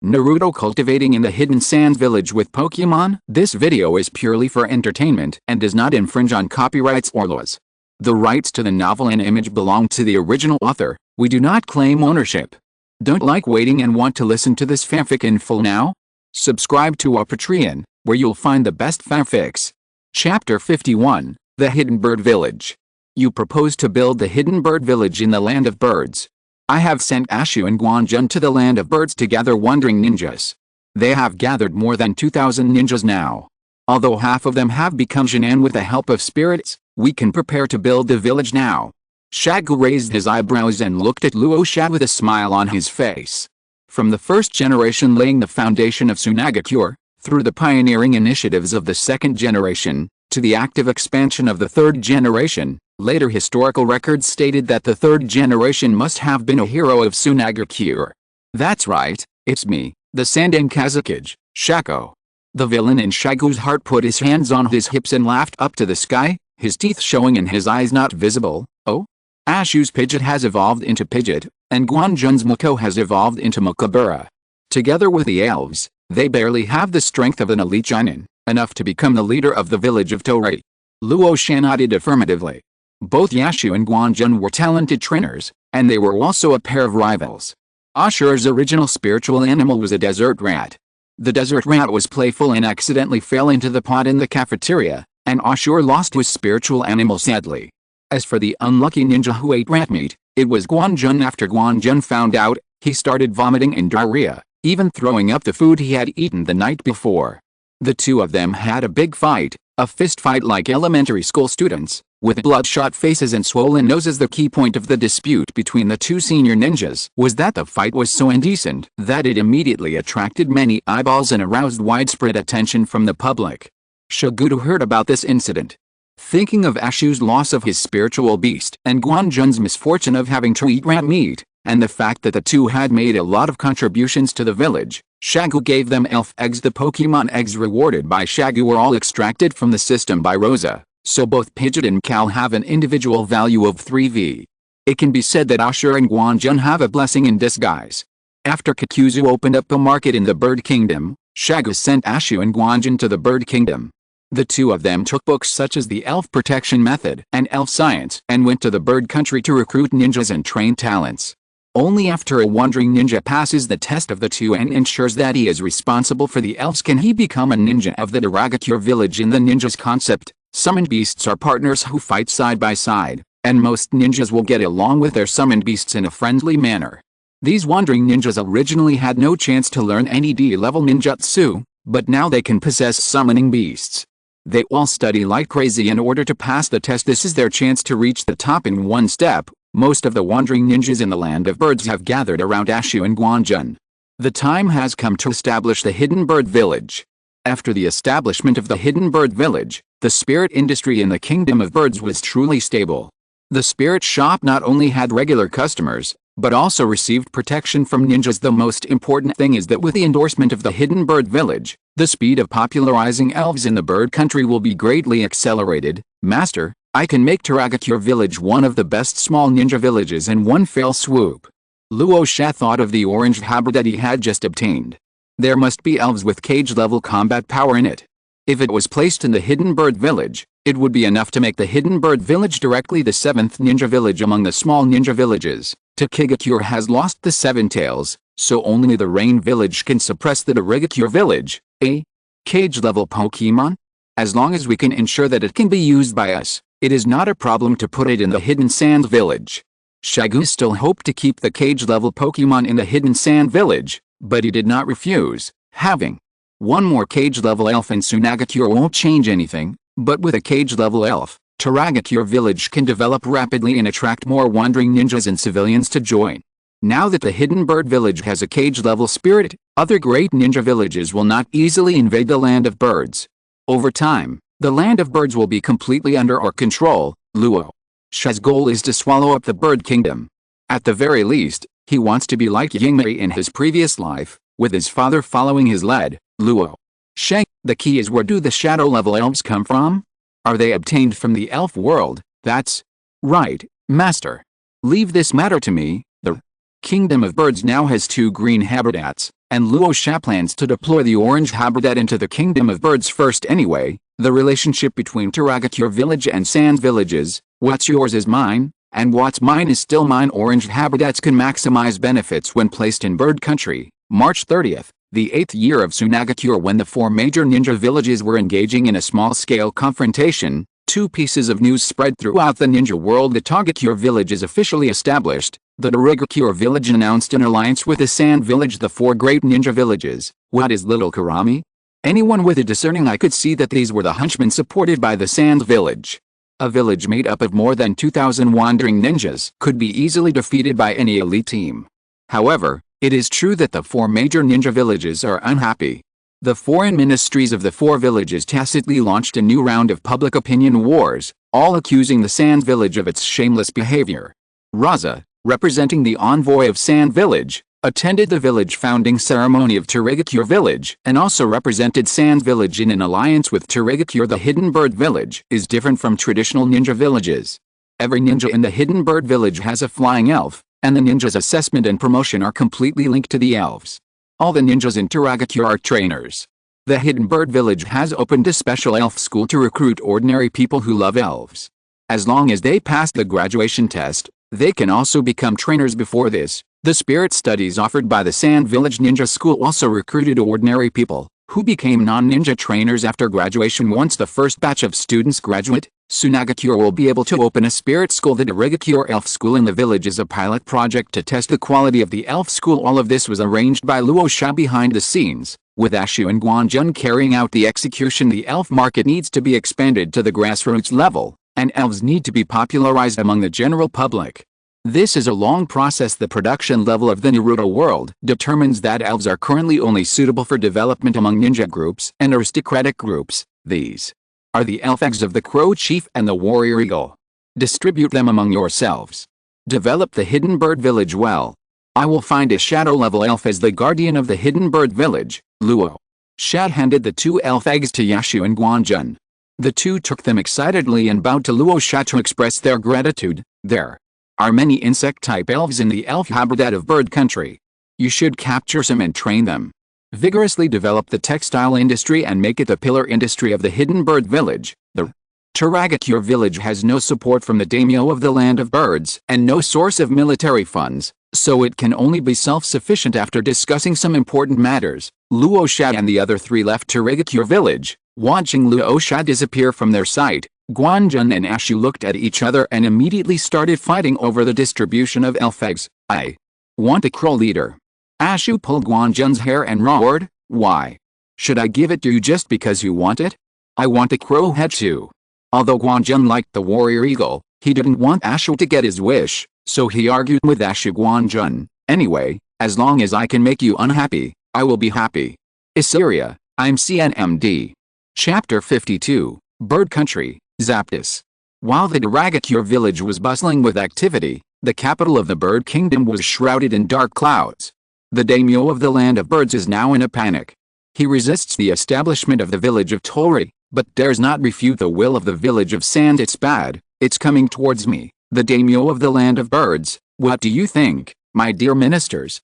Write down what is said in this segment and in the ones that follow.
Naruto Cultivating in the Hidden Sands Village with Pokémon. This video is purely for entertainment and does not infringe on copyrights or laws. The rights to the novel and image belong to the original author. We do not claim ownership. Don't like waiting and want to listen to this fanfic in full now? Subscribe to our Patreon, where you'll find the best fanfics. Chapter 51, The Hidden Bird Village. You propose to build the Hidden Bird Village in the Land of Birds. I have sent Ashu and Guanjun to the Land of Birds to gather wandering ninjas. They have gathered more than 2,000 ninjas now. Although half of them have become Jinan with the help of spirits, we can prepare to build the village now. Shagu raised his eyebrows and looked at Luo Sha with a smile on his face. From the first generation laying the foundation of Sunagakure, through the pioneering initiatives of the second generation, to the active expansion of the third generation, later historical records stated that the third generation must have been a hero of Sunagakure. That's right, it's me, the Fourth Kazekage, Shagu. The villain in Shagu's heart put his hands on his hips and laughed up to the sky, his teeth showing and his eyes not visible. Oh? Ashu's Pidgeot has evolved into Pidgeot, and Guanjun's Mako has evolved into Mokabura. Together with the elves, they barely have the strength of an elite Jinan, enough to become the leader of the village of Torii. Luo Sha nodded affirmatively. Both Ashu and Guanjun were talented trainers, and they were also a pair of rivals. Ashura's original spiritual animal was a desert rat. The desert rat was playful and accidentally fell into the pot in the cafeteria, and Ashura lost his spiritual animal sadly. As for the unlucky ninja who ate rat meat, it was Guanjun. After Guanjun found out, he started vomiting and diarrhea, even throwing up the food he had eaten the night before. The two of them had a big fight, a fist fight like elementary school students, with bloodshot faces and swollen noses. The key point of the dispute between the two senior ninjas was that the fight was so indecent that it immediately attracted many eyeballs and aroused widespread attention from the public. Shagu heard about this incident. Thinking of Ashu's loss of his spiritual beast and Guanjun's misfortune of having to eat rat meat, and the fact that the two had made a lot of contributions to the village, Shagu gave them elf eggs. The Pokemon eggs rewarded by Shagu were all extracted from the system by Rasa, so both Pidgeot and Cal have an individual value of 3V. It can be said that Ashura and Guanjun have a blessing in disguise. After Kakuzu opened up a market in the Bird Kingdom, Shagu sent Ashu and Guanjun to the Bird Kingdom. The two of them took books such as the Elf Protection Method and Elf Science and went to the Bird Country to recruit ninjas and train talents. Only after a wandering ninja passes the test of the two and ensures that he is responsible for the elves can he become a ninja of the Daragakure village. In the ninja's concept, summoned beasts are partners who fight side by side, and most ninjas will get along with their summoned beasts in a friendly manner. These wandering ninjas originally had no chance to learn any D-level ninjutsu, but now they can possess summoning beasts. They all study like crazy in order to pass the test. This is their chance to reach the top in one step. Most of the wandering ninjas in the Land of Birds have gathered around Ashu and Guanjun. The time has come to establish the Hidden Bird Village. After the establishment of the Hidden Bird Village, the spirit industry in the Kingdom of Birds was truly stable. The spirit shop not only had regular customers, but also received protection from ninjas. The most important thing is that with the endorsement of the Hidden Bird Village, the speed of popularizing elves in the bird country will be greatly accelerated. Master, I can make Daragakure village one of the best small ninja villages in one fell swoop. Luo Sha thought of the orange habit that he had just obtained. There must be elves with cage-level combat power in it. If it was placed in the Hidden Bird Village, it would be enough to make the Hidden Bird Village directly the 7th ninja village among the small ninja villages. Takigakure has lost the 7 tails, so only the Rain Village can suppress the Daragakure village. A cage-level Pokemon? As long as we can ensure that it can be used by us, it is not a problem to put it in the Hidden Sand Village. Shagu still hoped to keep the cage-level Pokemon in the Hidden Sand Village, but he did not refuse. Having one more cage-level elf in Sunagakure won't change anything, but with a cage-level elf, Daragakure village can develop rapidly and attract more wandering ninjas and civilians to join. Now that the Hidden Bird Village has a cage-level spirit, other great ninja villages will not easily invade the Land of Birds. Over time, the Land of Birds will be completely under our control. Luo Sha's goal is to swallow up the Bird Kingdom. At the very least, he wants to be like Yingmei in his previous life, with his father following his lead. Luo Sha, the key is, where do the shadow-level elves come from? Are they obtained from the elf world? That's right, Master. Leave this matter to me. The Kingdom of Birds now has 2 green habitats, and Luo Sha plans to deploy the orange habitat into the kingdom of birds first anyway. The relationship between Terragacure village and Sand villages, what's yours is mine, and what's mine is still mine. Orange habitats can maximize benefits when placed in bird country. March 30th, the 8th year of Sunagacure. When the 4 major ninja villages were engaging in a small-scale confrontation, 2 pieces of news spread throughout the ninja world. The Tagacure village is officially established. The Terragacure village announced an alliance with the Sand village, the 4 great ninja villages. What is little Karami? Anyone with a discerning eye could see that these were the hunchmen supported by the Sand village. A village made up of more than 2,000 wandering ninjas could be easily defeated by any elite team. However, it is true that the 4 major ninja villages are unhappy. The foreign ministries of the 4 villages tacitly launched a new round of public opinion wars, all accusing the Sand village of its shameless behavior. Rasa, representing the envoy of Sand village, attended the village founding ceremony of Terragacure village and also represented Sand village in an alliance with Terragacure. The Hidden Bird village is different from traditional ninja villages. Every ninja in the Hidden Bird village has a flying elf, and the ninja's assessment and promotion are completely linked to the elves. All the ninjas in Terragacure are trainers. The Hidden Bird village has opened a special elf school to recruit ordinary people who love elves. As long as they pass the graduation test, they can also become trainers. Before this, the spirit studies offered by the Sand Village Ninja School also recruited ordinary people, who became non-ninja trainers after graduation. Once the first batch of students graduate, Sunagacure will be able to open a spirit school. The Terragacure Elf School in the village is a pilot project to test the quality of the elf school. All of this was arranged by Luo Sha behind the scenes, with Ashu and Guanjun carrying out the execution. The elf market needs to be expanded to the grassroots level, and elves need to be popularized among the general public. This is a long process. The production level of the Naruto world determines that elves are currently only suitable for development among ninja groups and aristocratic groups. These are the elf eggs of the Crow Chief and the Warrior Eagle. Distribute them among yourselves. Develop the Hidden Bird village well. I will find a shadow-level elf as the guardian of the Hidden Bird village. Luo Sha handed the 2 elf eggs to Yashu and Guanjun. The 2 took them excitedly and bowed to Luo Sha to express their gratitude. There are many insect-type elves in the elf habitat of bird country. You should capture some and train them. Vigorously develop the textile industry and make it the pillar industry of the Hidden Bird village. The Terragacure village has no support from the daimyo of the land of birds and no source of military funds, so it can only be self-sufficient. After discussing some important matters, Luo Sha and the other 3 left Terragacure village. Watching Luo Sha disappear from their sight, Guanjun and Ashu looked at each other and immediately started fighting over the distribution of elf eggs. I want a crow leader. Ashu pulled Guanjun's hair and roared, why should I give it to you just because you want it? I want a crow head too. Although Guanjun liked the warrior eagle, he didn't want Ashu to get his wish, so he argued with Ashu. Guanjun, anyway, as long as I can make you unhappy, I will be happy. Ishimaru, I'm CNMD. Chapter 52, Bird Country, Zapdos. While the Terragacure village was bustling with activity, the capital of the bird kingdom was shrouded in dark clouds. The daimyo of the land of birds is now in a panic. He resists the establishment of the village of Tori, but dares not refute the will of the village of Sand. It's bad, it's coming towards me, the daimyo of the land of birds. What do you think, my dear ministers,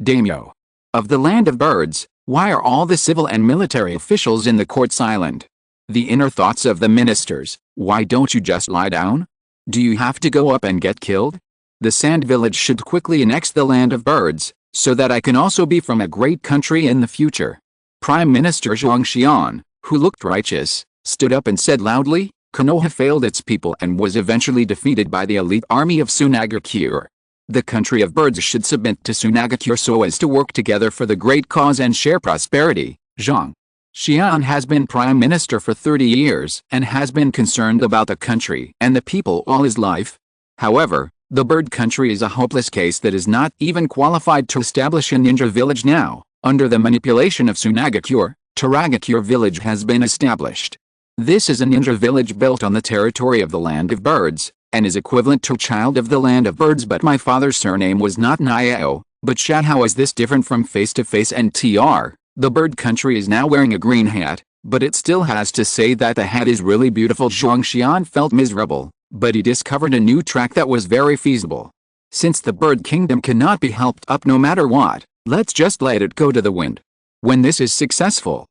daimyo of the land of birds? Why are all the civil and military officials in the court silent? The inner thoughts of the ministers, why don't you just lie down? Do you have to go up and get killed? The Sand village should quickly annex the land of birds, so that I can also be from a great country in the future. Prime Minister Zhang Xian, who looked righteous, stood up and said loudly, Konoha failed its people and was eventually defeated by the elite army of Sunagacure. The country of birds should submit to Sunagacure so as to work together for the great cause and share prosperity. Zhang Xian has been prime minister for 30 years and has been concerned about the country and the people all his life. However, the bird country is a hopeless case that is not even qualified to establish a ninja village now. Under the manipulation of Sunagacure, Terragacure village has been established. This is a ninja village built on the territory of the land of birds, and is equivalent to child of the land of birds. But my father's surname was not Nyao, but Sha. How is this different from face-to-face and TR? The bird country is now wearing a green hat, but it still has to say that the hat is really beautiful. Zhang Xian felt miserable, but he discovered a new track that was very feasible. Since the bird kingdom cannot be helped up no matter what, Let's just let it go to the wind. When this is successful,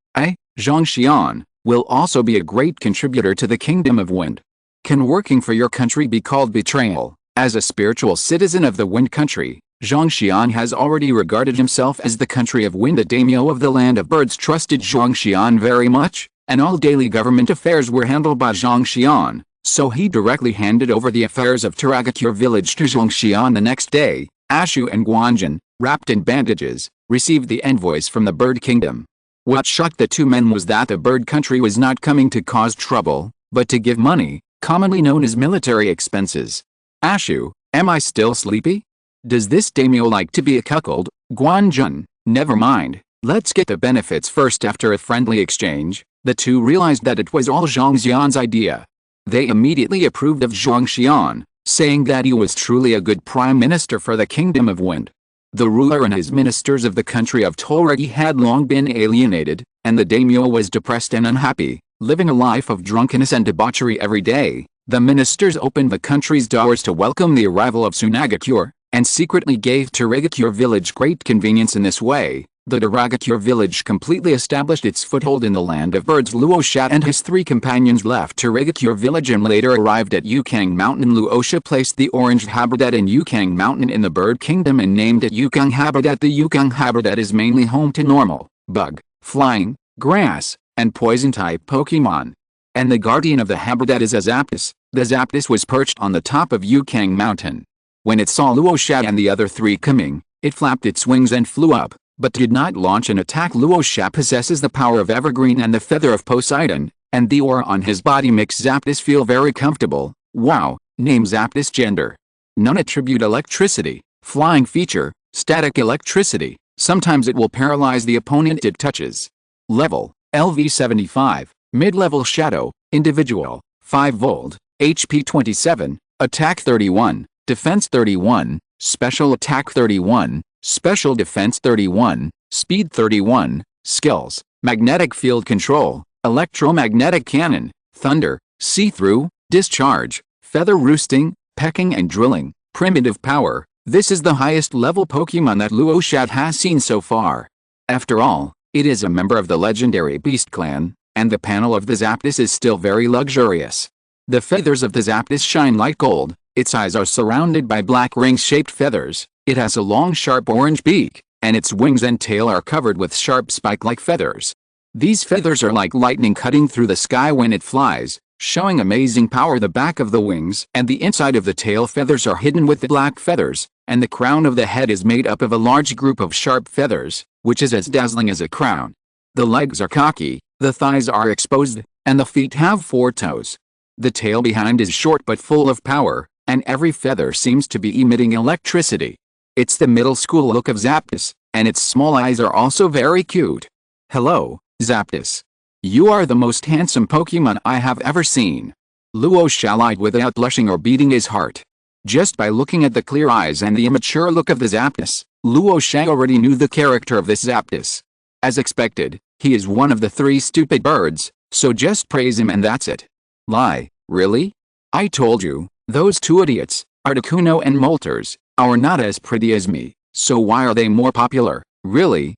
Zhongxian, will also be a great contributor to the Kingdom of Wind. Can working for your country be called betrayal? As a spiritual citizen of the Wind Country, Zhongxian has already regarded himself as the country of wind. The daimyo of the land of birds trusted Zhongxian very much, and all daily government affairs were handled by Zhongxian, so he directly handed over the affairs of Taragakure village to Zhongxian. The next day, Ashu and Guanjin, wrapped in bandages, received the envoys from the Bird Kingdom. What shocked the two men was that the Bird Country was not coming to cause trouble, but to give money, commonly known as military expenses. Ashu, am I still sleepy? Does this daimyo like to be a cuckold? Guanjun, never mind, let's get the benefits first. After a friendly exchange, the two realized that it was all Zhongxian's idea. They immediately approved of Zhongxian, saying that he was truly a good prime minister for the Kingdom of Wind. The ruler and his ministers of the country of Tolregi had long been alienated, and the daimyo was depressed and unhappy, living a life of drunkenness and debauchery every day. The ministers opened the country's doors to welcome the arrival of Sunagakure, and secretly gave Taragakure village great convenience. In this way, the Taragakure village completely established its foothold in the land of birds. Luo Sha and his three companions left Taragakure village and later arrived at Yukang Mountain. Luo Sha placed the orange habitat in Yukang Mountain in the Bird Kingdom and named it Yukang Habitat. The Yukang Habitat is mainly home to normal, bug, flying, grass, and poison-type Pokémon. And the guardian of the habitat is a Zapdos. The Zapdos was perched on the top of Yukang Mountain. When it saw Luo Sha and the other three coming, it flapped its wings and flew up, but did not launch an attack. Luo Sha possesses the power of Evergreen and the feather of Poseidon, and the aura on his body makes Zapdos feel very comfortable. Wow, name Zapdos. Gender: none. Attribute: electricity. Flying feature: static electricity. Sometimes it will paralyze the opponent it touches. Level: LV 75. Mid-level shadow. Individual: 5 volt, HP 27, attack 31, defense 31, special attack 31, special defense 31, speed 31, skills: magnetic field control, electromagnetic cannon, thunder, see-through, discharge, feather roosting, pecking and drilling, primitive power. This is the highest level Pokemon that Luo Sha has seen so far. After all, it is a member of the legendary Beast Clan, and the panel of the Zapdos is still very luxurious. The feathers of the Zapdos shine like gold, its eyes are surrounded by black ring-shaped feathers, it has a long sharp orange beak, and its wings and tail are covered with sharp spike-like feathers. These feathers are like lightning cutting through the sky when it flies, showing amazing power. The back of the wings and the inside of the tail feathers are hidden with the black feathers, and the crown of the head is made up of a large group of sharp feathers, which is as dazzling as a crown. The legs are cocky, the thighs are exposed, and the feet have 4 toes. The tail behind is short but full of power, and every feather seems to be emitting electricity. It's the middle school look of Zapdos, and its small eyes are also very cute. Hello, Zapdos. You are the most handsome Pokemon I have ever seen. Luo Sha lied without blushing or beating his heart. Just by looking at the clear eyes and the immature look of the Zapdos, Luo Sha already knew the character of this Zapdos. As expected, he is one of the 3 stupid birds, so just praise him and that's it. Lie, really? I told you, those 2 idiots, Articuno and Moltres, are not as pretty as me, so why are they more popular? Really?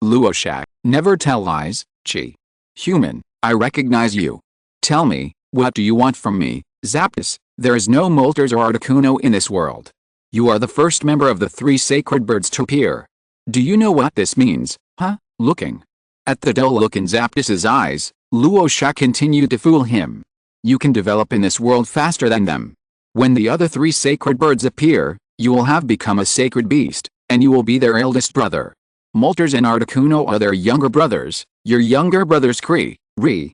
Luo Sha, never tell lies. Chi. Human, I recognize you. Tell me, what do you want from me, Zapdos? There is no Moltres or Articuno in this world. You are the first member of the 3 sacred birds to appear. Do you know what this means, huh? Looking at the dull look in Zapdos's eyes, Luo Sha continued to fool him. You can develop in this world faster than them. When the other 3 sacred birds appear, you will have become a sacred beast, and you will be their eldest brother. Moltres and Articuno are their younger brothers, your younger brothers Kree, Re.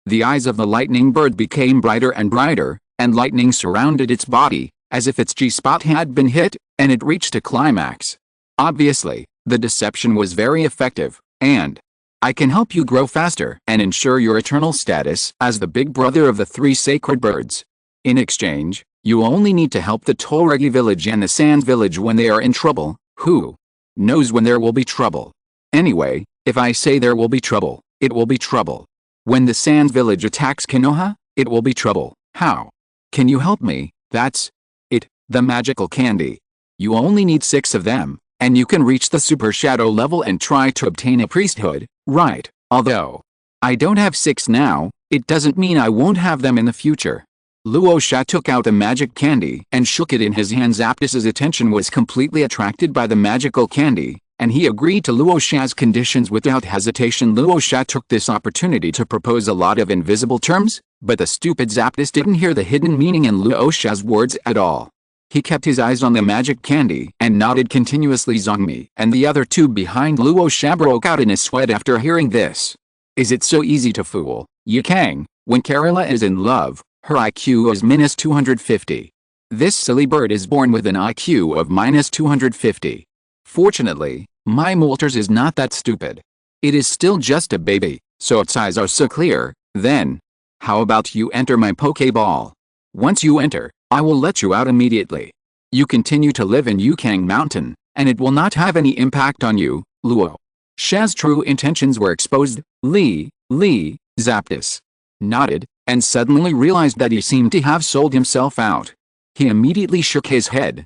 The eyes of the lightning bird became brighter and brighter, and lightning surrounded its body, as if its G-spot had been hit, and it reached a climax. Obviously, the deception was very effective, and I can help you grow faster and ensure your eternal status as the big brother of the 3 sacred birds. In exchange, you only need to help the Tolregi village and the Sand village when they are in trouble. Who knows when there will be trouble? Anyway, if I say there will be trouble, it will be trouble. When the Sand village attacks Konoha, it will be trouble. How can you help me? That's it, the magical candy. You only need 6 of them, And you can reach the super shadow level and try to obtain a priesthood, right? Although I don't have 6 now, it doesn't mean I won't have them in the future. Luo Sha took out the magic candy and shook it in his hand. Zapdis's attention was completely attracted by the magical candy, and he agreed to Luo Sha's conditions without hesitation. Luo Sha took this opportunity to propose a lot of invisible terms, but the stupid Zapdis didn't hear the hidden meaning in Luo Sha's words at all. He kept his eyes on the magic candy and nodded continuously. Zhongmi and the other two behind Luo Sha broke out in a sweat after hearing this. Is it so easy to fool Yukang? When Karula is in love, her IQ is minus 250. This silly bird is born with an IQ of minus 250. Fortunately, my Moltres is not that stupid. It is still just a baby, so its eyes are so clear. Then, how about you enter my Pokeball? Once you enter, I will let you out immediately. You continue to live in Yukang Mountain, and it will not have any impact on you. Luo Sha's true intentions were exposed. Zapdis nodded, and suddenly realized that he seemed to have sold himself out. He immediately shook his head.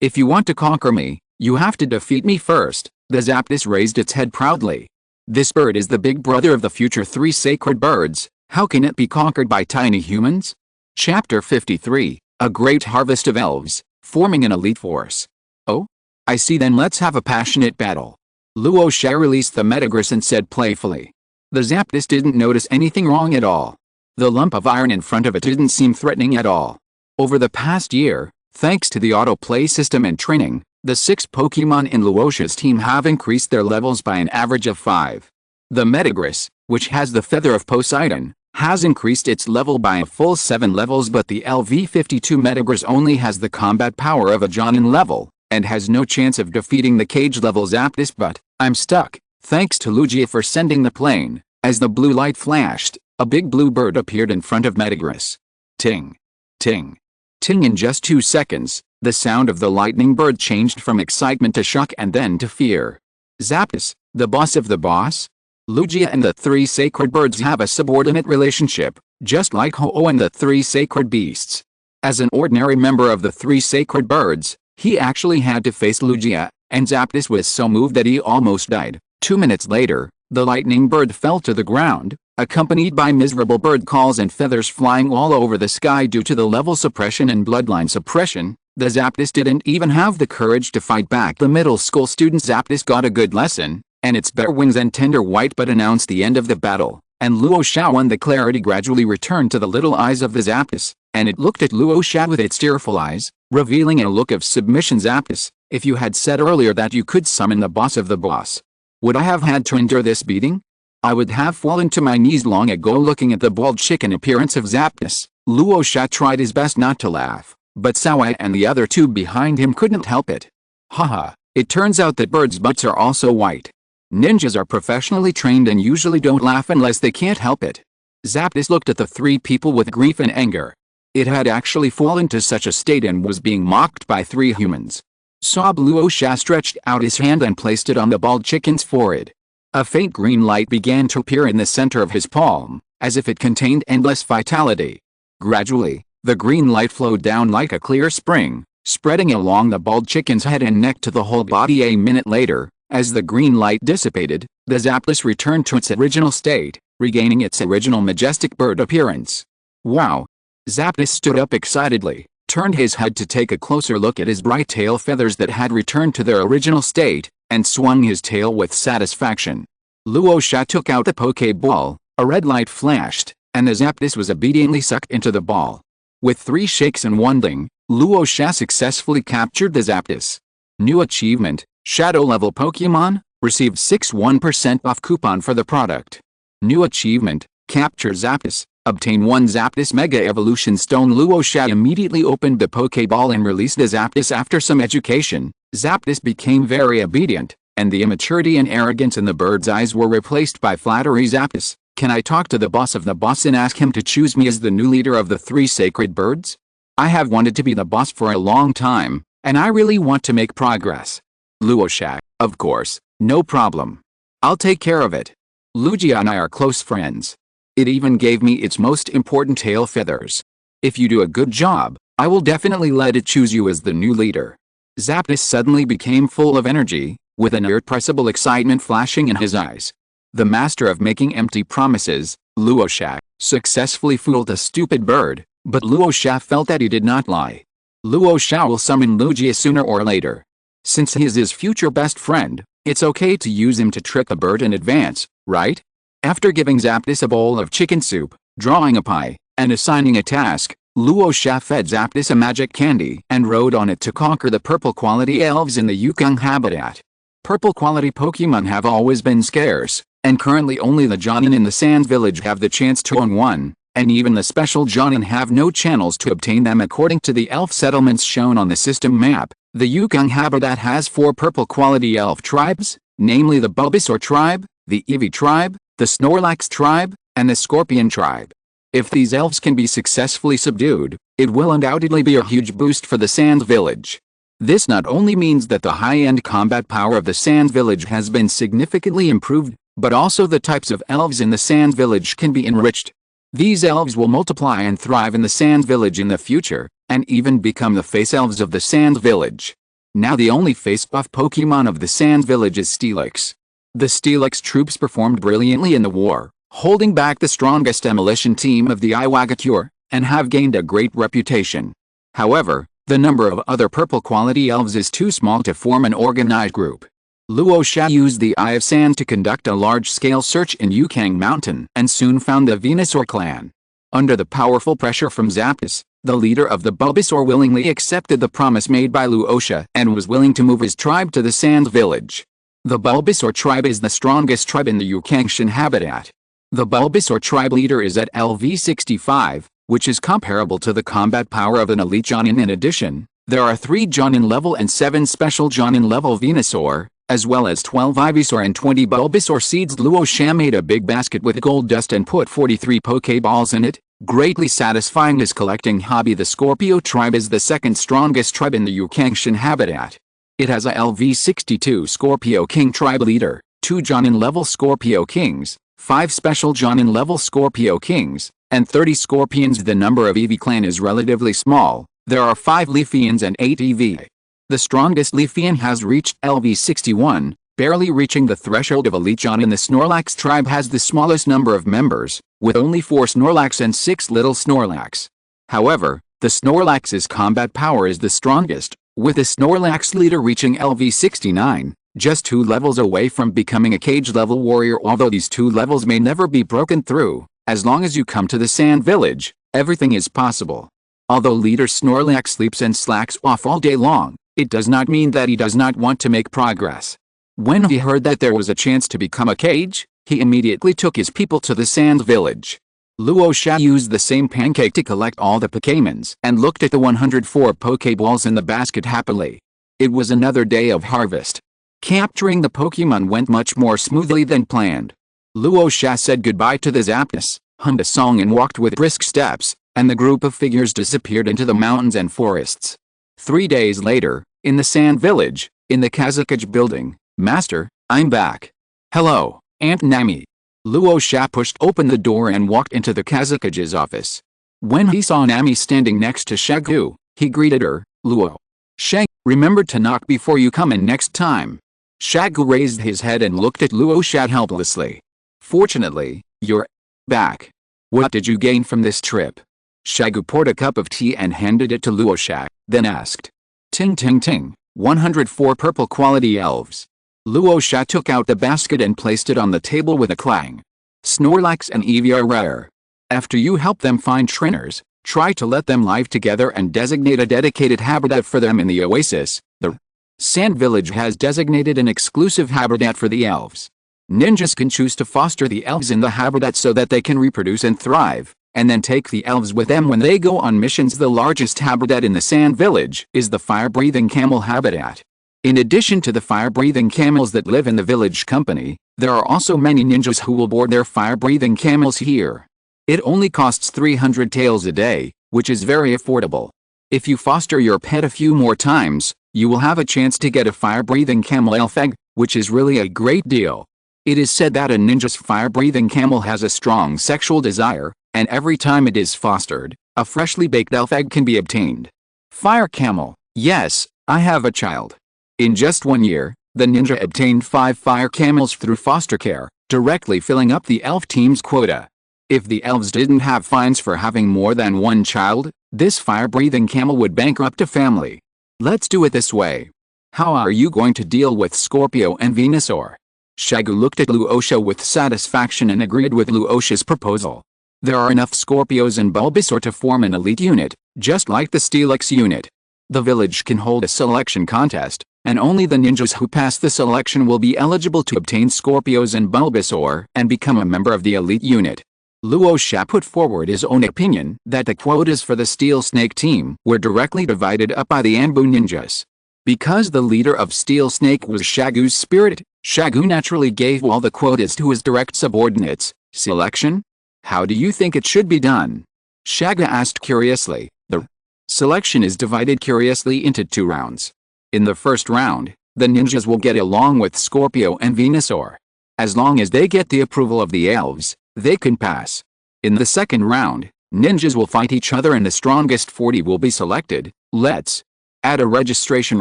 If you want to conquer me, you have to defeat me first. The Zapdis raised its head proudly. This bird is the big brother of the future 3 sacred birds. How can it be conquered by tiny humans? Chapter 53, A Great Harvest of Elves, Forming an Elite Force. Oh? I see, then let's have a passionate battle. Luo Sha released the Metagross and said playfully. The Zapdis didn't notice anything wrong at all. The lump of iron in front of it didn't seem threatening at all. Over the past year, thanks to the autoplay system and training, the 6 Pokémon in Luo Sha's team have increased their levels by an average of 5. The Metagross, which has the Feather of Poseidon, has increased its level by a full 7 levels, but the LV52 Metagross only has the combat power of a Jonin level, and has no chance of defeating the cage level Zapdis. But I'm stuck, thanks to Lugia for sending the plane. As the blue light flashed, a big blue bird appeared in front of Metagross. Ting! Ting! Ting! In just 2 seconds, the sound of the lightning bird changed from excitement to shock and then to fear. Zapdis, the boss of the boss? Lugia and the 3 sacred birds have a subordinate relationship, just like Ho-Oh and the 3 sacred beasts. As an ordinary member of the 3 sacred birds, he actually had to face Lugia, and Zapdis was so moved that he almost died. 2 minutes later, the lightning bird fell to the ground, accompanied by miserable bird calls and feathers flying all over the sky due to the level suppression and bloodline suppression. The Zapdis didn't even have the courage to fight back. The middle school student Zapdis got a good lesson, and its bare wings and tender white butt announced the end of the battle, and Luo Sha won. The clarity gradually returned to the little eyes of the Zapdis, and it looked at Luo Sha with its tearful eyes, revealing a look of submission. Zapdis, if you had said earlier that you could summon the boss of the boss, would I have had to endure this beating? I would have fallen to my knees long ago. Looking at the bald chicken appearance of Zapdis, Luo Sha tried his best not to laugh, but Xiao Ai and the other 2 behind him couldn't help it. Haha, it turns out that birds' butts are also white. Ninjas are professionally trained and usually don't laugh unless they can't help it. Zapdis looked at the 3 people with grief and anger. It had actually fallen to such a state and was being mocked by 3 humans. Sob Luo Sha stretched out his hand and placed it on the bald chicken's forehead. A faint green light began to appear in the center of his palm, as if it contained endless vitality. Gradually, the green light flowed down like a clear spring, spreading along the bald chicken's head and neck to the whole body. A minute later, as the green light dissipated, the Zapdis returned to its original state, regaining its original majestic bird appearance. Wow! Zapdis stood up excitedly, turned his head to take a closer look at his bright tail feathers that had returned to their original state, and swung his tail with satisfaction. Luo Sha took out the Pokeball, a red light flashed, and the Zapdis was obediently sucked into the ball. With 3 shakes and 1 ding, Luo Sha successfully captured the Zapdis. New achievement, Shadow level Pokemon, received 1% off coupon for the product. New achievement, Capture Zapdis, obtain 1 Zapdis Mega Evolution Stone. Luo Sha immediately opened the Pokeball and released the Zapdis. After some education, Zapdis became very obedient, and the immaturity and arrogance in the bird's eyes were replaced by flattery. Zapdis, can I talk to the boss of the boss and ask him to choose me as the new leader of the 3 sacred birds? I have wanted to be the boss for a long time, and I really want to make progress. Luo Sha, of course, no problem. I'll take care of it. Lugia and I are close friends. It even gave me its most important tail feathers. If you do a good job, I will definitely let it choose you as the new leader. Zapdos suddenly became full of energy, with an irrepressible excitement flashing in his eyes. The master of making empty promises, Luo Sha, successfully fooled a stupid bird, but Luo Sha felt that he did not lie. Luo Sha will summon Lugia sooner or later. Since he is his future best friend, it's okay to use him to trick the bird in advance, right? After giving Zapdos a bowl of chicken soup, drawing a pie, and assigning a task, Luo Sha fed Zapdos a magic candy and rode on it to conquer the purple quality elves in the Yukong habitat. Purple quality Pokemon have always been scarce, and currently only the Jonin in the Sand Village have the chance to own one, and even the special Jonin have no channels to obtain them according to the elf settlements shown on the system map. The Yukong habitat has 4 purple quality elf tribes, namely the Bulbasaur tribe, the Eevee tribe, the Snorlax tribe, and the Scorpion tribe. If these elves can be successfully subdued, it will undoubtedly be a huge boost for the Sand Village. This not only means that the high-end combat power of the Sand Village has been significantly improved, but also the types of elves in the Sand Village can be enriched. These elves will multiply and thrive in the Sand Village in the future, and even become the face elves of the Sand Village. Now the only face buff Pokemon of the Sand Village is Steelix. The Steelix troops performed brilliantly in the war, holding back the strongest demolition team of the Iwagakure, and have gained a great reputation. However, the number of other purple quality elves is too small to form an organized group. Luo Sha used the Eye of Sand to conduct a large-scale search in Yukang Mountain and soon found the Venusaur clan. Under the powerful pressure from Zapdos, the leader of the Bulbasaur willingly accepted the promise made by Luo Sha and was willing to move his tribe to the Sand Village. The Bulbasaur tribe is the strongest tribe in the Yukangshan habitat. The Bulbasaur tribe leader is at LV 65, which is comparable to the combat power of an elite Jonin. In addition, there are 3 Jonin level and 7 special Jonin level Venusaur, as well as 12 Ivysaur and 20 Bulbasaur seeds. Luo Sha made a big basket with gold dust and put 43 Pokeballs in it, greatly satisfying his collecting hobby. The Scorpio tribe is the second strongest tribe in the Yukangshan habitat. It has a LV 62 Scorpio King tribe leader, 2 Jonin level Scorpio Kings, 5 special Jonin level Scorpio Kings, and 30 Scorpions. The number of Eevee clan is relatively small. There are 5 Leafians and 8 Eevee. The strongest Leafian has reached LV 61, barely reaching the threshold of elite Jonin. The Snorlax tribe has the smallest number of members, with only 4 Snorlax and 6 little Snorlax. However, the Snorlax's combat power is the strongest, with the Snorlax leader reaching LV 69. Just 2 levels away from becoming a cage-level warrior. Although these 2 levels may never be broken through, as long as you come to the Sand Village, everything is possible. Although leader Snorlax sleeps and slacks off all day long, it does not mean that he does not want to make progress. When he heard that there was a chance to become a cage, he immediately took his people to the Sand Village. Luo Sha used the same pancake to collect all the Pokémons and looked at the 104 Pokeballs in the basket happily. It was another day of harvest. Capturing the Pokemon went much more smoothly than planned. Luo Sha said goodbye to the Zapdos, hummed a song and walked with brisk steps, and the group of figures disappeared into the mountains and forests. 3 days later, in the Sand Village, in the Kazekage building, "Master, I'm back." "Hello, Aunt Nami." Luo Sha pushed open the door and walked into the Kazekage's office. When he saw Nami standing next to Shagu, he greeted her, "Luo Sha, remember to knock before you come in next time." Shagu raised his head and looked at Luo Sha helplessly. "Fortunately, you're back. What did you gain from this trip?" Shagu poured a cup of tea and handed it to Luo Sha, then asked. "Ting ting ting, 104 purple quality elves." Luo Sha took out the basket and placed it on the table with a clang. "Snorlax and Eevee are rare. After you help them find trainers, try to let them live together and designate a dedicated habitat for them in the oasis. The Sand Village has designated an exclusive habitat for the elves. Ninjas can choose to foster the elves in the habitat so that they can reproduce and thrive, and then take the elves with them when they go on missions. The largest habitat in the Sand Village is the fire-breathing camel habitat. In addition to the fire-breathing camels that live in the village company, there are also many ninjas who will board their fire-breathing camels here. It only costs 300 taels a day, which is very affordable. If you foster your pet a few more times, you will have a chance to get a fire-breathing camel elf egg, which is really a great deal. It is said that a ninja's fire-breathing camel has a strong sexual desire, and every time it is fostered, a freshly baked elf egg can be obtained. Fire camel, yes, I have a child. In just 1 year, the ninja obtained 5 fire camels through foster care, directly filling up the elf team's quota. If the elves didn't have fines for having more than one child, this fire-breathing camel would bankrupt a family. Let's do it this way. How are you going to deal with Scorpio and Venusaur? Shagu looked at Luo Sha with satisfaction and agreed with Luo Sha's proposal. There are enough Scorpios and Bulbasaur to form an elite unit, just like the Steelix unit. The village can hold a selection contest, and only the ninjas who pass the selection will be eligible to obtain Scorpios and Bulbasaur and become a member of the elite unit. Luo Sha put forward his own opinion that the quotas for the Steel Snake team were directly divided up by the Anbu ninjas. Because the leader of Steel Snake was Shagu's spirit, Shagu naturally gave all the quotas to his direct subordinates. Selection? How do you think it should be done? Shagu asked curiously. The selection is divided curiously into 2 rounds. In the first round, the ninjas will get along with Scorpio and Venusaur. As long as they get the approval of the elves, they can pass. In the second round, ninjas will fight each other and the strongest 40 will be selected. Let's add a registration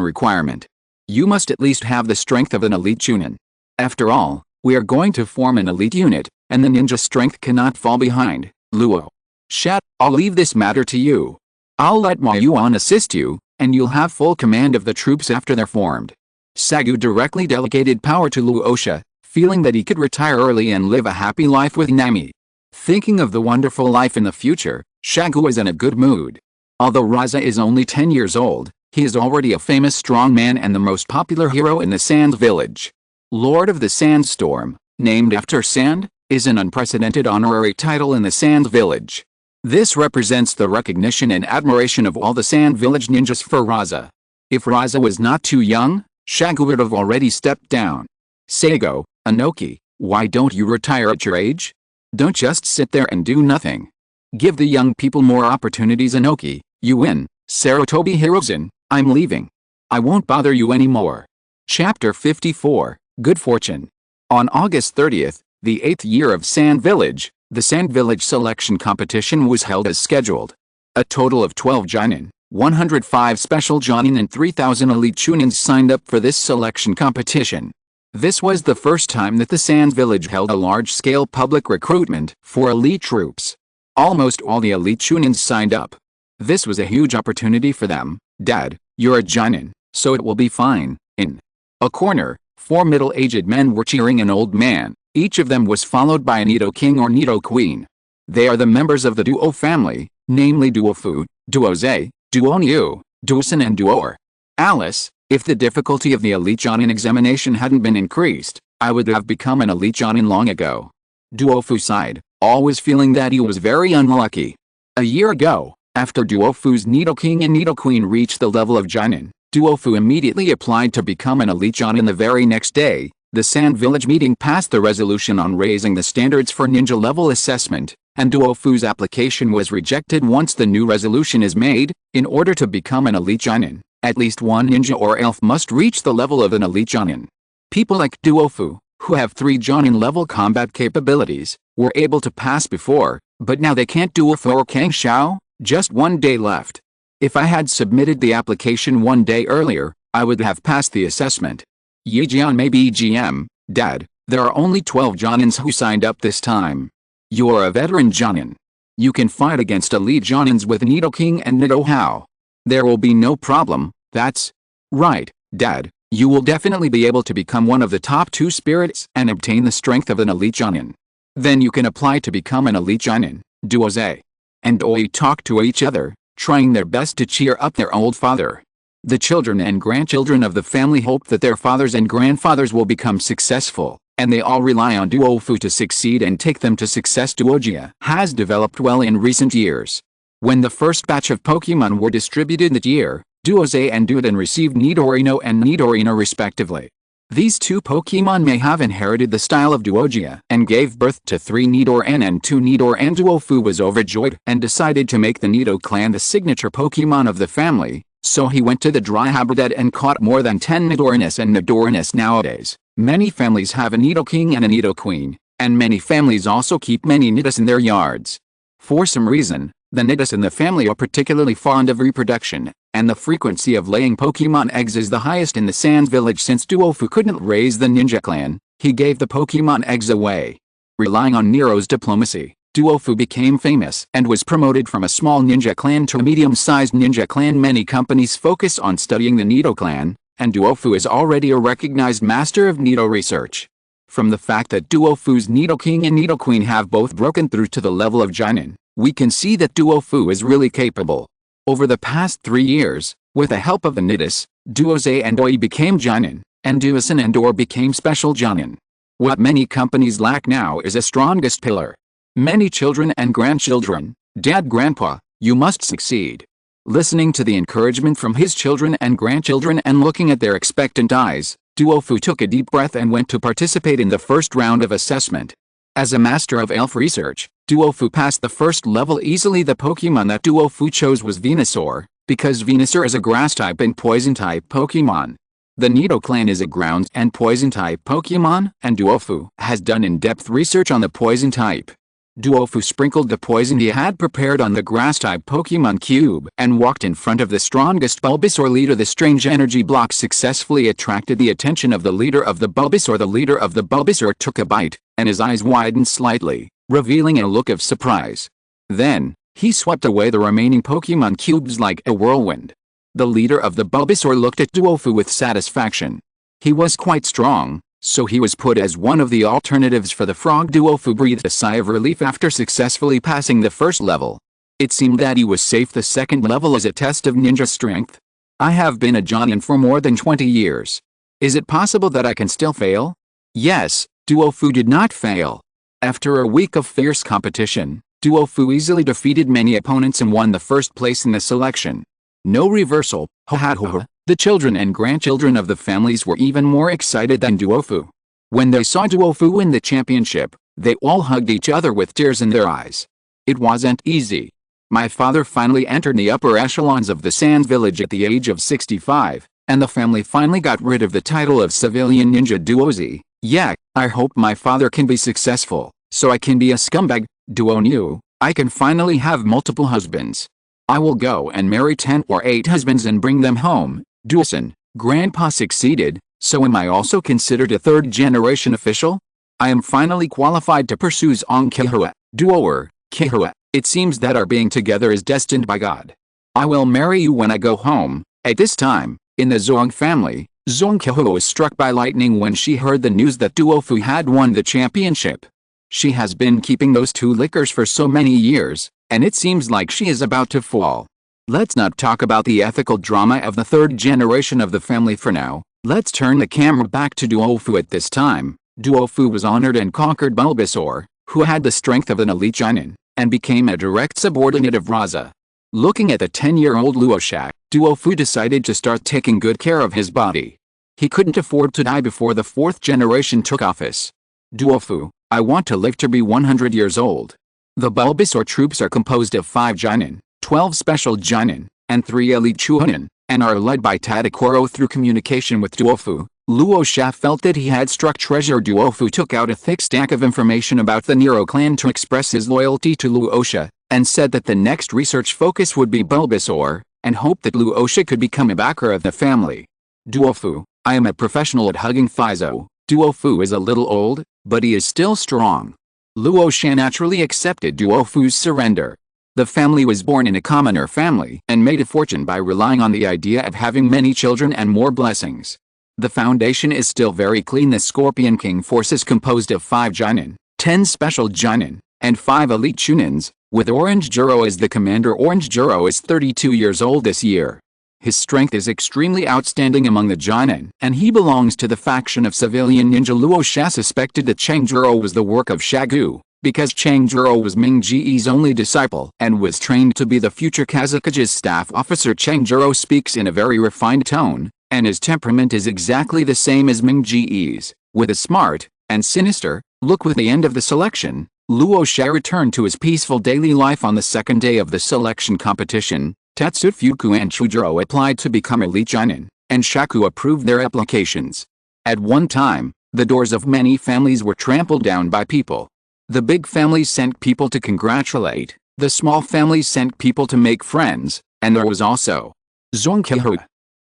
requirement. You must at least have the strength of an elite chunin. After all, we are going to form an elite unit, and the ninja strength cannot fall behind. Luo Sha, I'll leave this matter to you. I'll let Ma Yuan assist you, and you'll have full command of the troops after they're formed. Shagu directly delegated power to Luo Sha, feeling that he could retire early and live a happy life with Nami. Thinking of the wonderful life in the future, Shagu is in a good mood. Although Rasa is only 10 years old, he is already a famous strong man and the most popular hero in the Sand Village. Lord of the Sandstorm, named after sand, is an unprecedented honorary title in the Sand Village. This represents the recognition and admiration of all the Sand Village ninjas for Rasa. If Rasa was not too young, Shagu would have already stepped down. Seigo, Anoki, why don't you retire at your age? Don't just sit there and do nothing. Give the young people more opportunities. Anoki, you win. Sarutobi Hirozen, I'm leaving. I won't bother you anymore. Chapter 54, Good Fortune. On August 30th, the 8th year of Sand Village, the Sand Village selection competition was held as scheduled. A total of 12 Jonin, 105 special Jonin and 3,000 elite Chunins signed up for this selection competition. This was the first time that the Sand Village held a large-scale public recruitment for elite troops. Almost all the elite Chunins signed up. This was a huge opportunity for them. Dad, you're a Jonin, so it will be fine. In a corner, 4 middle-aged men were cheering an old man. Each of them was followed by a Nido King or Nido Queen. They are the members of the Duo family, namely Duofu, Duoze, Duonyu, Duosan and Duor. Alice, if the difficulty of the Elite Jonin examination hadn't been increased, I would have become an Elite Jonin long ago. Duofu sighed, always feeling that he was very unlucky. A year ago, after Duofu's Nido King and Nido Queen reached the level of Jonin, Duofu immediately applied to become an Elite Jonin. The very next day, the Sand Village meeting passed the resolution on raising the standards for ninja level assessment, and Duofu's application was rejected. Once the new resolution is made, in order to become an Elite Jonin, at least one ninja or elf must reach the level of an Elite Jonin. People like Duofu, who have 3 Jonin level combat capabilities, were able to pass before, but now they can't. Duofu or Kang Xiao, just 1 day left. If I had submitted the application 1 day earlier, I would have passed the assessment. Yijian may be GM, Dad, there are only 12 Jonins who signed up this time. You're a veteran Jonin. You can fight against elite Jonins with Nido King and Nido Hao. There will be no problem. That's right, Dad, you will definitely be able to become one of the top 2 spirits and obtain the strength of an elite Jonin. Then you can apply to become an elite Jonin. Duoze and Oi talked to each other, trying their best to cheer up their old father. The children and grandchildren of the family hope that their fathers and grandfathers will become successful, and they all rely on Duofu to succeed and take them to success. Duogia has developed well in recent years. When the first batch of Pokémon were distributed that year, Duoze and Duden received Nidorino and Nidorina respectively. These 2 Pokémon may have inherited the style of Duogia and gave birth to 3 Nidoran and 2 Nidoran. Duofu was overjoyed and decided to make the Nido clan the signature Pokémon of the family. So he went to the dry habitat and caught more than 10 Nidoranus and Nidoranus. Nowadays, many families have a Nido King and a Nido Queen, and many families also keep many Nidus in their yards. For some reason, the Nidus in the family are particularly fond of reproduction, and the frequency of laying Pokemon eggs is the highest in the Sand Village. Since Duofu couldn't raise the ninja clan, he gave the Pokemon eggs away. Relying on Nero's diplomacy, Duofu became famous and was promoted from a small ninja clan to a medium-sized ninja clan. Many companies focus on studying the Nido clan, and Duofu is already a recognized master of Nido research. From the fact that Duofu's Nido King and Nido Queen have both broken through to the level of Jonin, we can see that Duofu is really capable. Over the past 3 years, with the help of the Nidus, Duoze and Oi became Jonin, and Duosin and Dor became special Jonin. What many companies lack now is a strongest pillar. Many children and grandchildren, Dad, Grandpa, you must succeed. Listening to the encouragement from his children and grandchildren and looking at their expectant eyes, Duofu took a deep breath and went to participate in the first round of assessment. As a master of elf research, Duofu passed the first level easily. The Pokemon that Duofu chose was Venusaur, because Venusaur is a grass-type and poison-type Pokemon. The Nido clan is a ground and poison-type Pokemon, and Duofu has done in-depth research on the poison type. Duofu sprinkled the poison he had prepared on the grass-type Pokemon cube and walked in front of the strongest Bulbasaur leader. The strange energy block successfully attracted the attention of the leader of the Bulbasaur. The leader of the Bulbasaur took a bite, and his eyes widened slightly, revealing a look of surprise. Then, he swept away the remaining Pokemon cubes like a whirlwind. The leader of the Bulbasaur looked at Duofu with satisfaction. He was quite strong, so he was put as one of the alternatives for the frog. Duofu breathed a sigh of relief after successfully passing the first level. It seemed that he was safe. The second level is a test of ninja strength. I have been a Jonin for more than 20 years. Is it possible that I can still fail? Yes, Duofu did not fail. After a week of fierce competition, Duofu easily defeated many opponents and won the first place in the selection. No reversal, ha ha ha. The children and grandchildren of the families were even more excited than Duofu. When they saw Duofu win the championship, they all hugged each other with tears in their eyes. It wasn't easy. My father finally entered the upper echelons of the Sand Village at the age of 65, and the family finally got rid of the title of civilian ninja Duozi. Yeah, I hope my father can be successful, so I can be a scumbag, Duonyu. I can finally have multiple husbands. I will go and marry 10 or 8 husbands and bring them home. Duosin, Grandpa succeeded, so am I also considered a third-generation official? I am finally qualified to pursue Zong Kihua, Duoer, Kihua. It seems that our being together is destined by God. I will marry you when I go home. At this time, in the Zong family, Zong Kihua was struck by lightning when she heard the news that Duofu had won the championship. She has been keeping those 2 liquors for so many years, and it seems like she is about to fall. Let's not talk about the ethical drama of the third generation of the family for now. Let's turn the camera back to Duofu. At this time, Duofu was honored and conquered Bulbasaur, who had the strength of an elite Jonin, and became a direct subordinate of Rasa. Looking at the 10-year-old Luo Sha, Duofu decided to start taking good care of his body. He couldn't afford to die before the 4th generation took office. Duofu, I want to live to be 100 years old. The Bulbasaur troops are composed of 5 Jonin, 12 special Jonin, and 3 elite Chunin, and are led by Tadokoro. Through communication with Duofu, Luo Sha felt that he had struck treasure. Duofu took out a thick stack of information about the Nero clan to express his loyalty to Luo Sha, and said that the next research focus would be Bulbasaur, and hoped that Luo Sha could become a backer of the family. Duofu, I am a professional at hugging thighs. Duofu is a little old, but he is still strong. Luo Sha naturally accepted Duofu's surrender. The family was born in a commoner family and made a fortune by relying on the idea of having many children and more blessings. The foundation is still very clean. The Scorpion King force is composed of 5 Jonin, 10 special Jonin, and 5 elite Chunins, with Orange Juro as the commander. Orange Juro is 32 years old this year. His strength is extremely outstanding among the Jonin, and he belongs to the faction of civilian ninja. Luo Sha suspected that Chang Juro was the work of Shagu, because Chang Juro was Ming Ji's only disciple and was trained to be the future Kazekage's staff officer. Chang Juro speaks in a very refined tone, and his temperament is exactly the same as Ming Ji's, with a smart and sinister look. With the end of the selection, Luo Sha returned to his peaceful daily life. On the second day of the selection competition, Tatsufuku and Chujuro applied to become elite Jonin, and Shaku approved their applications. At one time, the doors of many families were trampled down by people. The big families sent people to congratulate, the small families sent people to make friends, and there was also Zongkehu.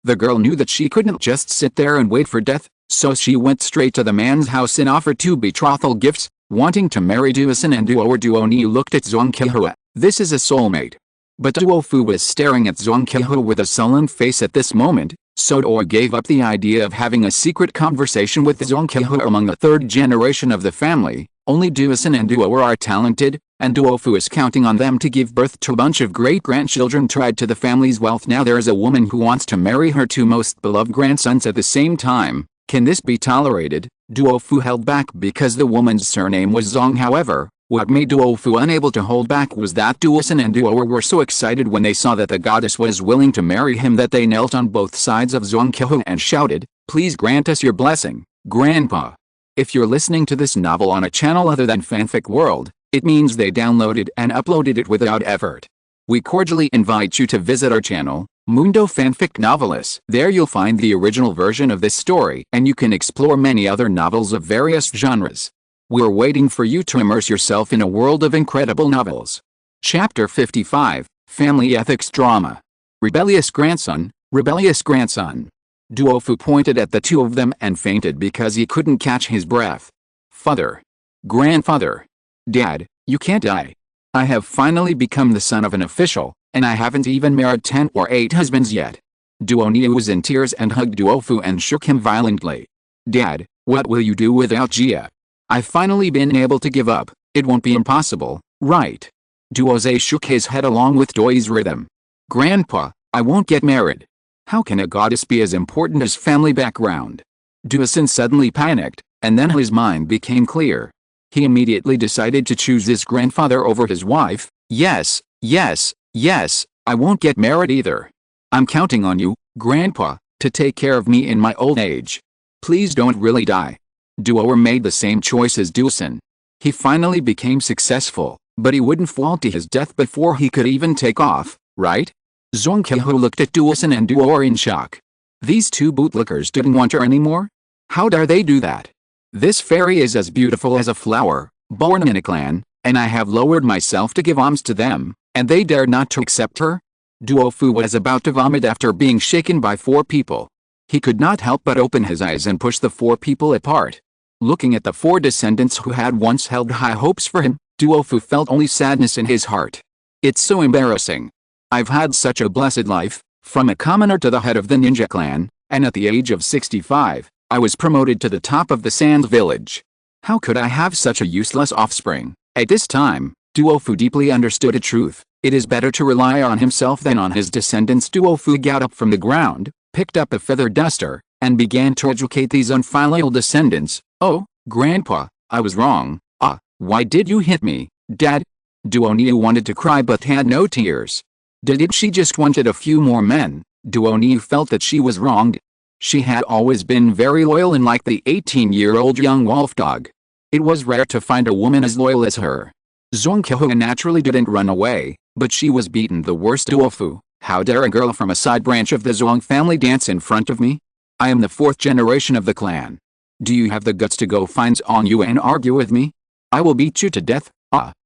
The girl knew that she couldn't just sit there and wait for death, so she went straight to the man's house and offered 2 betrothal gifts, wanting to marry Duosun and Duoniu looked at Zongkehu. This is a soulmate. But Duofu was staring at Zongkehu with a sullen face at this moment, so Duo gave up the idea of having a secret conversation with Zongkehu among the 3rd generation of the family. Only Duosun and Duo are talented, and Duofu is counting on them to give birth to a bunch of great-grandchildren to add to the family's wealth. Now there is a woman who wants to marry her 2 most beloved grandsons at the same time. Can this be tolerated? Duofu held back because the woman's surname was Zong. However, what made Duofu unable to hold back was that Duosun and Duo were so excited when they saw that the goddess was willing to marry him that they knelt on both sides of Zongkehu and shouted, "Please grant us your blessing, Grandpa." If you're listening to this novel on a channel other than Fanfic World, it means they downloaded and uploaded it without effort. We cordially invite you to visit our channel, Mundo Fanfic Novelists. There you'll find the original version of this story and you can explore many other novels of various genres. We're waiting for you to immerse yourself in a world of incredible novels. Chapter 55, Family Ethics Drama. Rebellious Grandson, Rebellious Grandson. Duofu pointed at the 2 of them and fainted because he couldn't catch his breath. Father. Grandfather. Dad, you can't die. I have finally become the son of an official, and I haven't even married 10 or 8 husbands yet. Duoniu was in tears and hugged Duofu and shook him violently. Dad, what will you do without Jia? I've finally been able to give up. It won't be impossible, right? Duoze shook his head along with Doi's rhythm. Grandpa, I won't get married. How can a goddess be as important as family background? Duosun suddenly panicked, and then his mind became clear. He immediately decided to choose his grandfather over his wife. Yes, yes, yes, I won't get married either. I'm counting on you, Grandpa, to take care of me in my old age. Please don't really die. Duo made the same choice as Duosun. He finally became successful, but he wouldn't fall to his death before he could even take off, right? Zongkehu looked at Duosun and Duo in shock. These 2 bootlickers didn't want her anymore? How dare they do that? This fairy is as beautiful as a flower, born in a clan, and I have lowered myself to give alms to them, and they dare not to accept her? Duofu was about to vomit after being shaken by 4 people. He could not help but open his eyes and push the 4 people apart. Looking at the 4 descendants who had once held high hopes for him, Duofu felt only sadness in his heart. It's so embarrassing. I've had such a blessed life, from a commoner to the head of the ninja clan, and at the age of 65, I was promoted to the top of the Sand Village. How could I have such a useless offspring? At this time, Duofu deeply understood a truth. It is better to rely on himself than on his descendants. Duofu got up from the ground, picked up a feather duster, and began to educate these unfilial descendants. Oh, Grandpa, I was wrong. Why did you hit me, Dad? Duoniu wanted to cry but had no tears. Did she just wanted a few more men? Duoniu felt that she was wronged. She had always been very loyal and like the 18-year-old young wolf dog. It was rare to find a woman as loyal as her. Zongkehu naturally didn't run away, but she was beaten the worst. Duofu, how dare a girl from a side branch of the Zong family dance in front of me? I am the 4th generation of the clan. Do you have the guts to go find Zong Yu and argue with me? I will beat you to death.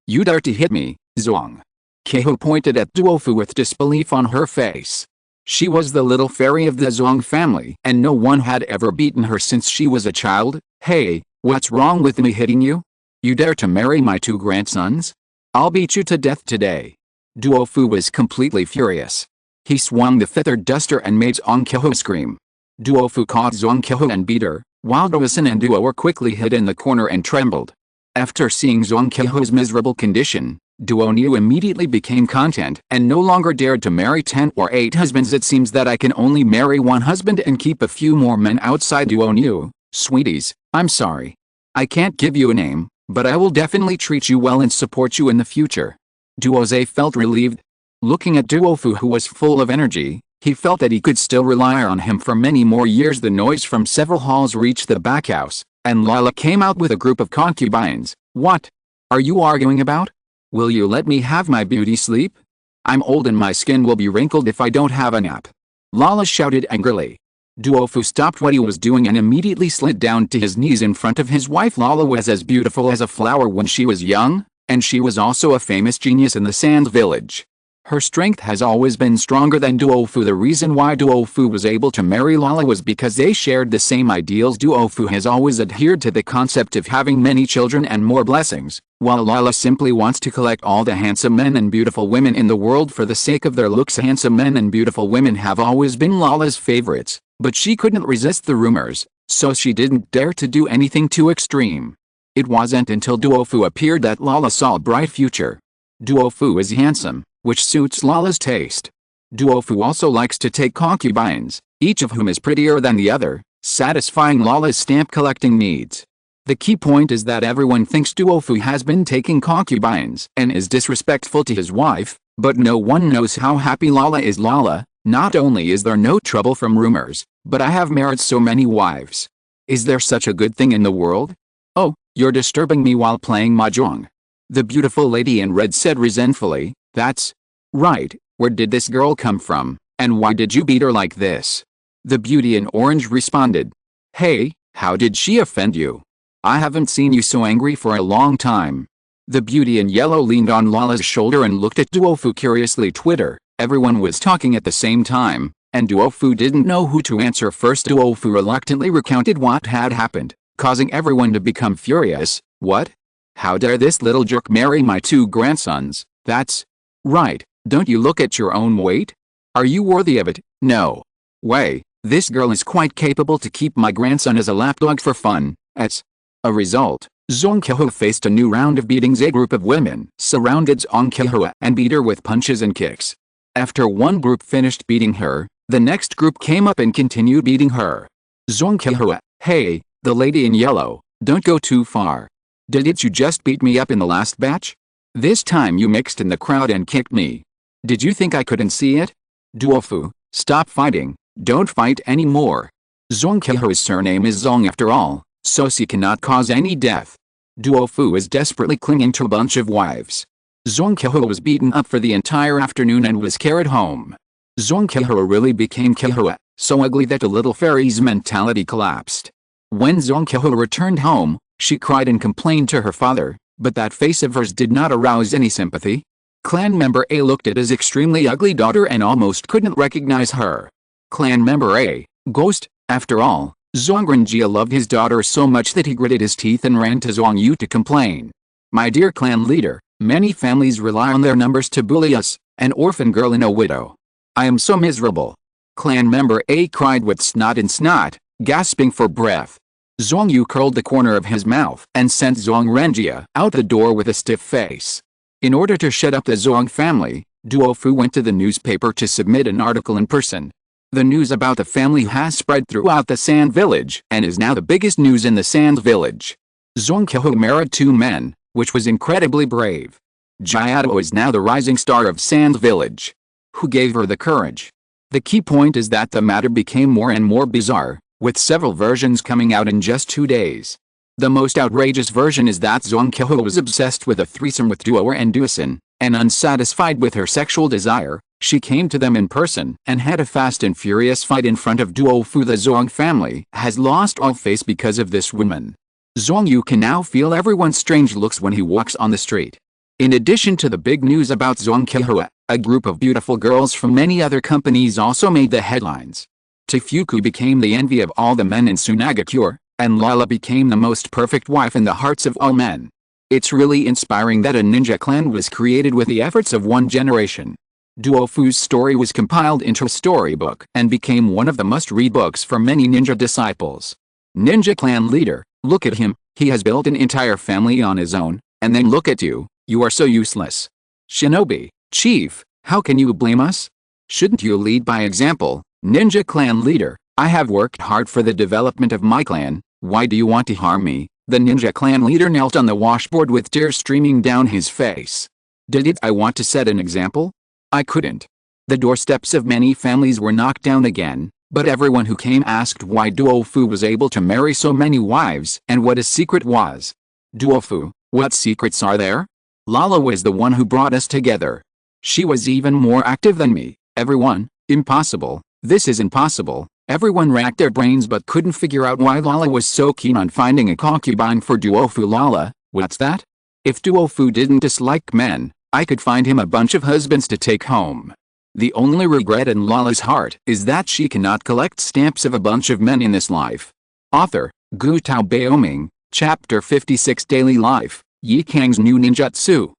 You dare to hit me, Zong. Kehu pointed at Duofu with disbelief on her face. She was the little fairy of the Zong family and no one had ever beaten her since she was a child. Hey, what's wrong with me hitting you? You dare to marry my 2 grandsons? I'll beat you to death today. Duofu was completely furious. He swung the feathered duster and made Zongkehu scream. Duofu caught Zongkehu and beat her, while Duosun and Duo were quickly hid in the corner and trembled. After seeing Zongkehu's miserable condition, Duoniu immediately became content and no longer dared to marry 10 or 8 husbands. It seems that I can only marry 1 husband and keep a few more men outside. Duoniu, sweeties, I'm sorry. I can't give you a name, but I will definitely treat you well and support you in the future. Duoze felt relieved. Looking at Duofu, who was full of energy, he felt that he could still rely on him for many more years. The noise from several halls reached the back house, and Lala came out with a group of concubines. What are you arguing about? Will you let me have my beauty sleep? I'm old and my skin will be wrinkled if I don't have a nap. Lala shouted angrily. Duofu stopped what he was doing and immediately slid down to his knees in front of his wife. Lala was as beautiful as a flower when she was young, and she was also a famous genius in the Sand Village. Her strength has always been stronger than Duofu. The reason why Duofu was able to marry Lala was because they shared the same ideals. Duofu has always adhered to the concept of having many children and more blessings, while Lala simply wants to collect all the handsome men and beautiful women in the world for the sake of their looks. Handsome men and beautiful women have always been Lala's favorites, but she couldn't resist the rumors, so she didn't dare to do anything too extreme. It wasn't until Duofu appeared that Lala saw a bright future. Duofu is handsome, which suits Lala's taste. Duofu also likes to take concubines, each of whom is prettier than the other, satisfying Lala's stamp collecting needs. The key point is that everyone thinks Duofu has been taking concubines and is disrespectful to his wife, but no one knows how happy Lala is. Lala, not only is there no trouble from rumors, but I have married so many wives. Is there such a good thing in the world? Oh, you're disturbing me while playing mahjong. The beautiful lady in red said resentfully. That's right, where did this girl come from, and why did you beat her like this? The beauty in orange responded. Hey, how did she offend you? I haven't seen you so angry for a long time. The beauty in yellow leaned on Lala's shoulder and looked at Duofu curiously. Twitter, everyone was talking at the same time, and Duofu didn't know who to answer first. Duofu reluctantly recounted what had happened, causing everyone to become furious. What? How dare this little jerk marry my 2 grandsons? That's right, don't you look at your own weight? Are you worthy of it? No way, this girl is quite capable to keep my grandson as a lapdog for fun. As a result, Zhong Kehua faced a new round of beatings. A group of women surrounded Zhong Kehua and beat her with punches and kicks. After one group finished beating her, the next group came up and continued beating her. Zhong Kehua, hey, the lady in yellow, don't go too far. Didn't you just beat me up in the last batch? This time you mixed in the crowd and kicked me. Did you think I couldn't see it? Duofu, stop fighting, don't fight anymore. Zhong Kehua's surname is Zhong after all, so she cannot cause any death. Duofu is desperately clinging to a bunch of wives. Zhong Kehua was beaten up for the entire afternoon and was carried home. Zhong Kehua really became Kehua, so ugly that the little fairy's mentality collapsed. When Zhong Kehua returned home, she cried and complained to her father, but that face of hers did not arouse any sympathy. Clan member A looked at his extremely ugly daughter and almost couldn't recognize her. Clan member A, Ghost, after all, Zhong Renjia loved his daughter so much that he gritted his teeth and ran to Zhong Yu to complain. My dear clan leader, many families rely on their numbers to bully us, an orphan girl and a widow. I am so miserable. Clan member A cried with snot and snot, gasping for breath. Zhong Yu curled the corner of his mouth and sent Zhong Renjia out the door with a stiff face. In order to shut up the Zhong family, Duofu went to the newspaper to submit an article in person. The news about the family has spread throughout the Sand Village and is now the biggest news in the Sand Village. Zhong Kehua married 2 men, which was incredibly brave. Jiado is now the rising star of Sand Village. Who gave her the courage? The key point is that the matter became more and more bizarre, with several versions coming out in just 2 days. The most outrageous version is that Zhong Kehua was obsessed with a threesome with Duo and Duosin, and unsatisfied with her sexual desire, she came to them in person and had a fast and furious fight in front of Duofu. The Zhong family has lost all face because of this woman. Zhong Yu can now feel everyone's strange looks when he walks on the street. In addition to the big news about Zhong Kehua, a group of beautiful girls from many other companies also made the headlines. Tefuku became the envy of all the men in Sunagakure, and Lala became the most perfect wife in the hearts of all men. It's really inspiring that a ninja clan was created with the efforts of one generation. Duofu's story was compiled into a storybook and became one of the must-read books for many ninja disciples. Ninja clan leader, look at him, he has built an entire family on his own, and then look at you, you are so useless. Shinobi, chief, how can you blame us? Shouldn't you lead by example? Ninja clan leader, I have worked hard for the development of my clan, why do you want to harm me? The ninja clan leader knelt on the washboard with tears streaming down his face. Did I want to set an example? I couldn't. The doorsteps of many families were knocked down again, but everyone who came asked why Duofu was able to marry so many wives and what his secret was. Duofu, what secrets are there? Lala was the one who brought us together. She was even more active than me. Everyone, impossible. This is impossible. Everyone racked their brains but couldn't figure out why Lala was so keen on finding a concubine for Duofu. Lala, what's that? If Duofu didn't dislike men, I could find him a bunch of husbands to take home. The only regret in Lala's heart is that she cannot collect stamps of a bunch of men in this life. Author, Gu Tao Baoming, Chapter 56 Daily Life, Yi Kang's New Ninjutsu.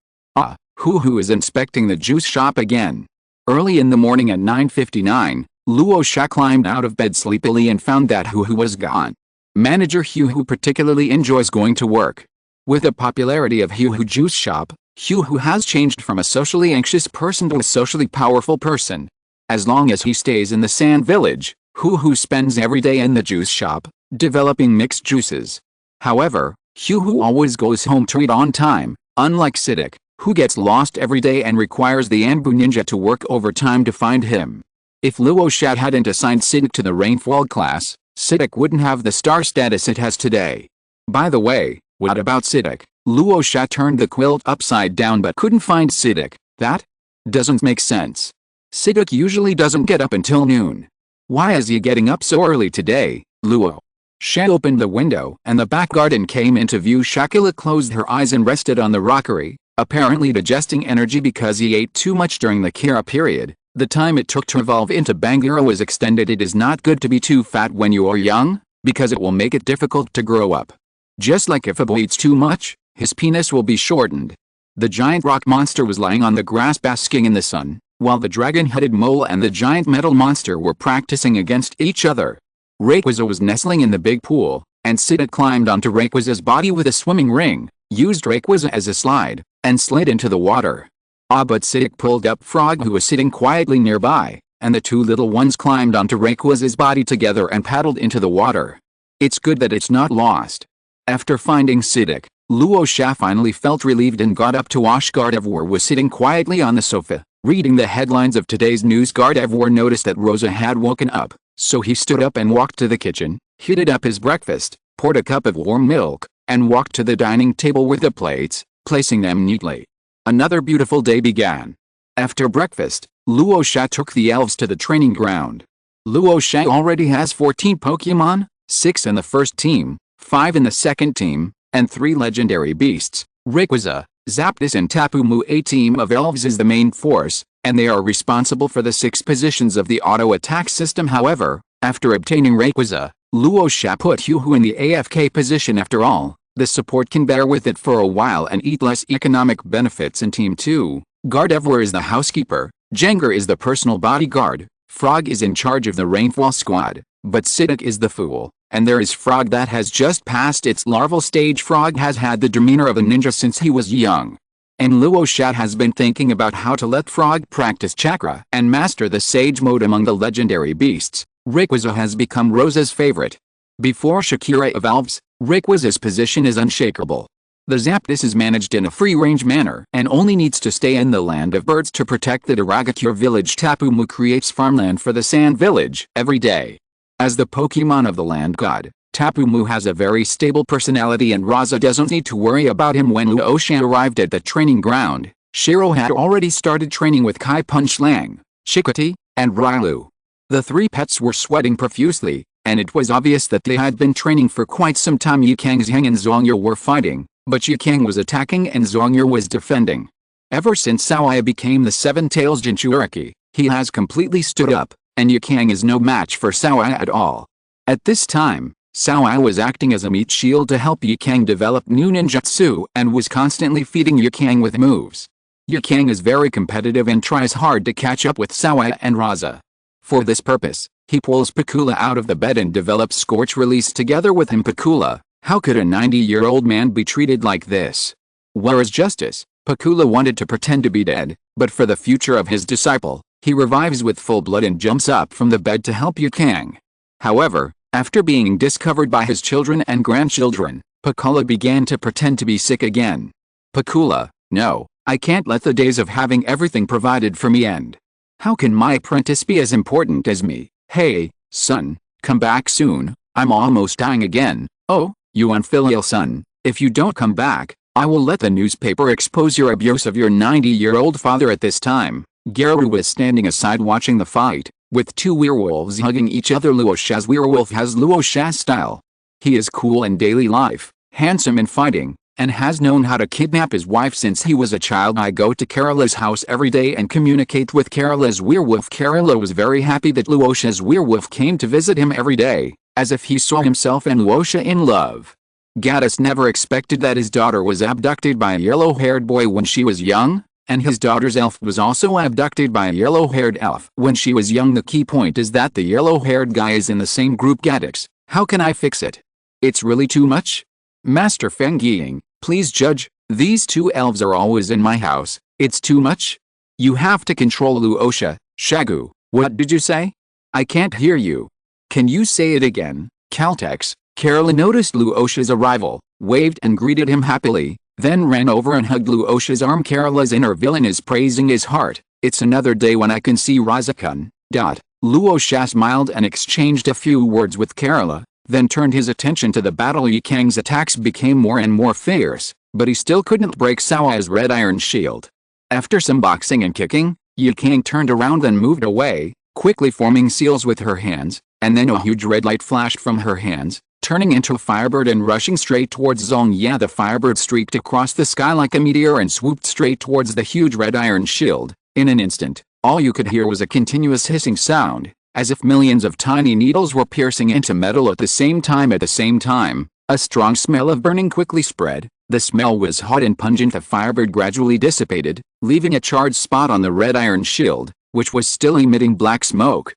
Hu is inspecting the juice shop again. Early in the morning at 9:59, Luo Sha climbed out of bed sleepily and found that Hu was gone. Manager Hu particularly enjoys going to work. With the popularity of Hu Juice Shop, Hu has changed from a socially anxious person to a socially powerful person. As long as he stays in the Sand Village, Hu spends every day in the juice shop, developing mixed juices. However, Hu always goes home to eat on time, unlike Siddiq, who gets lost every day and requires the Anbu ninja to work overtime to find him. If Luo Sha hadn't assigned Siddiq to the Rainfall class, Siddiq wouldn't have the star status it has today. By the way, what about Siddiq? Luo Sha turned the quilt upside down but couldn't find Siddiq. That doesn't make sense. Siddiq usually doesn't get up until noon. Why is he getting up so early today? Luo Sha opened the window and the back garden came into view. Shakila closed her eyes and rested on the rockery, apparently digesting energy because he ate too much during the Kira period. The time it took to evolve into Bangura was extended. It is not good to be too fat when you are young, because it will make it difficult to grow up. Just like if a boy eats too much, his penis will be shortened. The giant rock monster was lying on the grass basking in the sun, while the dragon-headed mole and the giant metal monster were practicing against each other. Rayquaza was nestling in the big pool, and Siddiq climbed onto Rayquaza's body with a swimming ring, used Rayquaza as a slide, and slid into the water. But Siddiq pulled up Frog, who was sitting quietly nearby, and the two little ones climbed onto Rayquaza's body together and paddled into the water. It's good that it's not lost. After finding Siddiq, Luo Sha finally felt relieved and got up to wash. Gardevoir was sitting quietly on the sofa, reading the headlines of today's news. Gardevoir noticed that Rosa had woken up, so he stood up and walked to the kitchen, heated up his breakfast, poured a cup of warm milk, and walked to the dining table with the plates, placing them neatly. Another beautiful day began. After breakfast, Luo Sha took the elves to the training ground. Luo Sha already has 14 Pokémon, 6 in the first team, 5 in the second team, and 3 legendary beasts. Rayquaza, Zapdos and Tapu Mu. A team of elves is the main force, and they are responsible for the 6 positions of the auto-attack system. However, after obtaining Rayquaza, Luo Sha put Hu in the AFK position. After all, the support can bear with it for a while and eat less economic benefits in Team 2. Gardevoir is the housekeeper, Jengar is the personal bodyguard, Frog is in charge of the Rainfall squad, but Siddiq is the fool, and there is Frog that has just passed its larval stage. Frog has had the demeanor of a ninja since he was young. And Luo Sha has been thinking about how to let Frog practice chakra and master the Sage mode among the legendary beasts. Rayquaza has become Rosa's favorite. Before Yukira evolves, Rayquaza's position is unshakable. The Zapdos is managed in a free-range manner and only needs to stay in the land of birds to protect the Daragakure village. Tapu Mu creates farmland for the Sand Village every day. As the Pokemon of the land god, Tapu Mu has a very stable personality and Rasa doesn't need to worry about him. When Luo Sha arrived at the training ground, Shiro had already started training with Kai Punchlang, Chikoti, and Rylu. The 3 pets were sweating profusely, and it was obvious that they had been training for quite some time. Yikang Zhang and Zhongye were fighting, but Yikang was attacking and Zhongye was defending. Ever since Xiao Ai became the 7 Tails Jinchuriki, he has completely stood up, and Yikang is no match for Xiao Ai at all. At this time, Xiao Ai was acting as a meat shield to help Yikang develop new ninjutsu and was constantly feeding Yikang with moves. Yikang is very competitive and tries hard to catch up with Xiao Ai and Rasa. For this purpose, he pulls Pakula out of the bed and develops Scorch Release together with him. Pakula, how could a 90-year-old man be treated like this? Where is justice? Pakula wanted to pretend to be dead, but for the future of his disciple, he revives with full blood and jumps up from the bed to help Yikang. However, after being discovered by his children and grandchildren, Pakula began to pretend to be sick again. Pakula, no, I can't let the days of having everything provided for me end. How can my apprentice be as important as me? Hey, son, come back soon, I'm almost dying again. Oh, you unfilial son, if you don't come back, I will let the newspaper expose your abuse of your 90-year-old father. At this time, Geru was standing aside watching the fight, with 2 werewolves hugging each other. Luo Sha's werewolf has Luo Sha's style. He is cool in daily life, handsome in fighting, and has known how to kidnap his wife since he was a child. I go to Karula's house every day and communicate with Karula's werewolf. Karula was very happy that Luo Sha's werewolf came to visit him every day, as if he saw himself and Luo Sha in love. Gaddis never expected that his daughter was abducted by a yellow-haired boy when she was young, and his daughter's elf was also abducted by a yellow-haired elf when she was young. The key point is that the yellow-haired guy is in the same group. Gaddis, how can I fix it? It's really too much? Master Feng Ying, please judge, these two elves are always in my house, it's too much? You have to control Luo Sha. Shagu, what did you say? I can't hear you. Can you say it again? Caltex. Karula noticed Luo Sha's arrival, waved and greeted him happily, then ran over and hugged Luo Sha's arm. Karula's inner villain is praising his heart. It's another day when I can see Rasa-kun. Luo Sha smiled and exchanged a few words with Karula, then turned his attention to the battle. Yikang's attacks became more and more fierce, but he still couldn't break Xiao Ai's red iron shield. After some boxing and kicking, Yikang turned around and moved away, quickly forming seals with her hands, and then a huge red light flashed from her hands, turning into a firebird and rushing straight towards Zhongya. The firebird streaked across the sky like a meteor and swooped straight towards the huge red iron shield. In an instant, all you could hear was a continuous hissing sound, as if millions of tiny needles were piercing into metal at the same time. At the same time, a strong smell of burning quickly spread. The smell was hot and pungent. The firebird gradually dissipated, leaving a charred spot on the red iron shield, which was still emitting black smoke.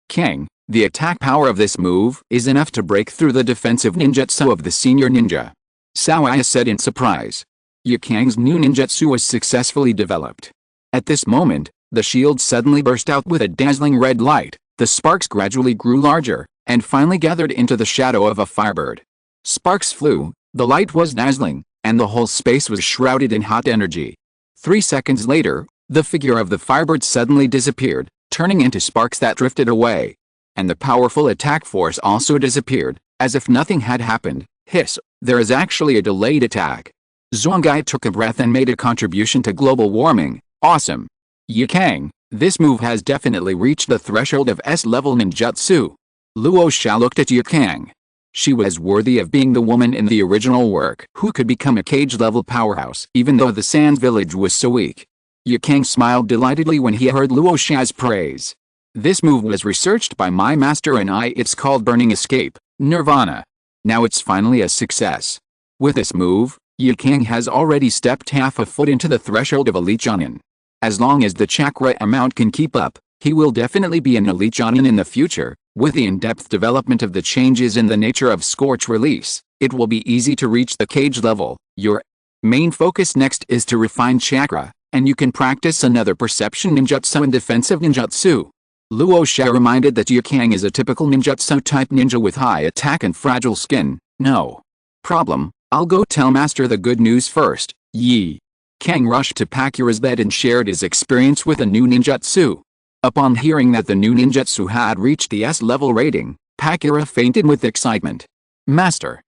Kang, the attack power of this move is enough to break through the defensive ninjutsu of the senior ninja. Xiao Ai said in surprise. Yikang's new ninjutsu was successfully developed. At this moment, the shield suddenly burst out with a dazzling red light. The sparks gradually grew larger, and finally gathered into the shadow of a firebird. Sparks flew, the light was dazzling, and the whole space was shrouded in hot energy. 3 seconds later, the figure of the firebird suddenly disappeared, turning into sparks that drifted away. And the powerful attack force also disappeared, as if nothing had happened. Hiss, there is actually a delayed attack. Zhongyi took a breath and made a contribution to global warming. Awesome. Yikang, this move has definitely reached the threshold of S-level ninjutsu. Luo Sha looked at Yikang. She was worthy of being the woman in the original work who could become a cage-level powerhouse even though the Sand Village was so weak. Yikang smiled delightedly when he heard Luo Sha's praise. This move was researched by my master and I. It's called Burning Escape, Nirvana. Now it's finally a success. With this move, Yikang has already stepped half a foot into the threshold of Elite Jonin. As long as the chakra amount can keep up, he will definitely be an Elite Jonin in the future. With the in-depth development of the changes in the nature of Scorch Release, it will be easy to reach the cage level. Your main focus next is to refine chakra, and you can practice another perception ninjutsu and defensive ninjutsu. Luo Sha reminded that Yikang is a typical ninjutsu type ninja with high attack and fragile skin. No problem, I'll go tell master the good news first. Kang rushed to Pakura's bed and shared his experience with a new ninjutsu. Upon hearing that the new ninjutsu had reached the S-level rating, Pakura fainted with excitement. Master,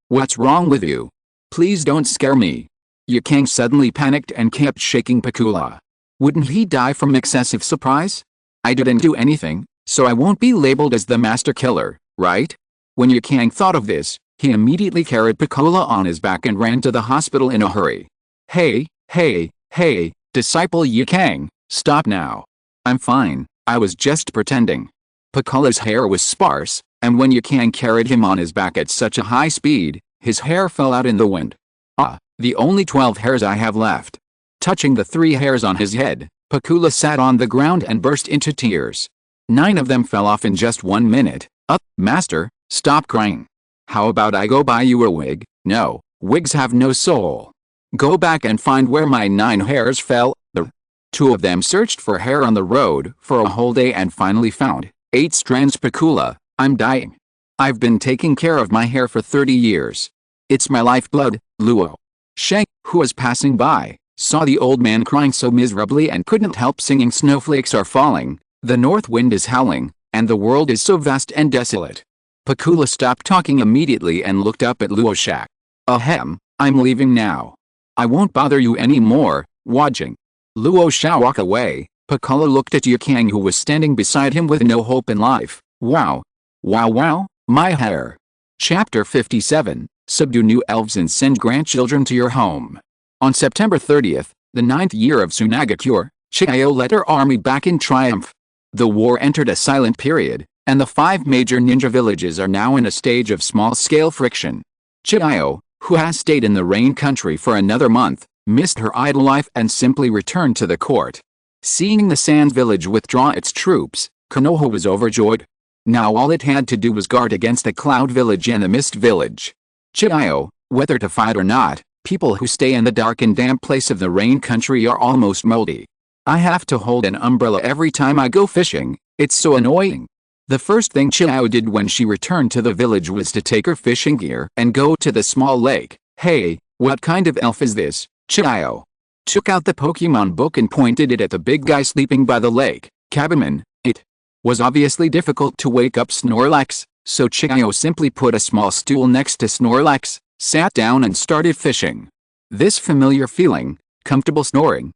what's wrong with you? Please don't scare me. Yikang suddenly panicked and kept shaking Pakula. Wouldn't he die from excessive surprise? I didn't do anything, so I won't be labeled as the master killer, right? When Yikang thought of this, he immediately carried Pakula on his back and ran to the hospital in a hurry. Hey, disciple Yikang, stop now. I'm fine, I was just pretending. Pakula's hair was sparse, and when Yikang carried him on his back at such a high speed, his hair fell out in the wind. The only 12 hairs I have left. Touching the 3 hairs on his head, Pakula sat on the ground and burst into tears. 9 of them fell off in just 1 minute. Master, stop crying. How about I go buy you a wig? No, wigs have no soul. Go back and find where my 9 hairs fell. The 2 of them searched for hair on the road for a whole day and finally found 8 strands. Pakula, I'm dying. I've been taking care of my hair for 30 years. It's my lifeblood. Luo Sha, who was passing by, saw the old man crying so miserably and couldn't help singing. Snowflakes are falling, the north wind is howling, and the world is so vast and desolate. Pakula stopped talking immediately and looked up at Luo Sha. Ahem, I'm leaving now. I won't bother you anymore, Wajing. Luo Sha walked away. Pakula looked at Yikang, who was standing beside him with no hope in life. Wow, my hair. Chapter 57, subdue new elves and send grandchildren to your home. On September 30th, the 9th year of Tsunagakure, Xiao led her army back in triumph. The war entered a silent period, and the 5 major ninja villages are now in a stage of small-scale friction. Xiao, who has stayed in the Rain Country for another month, missed her idle life and simply returned to the court. Seeing the Sand Village withdraw its troops, Konoha was overjoyed. Now all it had to do was guard against the Cloud Village and the Mist Village. Xiao, whether to fight or not, people who stay in the dark and damp place of the Rain Country are almost moldy. I have to hold an umbrella every time I go fishing, it's so annoying. The first thing Xiao did when she returned to the village was to take her fishing gear and go to the small lake. Hey, what kind of elf is this? Xiao took out the Pokémon book and pointed it at the big guy sleeping by the lake. Cabaman. It was obviously difficult to wake up Snorlax, so Xiao simply put a small stool next to Snorlax, sat down and started fishing. This familiar feeling, comfortable snoring,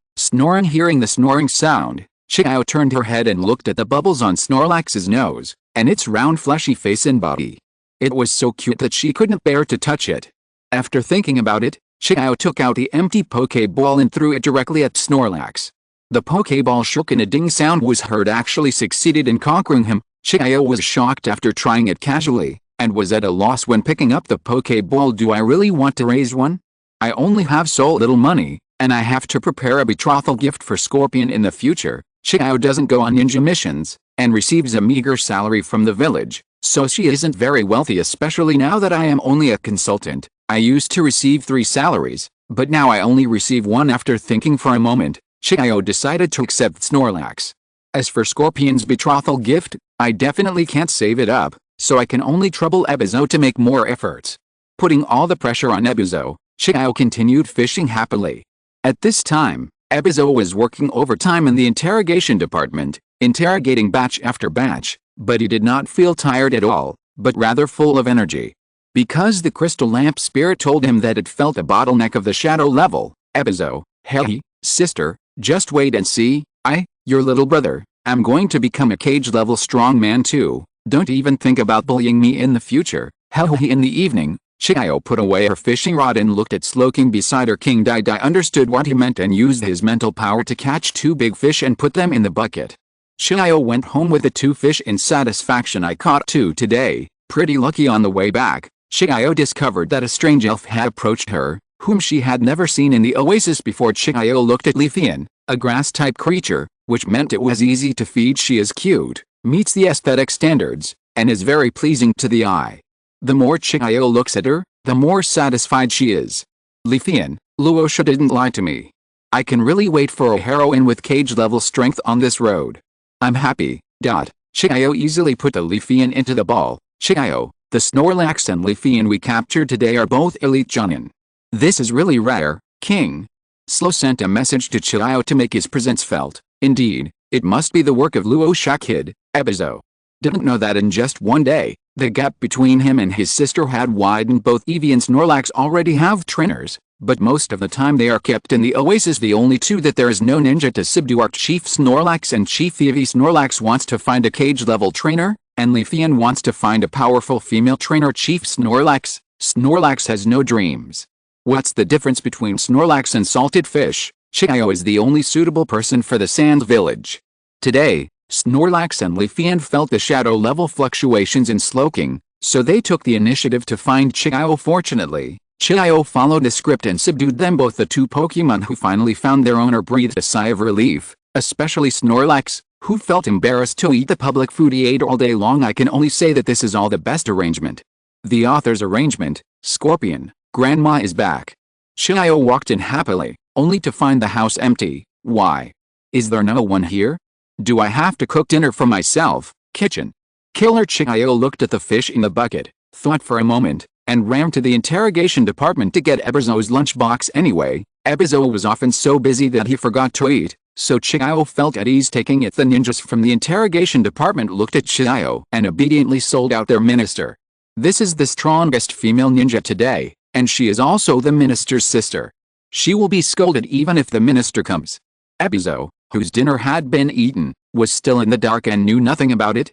hearing the snoring sound, Xiao turned her head and looked at the bubbles on Snorlax's nose, and its round fleshy face and body. It was so cute that she couldn't bear to touch it. After thinking about it, Xiao took out the empty Pokeball and threw it directly at Snorlax. The Pokeball shook and a ding sound was heard. Actually succeeded in conquering him. Xiao was shocked after trying it casually, and was at a loss when picking up the Pokeball. Do I really want to raise one? I only have so little money, and I have to prepare a betrothal gift for Scorpion in the future. Xiao doesn't go on ninja missions, and receives a meager salary from the village, so she isn't very wealthy, especially now that I am only a consultant. I used to receive 3 salaries, but now I only receive 1. After thinking for a moment, Xiao decided to accept Snorlax. As for Scorpion's betrothal gift, I definitely can't save it up, so I can only trouble Ebizo to make more efforts. Putting all the pressure on Ebizo, Xiao continued fishing happily. At this time, Ebizo was working overtime in the interrogation department, interrogating batch after batch, but he did not feel tired at all, but rather full of energy. Because the crystal lamp spirit told him that it felt a bottleneck of the shadow level, Ebizo, hey, sister, just wait and see, your little brother, I'm going to become a cage-level strong man too, don't even think about bullying me in the future. In the evening, Xiao put away her fishing rod and looked at Slowking beside her. King Dai understood what he meant and used his mental power to catch 2 big fish and put them in the bucket. Xiao went home with the 2 fish in satisfaction. I caught 2 today, pretty lucky. On the way back, Xiao discovered that a strange elf had approached her, whom she had never seen in the oasis before. Xiao looked at Leafian, a grass-type creature, which meant it was easy to feed. She is cute, meets the aesthetic standards, and is very pleasing to the eye. The more Xiao looks at her, the more satisfied she is. Leafian, Luo Sha didn't lie to me. I can really wait for a heroine with cage-level strength on this road. I'm happy. Xiao easily put the Leafian into the ball. Xiao, the Snorlax and Leafian we captured today are both elite Jonin. This is really rare, King. Slow sent a message to Xiao to make his presence felt. Indeed, it must be the work of Luo Sha kid, Ebizo. Didn't know that in just one day, the gap between him and his sister had widened. Both Eevee and Snorlax already have trainers, but most of the time they are kept in the oasis. The only 2 that there is no ninja to subdue are Chief Snorlax and Chief Eevee. Snorlax wants to find a cage-level trainer, and Leafian wants to find a powerful female trainer. Chief Snorlax has no dreams. What's the difference between Snorlax and salted fish? Xiao is the only suitable person for the Sand Village. Today, Snorlax and Leafian felt the shadow level fluctuations in Slowking, so they took the initiative to find Xiao. Fortunately, Xiao followed the script and subdued them both. The 2 Pokemon who finally found their owner breathed a sigh of relief, especially Snorlax, who felt embarrassed to eat the public food he ate all day long. I can only say that this is all the best arrangement. The author's arrangement, Scorpion, Grandma is back. Xiao walked in happily, only to find the house empty. Why? Is there no one here? Do I have to cook dinner for myself? Kitchen. Killer. Xiao looked at the fish in the bucket, thought for a moment, and ran to the interrogation department to get Ebizo's lunchbox. Anyway, Ebizo was often so busy that he forgot to eat, so Xiao felt at ease taking it. The ninjas from the interrogation department looked at Xiao and obediently sold out their minister. This is the strongest female ninja today, and she is also the minister's sister. She will be scolded even if the minister comes. Ebizo, whose dinner had been eaten, was still in the dark and knew nothing about it.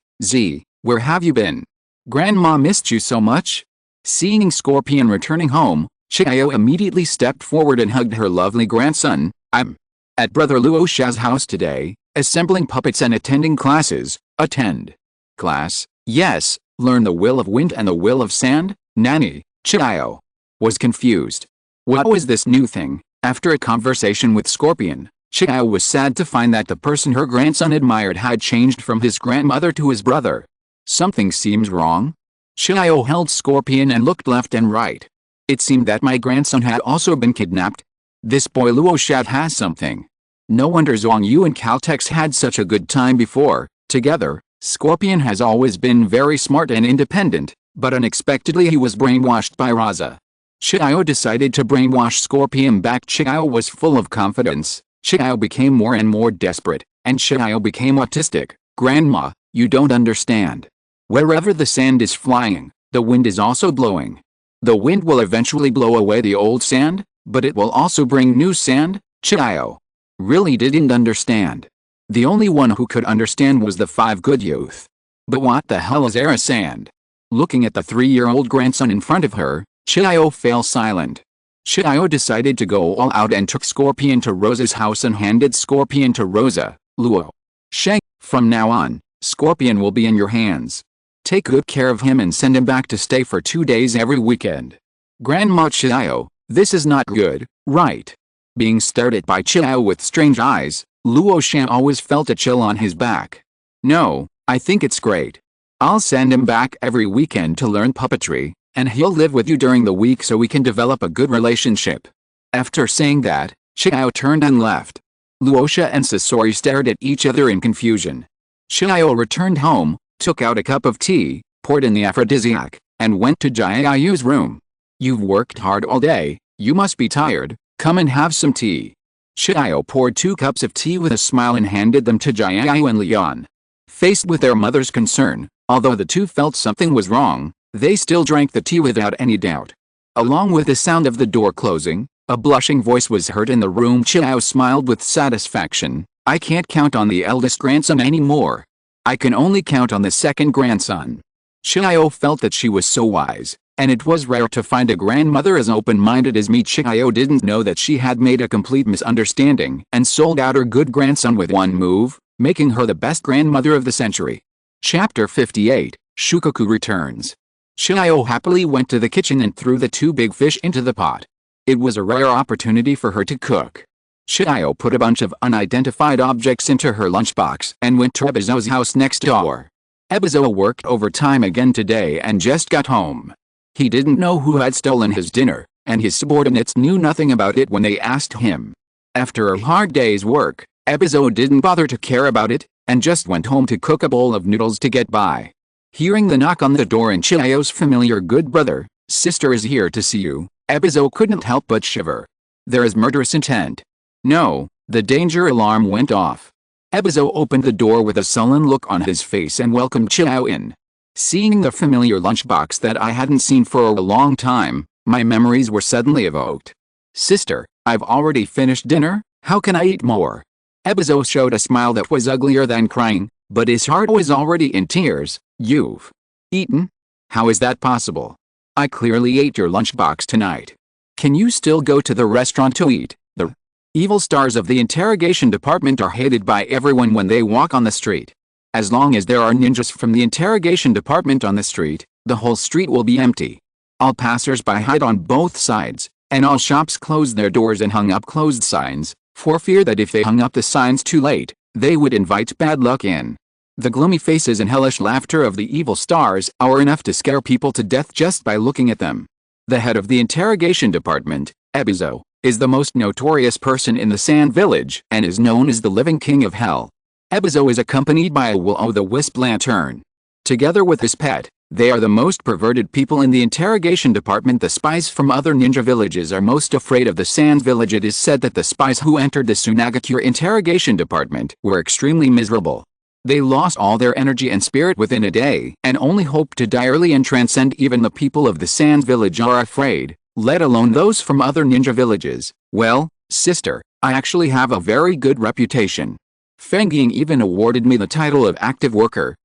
Where have you been? Grandma missed you so much. Seeing Scorpion returning home, Xiao immediately stepped forward and hugged her lovely grandson. I'm at Brother Luo Sha's house today, assembling puppets and attending classes. Attend class? Yes, learn the will of wind and the will of sand? Nanny, Xiao was confused. What was this new thing? After a conversation with Scorpion, Xiao was sad to find that the person her grandson admired had changed from his grandmother to his brother. Something seems wrong? Xiao held Scorpion and looked left and right. It seemed that my grandson had also been kidnapped. This boy Luo Sha has something. No wonder Zhuang Yu and Caltex had such a good time before. Together, Scorpion has always been very smart and independent, but unexpectedly he was brainwashed by Rasa. Xiao decided to brainwash Scorpion back. Xiao was full of confidence. Xiao became more and more desperate, and Xiao became autistic. Grandma, you don't understand. Wherever the sand is flying, the wind is also blowing. The wind will eventually blow away the old sand, but it will also bring new sand. Xiao really didn't understand. The only one who could understand was the 5 good youth. But what the hell is air sand? Looking at the 3-year-old grandson in front of her, Xiao fell silent. Xiao decided to go all out and took Scorpion to Rosa's house and handed Scorpion to Rosa. Luo Sha, from now on, Scorpion will be in your hands. Take good care of him and send him back to stay for 2 days every weekend. Grandma Xiao, this is not good, right? Being stared at by Xiao with strange eyes, Luo Sha always felt a chill on his back. No, I think it's great. I'll send him back every weekend to learn puppetry, and he'll live with you during the week so we can develop a good relationship. After saying that, Xiao turned and left. Luo Sha and Sasori stared at each other in confusion. Xiao returned home, took out a cup of tea, poured in the aphrodisiac, and went to Jiayu's room. You've worked hard all day, you must be tired, come and have some tea. Xiao poured 2 cups of tea with a smile and handed them to Jiayu and Leon. Faced with their mother's concern, although the two felt something was wrong, they still drank the tea without any doubt. Along with the sound of the door closing, a blushing voice was heard in the room. Xiao smiled with satisfaction. I can't count on the eldest grandson anymore. I can only count on the second grandson. Xiao felt that she was so wise, and it was rare to find a grandmother as open-minded as me. Xiao didn't know that she had made a complete misunderstanding and sold out her good grandson with one move, making her the best grandmother of the century. Chapter 58, Shukaku returns. Xiao happily went to the kitchen and threw the 2 big fish into the pot. It was a rare opportunity for her to cook. Xiao put a bunch of unidentified objects into her lunchbox and went to Ebizo's house next door. Ebizo worked overtime again today and just got home. He didn't know who had stolen his dinner, and his subordinates knew nothing about it when they asked him. After a hard day's work, Ebizo didn't bother to care about it, and just went home to cook a bowl of noodles to get by. Hearing the knock on the door and Xiao's familiar good brother, sister is here to see you, Ebizo couldn't help but shiver. There is murderous intent. No, the danger alarm went off. Ebizo opened the door with a sullen look on his face and welcomed Xiao in. Seeing the familiar lunchbox that I hadn't seen for a long time, my memories were suddenly evoked. Sister, I've already finished dinner, how can I eat more? Ebizo showed a smile that was uglier than crying, but his heart was already in tears. You've eaten? How is that possible? I clearly ate your lunchbox tonight. Can you still go to the restaurant to eat? The evil stars of the interrogation department are hated by everyone when they walk on the street. As long as there are ninjas from the interrogation department on the street, the whole street will be empty. All passers-by hide on both sides, and all shops closed their doors and hung up closed signs, for fear that if they hung up the signs too late, they would invite bad luck in. The gloomy faces and hellish laughter of the evil stars are enough to scare people to death just by looking at them. The head of the interrogation department, Ebizo, is the most notorious person in the Sand Village and is known as the living king of hell. Ebizo is accompanied by a will-o'-the-wisp lantern. Together with his pet, they are the most perverted people in the interrogation department. The spies from other ninja villages are most afraid of the Sand Village. It is said that the spies who entered the Sunagakure interrogation department were extremely miserable. They lost all their energy and spirit within a day and only hope to die early and transcend. Even the people of the Sand Village are afraid, let alone those from other ninja villages. Well, sister, I actually have a very good reputation. Feng Ying even awarded me the title of active worker.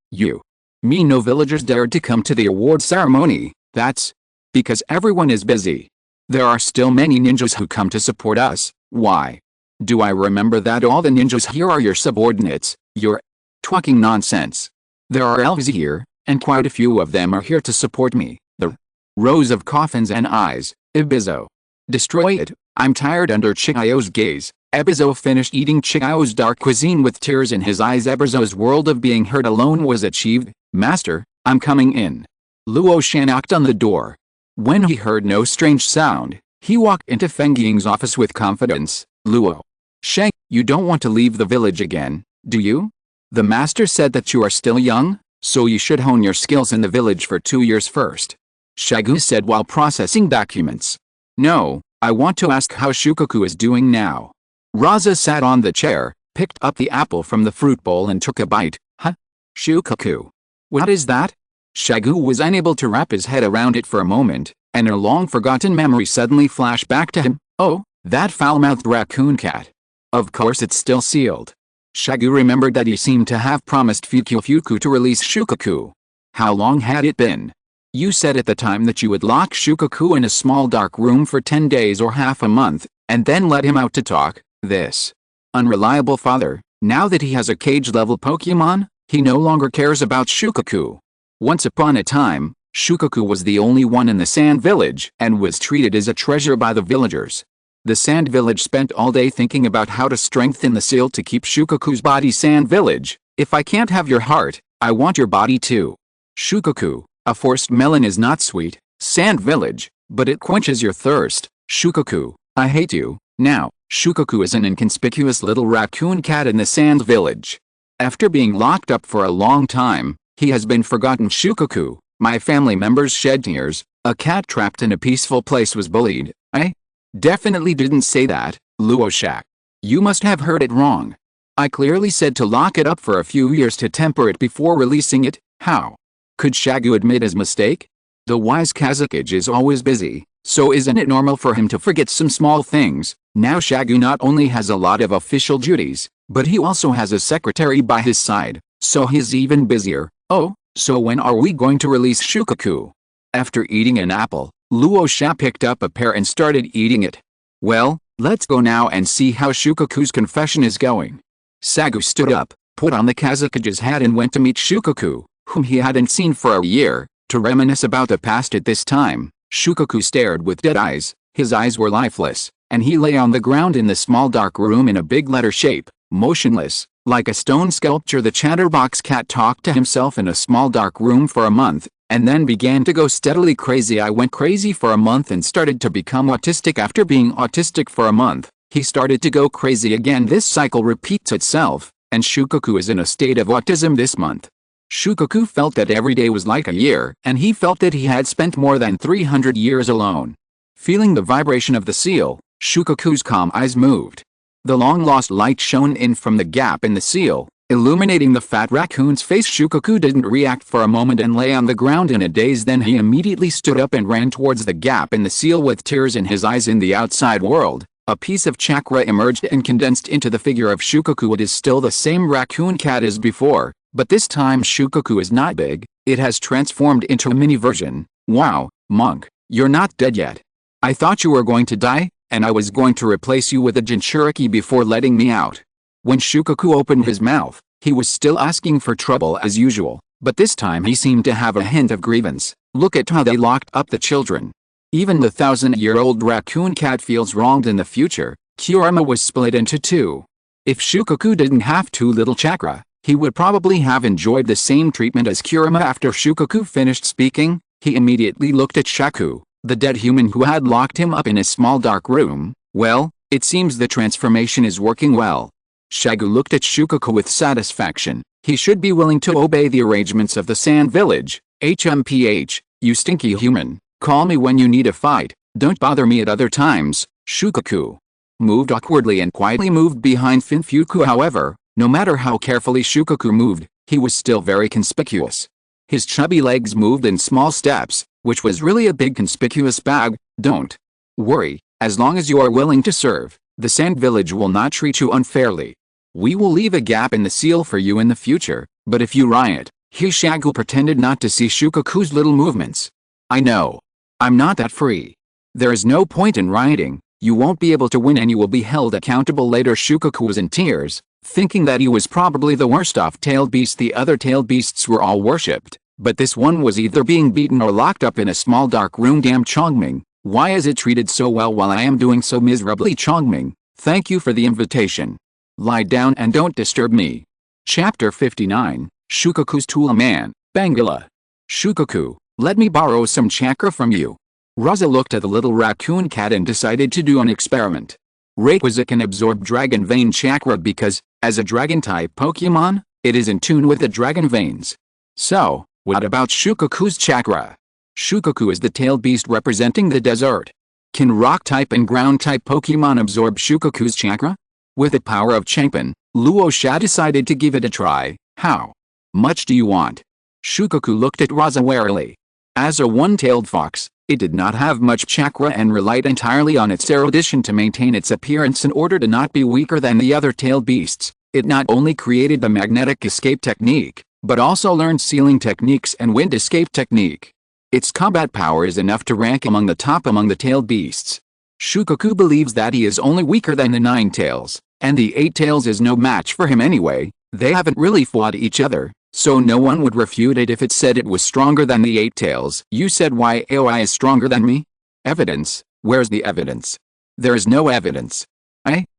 No villagers dared to come to the award ceremony. That's Because everyone is busy. There are still many ninjas who come to support us. Why? Do I remember that all the ninjas here are your subordinates? You're talking nonsense. There are elves here, and quite a few of them are here to support me. The rows of coffins and eyes. Ibizo. Destroy it. I'm tired under Chiao's gaze. Ebizo finished eating Chiao's dark cuisine with tears in his eyes. Ebizo's world of being heard alone was achieved. Master, I'm coming in. Luo Sha knocked on the door. When he heard no strange sound, he walked into Feng Ying's office with confidence. Luo Sha, you don't want to leave the village again, do you? The master said that you are still young, so you should hone your skills in the village for 2 years first. Shagu said while processing documents. No, I want to ask how Shukaku is doing now. Rasa sat on the chair, picked up the apple from the fruit bowl and took a bite. Huh? Shukaku. What is that? Shagu was unable to wrap his head around it for a moment, and a long-forgotten memory suddenly flashed back to him. Oh, that foul-mouthed raccoon cat. Of course it's still sealed. Shagu remembered that he seemed to have promised Fuku to release Shukaku. How long had it been? You said at the time that you would lock Shukaku in a small dark room for 10 days or half a month, and then let him out to talk. This unreliable father, now that he has a cage-level Pokémon, he no longer cares about Shukaku. Once upon a time, Shukaku was the only one in the Sand Village and was treated as a treasure by the villagers. The Sand Village spent all day thinking about how to strengthen the seal to keep Shukaku's body. Sand Village, if I can't have your heart, I want your body too. Shukaku, a forced melon is not sweet, Sand Village, but it quenches your thirst. Shukaku, I hate you. Now, Shukaku is an inconspicuous little raccoon cat in the Sand Village. After being locked up for a long time, he has been forgotten. Shukaku, my family members shed tears. A cat trapped in a peaceful place was bullied. I definitely didn't say that, Luo Sha. You must have heard it wrong. I clearly said to lock it up for a few years to temper it before releasing it. How could Shagu admit his mistake? The wise Kazekage is always busy, so isn't it normal for him to forget some small things? Now Shagu not only has a lot of official duties, but he also has a secretary by his side, so he's even busier. Oh, so when are we going to release Shukaku? After eating an apple, Luo Sha picked up a pear and started eating it. Well, let's go now and see how Shukaku's confession is going. Shagu stood up, put on the Kazekage's hat and went to meet Shukaku, whom he hadn't seen for a year, to reminisce about the past. At this time, Shukaku stared with dead eyes. His eyes were lifeless, and he lay on the ground in the small dark room in a big letter shape, motionless, like a stone sculpture. The chatterbox cat talked to himself in a small dark room for a month, and then began to go steadily crazy. I went crazy for a month and started to become autistic. After being autistic for a month, he started to go crazy again. This cycle repeats itself, and Shukaku is in a state of autism this month. Shukaku felt that every day was like a year, and he felt that he had spent more than 300 years alone. Feeling the vibration of the seal, Shukaku's calm eyes moved. The long-lost light shone in from the gap in the seal, illuminating the fat raccoon's face. Shukaku didn't react for a moment and lay on the ground in a daze. Then he immediately stood up and ran towards the gap in the seal with tears in his eyes. In the outside world, a piece of chakra emerged and condensed into the figure of Shukaku. It is still the same raccoon cat as before, but this time Shukaku is not big, it has transformed into a mini version. Wow, monk, you're not dead yet. I thought you were going to die, and I was going to replace you with a Jinchuriki before letting me out. When Shukaku opened his mouth, he was still asking for trouble as usual, but this time he seemed to have a hint of grievance. Look at how they locked up the children. Even the 1,000-year-old raccoon cat feels wronged. In the future, Kurama was split into two. If Shukaku didn't have too little chakra, he would probably have enjoyed the same treatment as Kurama. After Shukaku finished speaking, he immediately looked at Shaku, the dead human who had locked him up in a small dark room. Well, it seems the transformation is working well. Shagu looked at Shukaku with satisfaction. He should be willing to obey the arrangements of the Sand Village. HMPH, you stinky human, call me when you need a fight, don't bother me at other times. Shukaku moved awkwardly and quietly moved behind Finfuku. However, no matter how carefully Shukaku moved, he was still very conspicuous. His chubby legs moved in small steps, which was really a big conspicuous bag. Don't worry, as long as you are willing to serve, the Sand Village will not treat you unfairly. We will leave a gap in the seal for you in the future, but if you riot, Shagu pretended not to see Shukaku's little movements. I know. I'm not that free. There is no point in rioting, you won't be able to win and you will be held accountable later. Shukaku was in tears, thinking that he was probably the worst off tailed beast. The other tailed beasts were all worshipped, but this one was either being beaten or locked up in a small dark room. Damn Chongming, why is it treated so well while I am doing so miserably? Chongming, thank you for the invitation. Lie down and don't disturb me. Chapter 59, Shukaku's Tool Man, Bangala. Shukaku, let me borrow some chakra from you. Rasa looked at the little raccoon cat and decided to do an experiment. Rayquaza can absorb Dragon Vein chakra because, as a Dragon-type Pokémon, it is in tune with the Dragon Veins. So, what about Shukaku's chakra? Shukaku is the tailed beast representing the desert. Can Rock-type and Ground-type Pokémon absorb Shukaku's chakra? With the power of Changpan, Luo Sha decided to give it a try. How much do you want? Shukaku looked at Rasa warily. As a one-tailed fox, it did not have much chakra and relied entirely on its erudition to maintain its appearance in order to not be weaker than the other tailed beasts. It not only created the magnetic escape technique, but also learned sealing techniques and wind escape technique. Its combat power is enough to rank among the top among the tailed beasts. Shukaku believes that he is only weaker than the 9 tails, and the 8 tails is no match for him anyway. They haven't really fought each other, so no one would refute it if it said it was stronger than the 8 tails. You said Xiao Ai is stronger than me? Evidence? Where's the evidence? There is no evidence.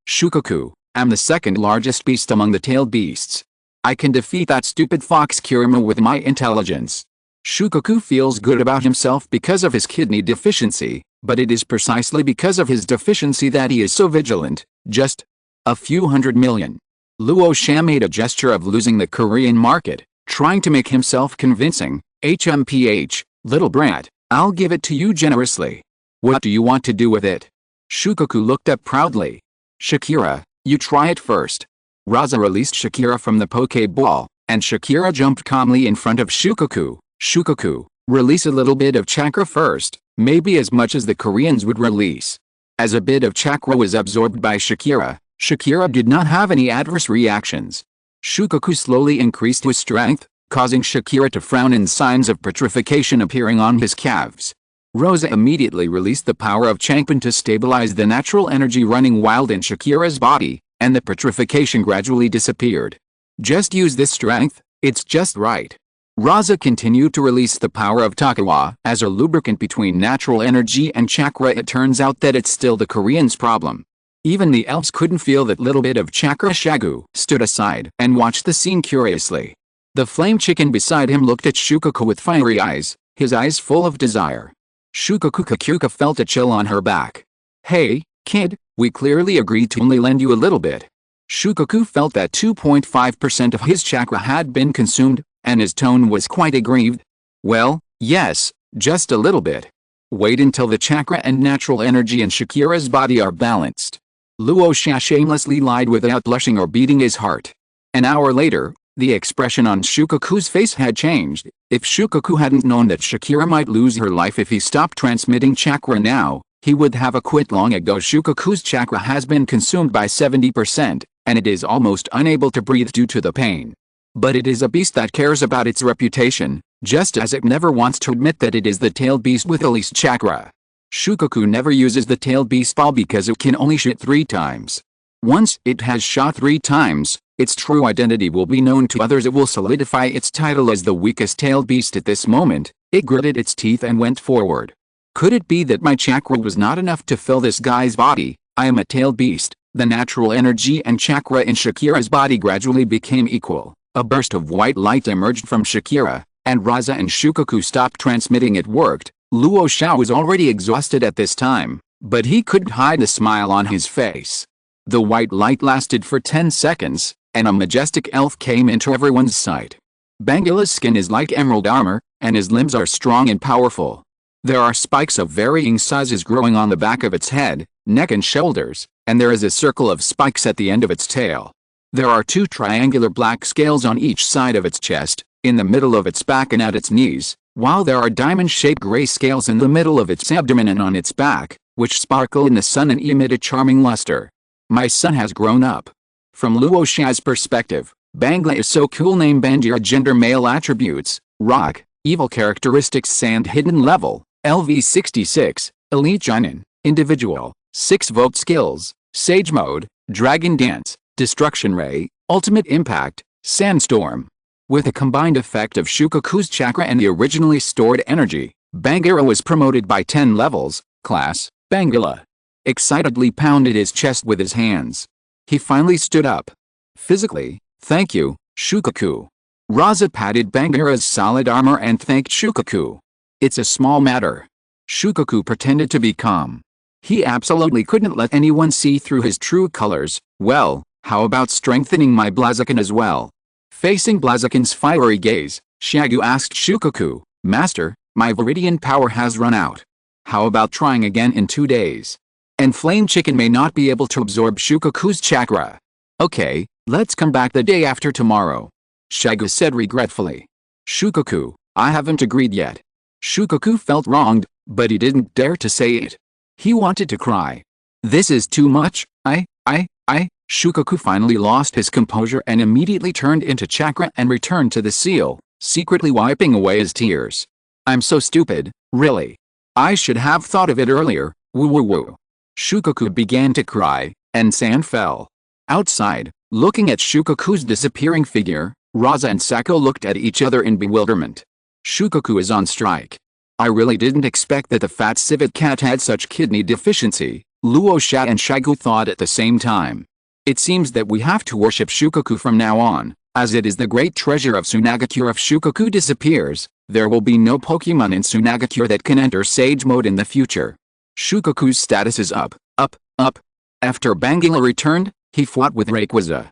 Shukaku, I'm the second largest beast among the tailed beasts. I can defeat that stupid fox Kirima with my intelligence. Shukaku feels good about himself because of his kidney deficiency, but it is precisely because of his deficiency that he is so vigilant. Just a few 100 million. Luo Sha made a gesture of losing the Korean market, trying to make himself convincing. HMPH, little brat, I'll give it to you generously. What do you want to do with it? Shukaku looked up proudly. Shakira, you try it first. Rasa released Shakira from the Pokeball, and Shakira jumped calmly in front of Shukaku. Shukaku, release a little bit of chakra first, maybe as much as the Koreans would release. As a bit of chakra was absorbed by Shakira, Shakira did not have any adverse reactions. Shukaku slowly increased his strength, causing Shakira to frown and signs of petrification appearing on his calves. Rasa immediately released the power of Changpan to stabilize the natural energy running wild in Shakira's body, and the petrification gradually disappeared. Just use this strength, it's just right. Rasa continued to release the power of Takawa as a lubricant between natural energy and chakra. It turns out that it's still the Koreans' problem. Even the elves couldn't feel that little bit of chakra. Shagu stood aside and watched the scene curiously. The flame chicken beside him looked at Shukaku with fiery eyes, his eyes full of desire. Shukaku felt a chill on her back. Hey, kid, we clearly agreed to only lend you a little bit. Shukaku felt that 2.5% of his chakra had been consumed, and his tone was quite aggrieved. Well, yes, just a little bit. Wait until the chakra and natural energy in Shakira's body are balanced. Luo Sha shamelessly lied without blushing or beating his heart. An hour later, the expression on Shukaku's face had changed. If Shukaku hadn't known that Shakira might lose her life if he stopped transmitting chakra now, he would have quit long ago. Shukaku's chakra has been consumed by 70%, and it is almost unable to breathe due to the pain. But it is a beast that cares about its reputation, just as it never wants to admit that it is the tailed beast with the least chakra. Shukaku never uses the tailed beast ball because it can only shoot 3 times. Once it has shot 3 times, its true identity will be known to others. It will solidify its title as the weakest tailed beast at this moment. It gritted its teeth and went forward. Could it be that my chakra was not enough to fill this guy's body? I am a tailed beast. The natural energy and chakra in Shakira's body gradually became equal. A burst of white light emerged from Shakira, and Rasa and Shukaku stopped transmitting. It worked. Luo Sha was already exhausted at this time, but he couldn't hide the smile on his face. The white light lasted for 10 seconds, and a majestic elf came into everyone's sight. Bangala's skin is like emerald armor, and his limbs are strong and powerful. There are spikes of varying sizes growing on the back of its head, neck and shoulders, and there is a circle of spikes at the end of its tail. There are 2 triangular black scales on each side of its chest, in the middle of its back and at its knees, while there are diamond-shaped gray scales in the middle of its abdomen and on its back, which sparkle in the sun and emit a charming luster. My son has grown up. From Luo Sha's perspective, Bangla is so cool. Name Banjira. Gender: male. Attributes: rock, evil characteristics. Sand: hidden level, LV66, Elite Jonin, Individual, 6 Vote Skills, Sage Mode, Dragon Dance, Destruction Ray, Ultimate Impact, Sandstorm. With a combined effect of Shukaku's chakra and the originally stored energy, Bangira was promoted by 10 levels, class, Bangira. Excitedly pounded his chest with his hands. He finally stood up. Physically, thank you, Shukaku. Rasa patted Bangira's solid armor and thanked Shukaku. It's a small matter. Shukaku pretended to be calm. He absolutely couldn't let anyone see through his true colors. Well, how about strengthening my Blaziken as well? Facing Blaziken's fiery gaze, Shagu asked Shukaku, Master, my Viridian power has run out. How about trying again in 2 days? And Flame Chicken may not be able to absorb Shukaku's chakra. Okay, let's come back the day after tomorrow. Shagu said regretfully. Shukaku, I haven't agreed yet. Shukaku felt wronged, but he didn't dare to say it. He wanted to cry. This is too much, Shukaku finally lost his composure and immediately turned into chakra and returned to the seal, secretly wiping away his tears. I'm so stupid, really. I should have thought of it earlier, woo woo woo. Shukaku began to cry, and sand fell. Outside, looking at Shukaku's disappearing figure, Rasa and Sako looked at each other in bewilderment. Shukaku is on strike. I really didn't expect that the fat civet cat had such kidney deficiency, Luo Sha and Shagu thought at the same time. It seems that we have to worship Shukaku from now on, as it is the great treasure of Sunagakure. If Shukaku disappears, there will be no Pokemon in Sunagakure that can enter Sage Mode in the future. Shukaku's status is up. After Bangira returned, he fought with Rayquaza.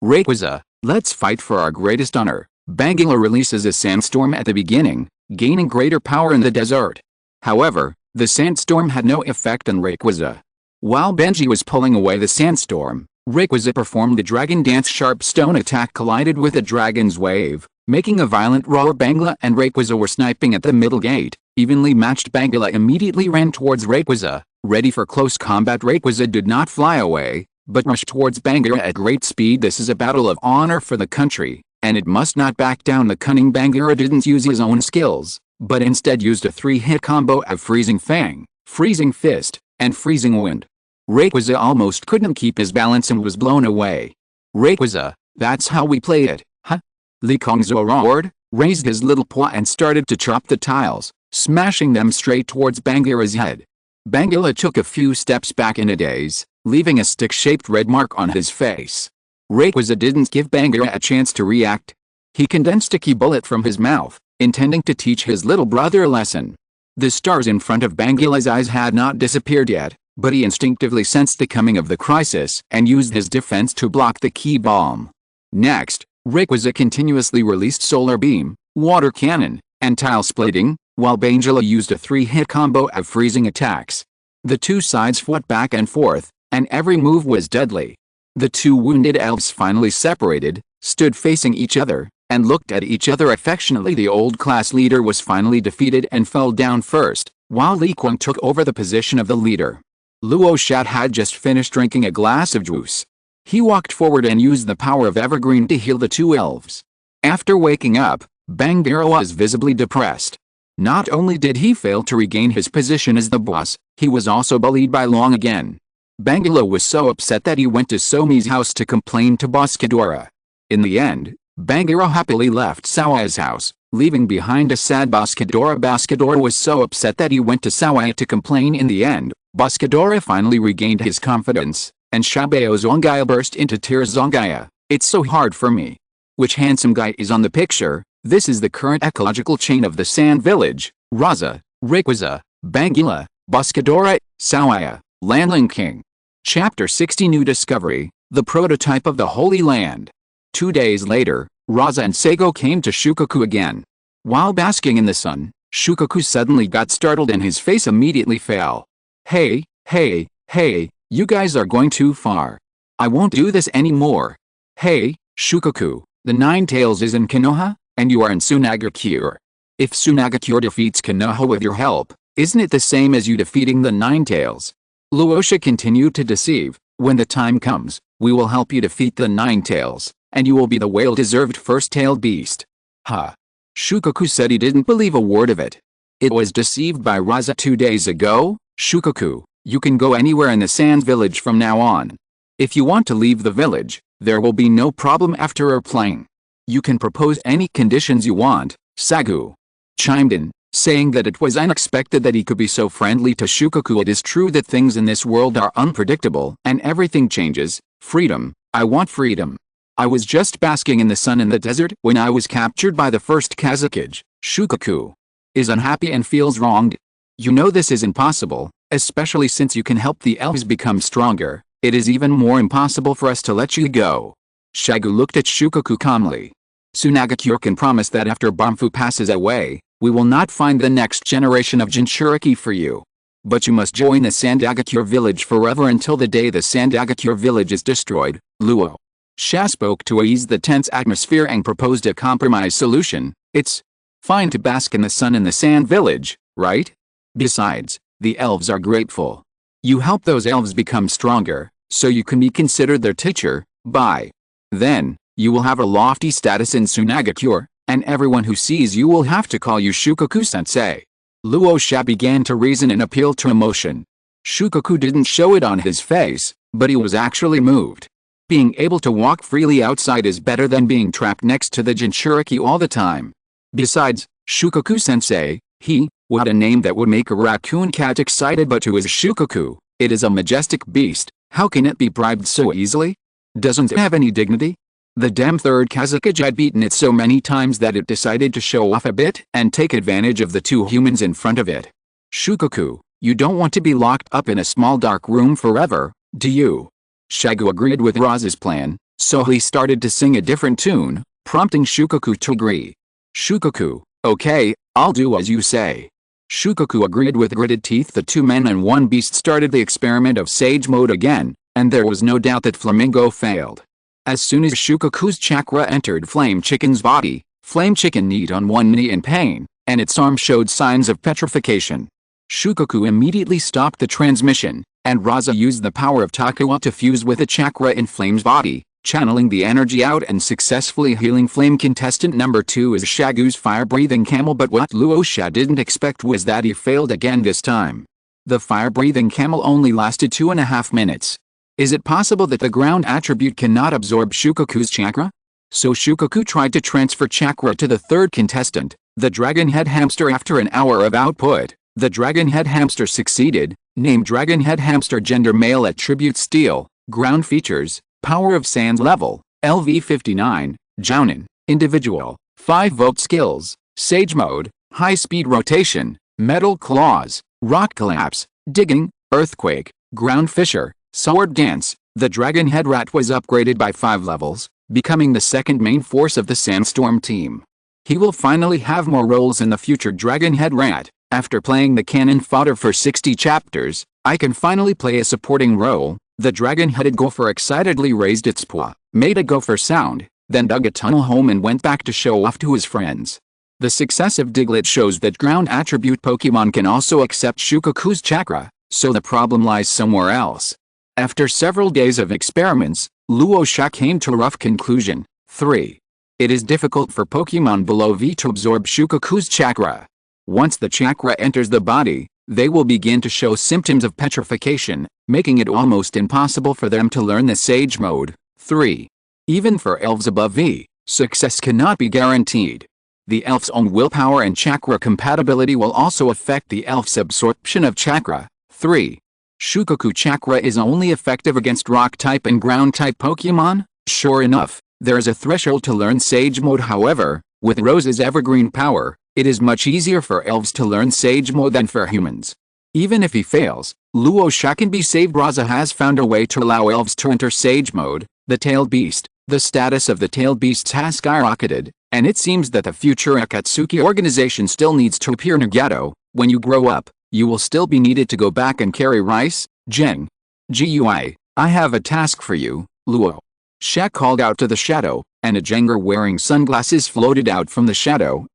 Rayquaza, let's fight for our greatest honor. Bangira releases a sandstorm at the beginning, gaining greater power in the desert. However, the sandstorm had no effect on Rayquaza. While Benji was pulling away the sandstorm, Rayquaza performed the Dragon Dance. Sharp stone attack collided with the Dragon's Wave, making a violent roar. Bangira and Rayquaza were sniping at the middle gate. Evenly matched, Bangira immediately ran towards Rayquaza, ready for close combat. Rayquaza did not fly away, but rushed towards Bangira at great speed. This is a battle of honor for the country, and it must not back down. The cunning Bangira didn't use his own skills, but instead used a 3-hit combo of Freezing Fang, Freezing Fist, and Freezing Wind. Rayquaza almost couldn't keep his balance and was blown away. Rayquaza, that's how we play it, huh? Li Kongzhou roared, raised his little paw and started to chop the tiles, smashing them straight towards Bangira's head. Bangira took a few steps back in a daze, leaving a stick-shaped red mark on his face. Rayquaza didn't give Bangira a chance to react. He condensed a key bullet from his mouth, intending to teach his little brother a lesson. The stars in front of Bangira's eyes had not disappeared yet, but he instinctively sensed the coming of the crisis and used his defense to block the key bomb. Next, Rayquaza continuously released Solar Beam, Water Cannon, and Tile Splitting, while Bangira used a 3-hit combo of freezing attacks. The two sides fought back and forth, and every move was deadly. The two wounded elves finally separated, stood facing each other, and looked at each other affectionately. The old class leader was finally defeated and fell down first, while Li Kuang took over the position of the leader. Luo Sha had just finished drinking a glass of juice. He walked forward and used the power of Evergreen to heal the two elves. After waking up, Bangira was visibly depressed. Not only did he fail to regain his position as the boss, he was also bullied by Long again. Bangira was so upset that he went to Somi's house to complain to Boss Ghidorah. In the end, Bangira happily left Xiao Ai's house, leaving behind a sad Boss Ghidorah. Boss Ghidorah was so upset that he went to Xiao Ai to complain. In the end, Boss Ghidorah finally regained his confidence, and Shabeo Zongaya burst into tears. Zongaya, it's so hard for me. Which handsome guy is on the picture? This is the current ecological chain of the Sand Village: Rasa, Rayquaza, Bangira, Boss Ghidorah, Xiao Ai, Landling King. Chapter 60: New Discovery, the prototype of the Holy Land. 2 days later, Rasa and Sako came to Shukaku again. While basking in the sun, Shukaku suddenly got startled and his face immediately fell. Hey, you guys are going too far. I won't do this anymore. Hey, Shukaku, the Ninetales is in Konoha, and you are in Sunagakure. If Sunagakure defeats Konoha with your help, isn't it the same as you defeating the Ninetales? Luo Sha continued to deceive. When the time comes, we will help you defeat the Ninetales, and you will be the well-deserved first-tailed beast. Shukaku said he didn't believe a word of it. It was deceived by Rasa 2 days ago. Shukaku, you can go anywhere in the Sand Village from now on. If you want to leave the village, there will be no problem after replaying. You can propose any conditions you want. Shagu chimed in, saying that it was unexpected that he could be so friendly to Shukaku. It is true that things in this world are unpredictable and everything changes. Freedom, I want freedom. I was just basking in the sun in the desert when I was captured by the Fourth Kazekage. Shukaku is unhappy and feels wronged. You know this is impossible, especially since you can help the elves become stronger. It is even more impossible for us to let you go. Shagu looked at Shukaku calmly. Tsunagakure can promise that after Banfu passes away, we will not find the next generation of Jinchuriki for you. But you must join the Sandagakure village forever until the day the Sandagakure village is destroyed. Luo Sha spoke to ease the tense atmosphere and proposed a compromise solution. It's fine to bask in the sun in the sand village, right? Besides, the elves are grateful. You help those elves become stronger, so you can be considered their teacher. By then, you will have a lofty status in Tsunagakure, and everyone who sees you will have to call you Shukaku-sensei. Luo Sha began to reason and appeal to emotion. Shukaku didn't show it on his face, but he was actually moved. Being able to walk freely outside is better than being trapped next to the Jinchuriki all the time. Besides, Shukaku-sensei, what a name that would make a raccoon cat excited, but who is Shukaku? It is a majestic beast. How can it be bribed so easily? Doesn't it have any dignity? The damn Third Kazekage had beaten it so many times that it decided to show off a bit and take advantage of the two humans in front of it. Shukaku, you don't want to be locked up in a small dark room forever, do you? Shagu agreed with Rasa's plan, so he started to sing a different tune, prompting Shukaku to agree. Shukaku, okay, I'll do as you say. Shukaku agreed with gritted teeth. The two men and one beast started the experiment of Sage Mode again, and there was no doubt that Flamingo failed. As soon as Shukaku's chakra entered Flame Chicken's body, Flame Chicken kneed on one knee in pain, and its arm showed signs of petrification. Shukaku immediately stopped the transmission, and Rasa used the power of Takuwa to fuse with the chakra in Flame's body, channeling the energy out and successfully healing Flame. Contestant number 2 is Shagu's fire-breathing camel, but what Luo Sha didn't expect was that he failed again this time. The fire-breathing camel only lasted 2.5 minutes. Is it possible that the ground attribute cannot absorb Shukaku's chakra? So Shukaku tried to transfer chakra to the third contestant, the Dragon Head Hamster. After an hour of output, the Dragon Head Hamster succeeded. Name: Dragon Head Hamster. Gender: male. Attribute: steel. Ground features: power of sand level, LV 59, Jounin, individual, 5 vote. Skills: Sage Mode, high speed rotation, metal claws, rock collapse, digging, earthquake, ground fissure, sword dance. The Dragon Head Rat was upgraded by 5 levels, becoming the second main force of the Sandstorm team. He will finally have more roles in the future. Dragon Head Rat, after playing the cannon fodder for 60 chapters, I can finally play a supporting role. The dragon-headed gopher excitedly raised its paw, made a gopher sound, then dug a tunnel home and went back to show off to his friends. The success of Diglett shows that ground attribute Pokemon can also accept Shukaku's chakra, so the problem lies somewhere else. After several days of experiments, Luo Sha came to a rough conclusion. 3. It is difficult for Pokemon below V to absorb Shukaku's chakra. Once the chakra enters the body, they will begin to show symptoms of petrification, making it almost impossible for them to learn the Sage Mode. 3. Even for elves above V, success cannot be guaranteed. The elf's own willpower and chakra compatibility will also affect the elf's absorption of chakra. 3. Shukaku chakra is only effective against rock-type and ground-type Pokemon. Sure enough, there is a threshold to learn Sage Mode. However, with Rose's evergreen power, it is much easier for elves to learn Sage Mode than for humans. Even if he fails, Luo Sha can be saved. Rasa has found a way to allow elves to enter Sage Mode. The Tailed Beast. The status of the Tailed Beasts has skyrocketed, and it seems that the future Akatsuki organization still needs to appear. Nagato, when you grow up, you will still be needed to go back and carry rice. Jeng. GUI, I have a task for you, Luo Sha called out to the shadow, and a Jenger wearing sunglasses floated out from the shadow.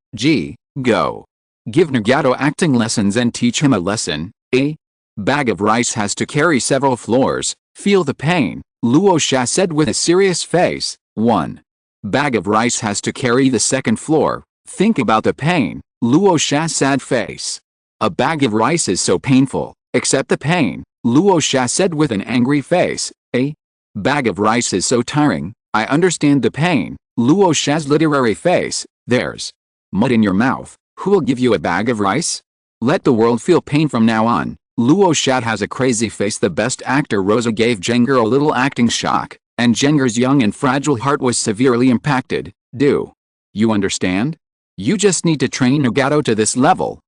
Go. Give Nagato acting lessons and teach him a lesson. A bag of rice has to carry several floors. Feel the pain, Luo Sha said with a serious face. 1. Bag of rice has to carry the second floor. Think about the pain. Luo Sha's sad face. A bag of rice is so painful, accept the pain, Luo Sha said with an angry face. A bag of rice is so tiring, I understand the pain, Luo Sha's literary face. There's mud in your mouth, who will give you a bag of rice? Let the world feel pain from now on. Luo Sha has a crazy face. The best actor Rasa gave Jenger a little acting shock, and Jenger's young and fragile heart was severely impacted. Do you understand? You just need to train Nagato to this level,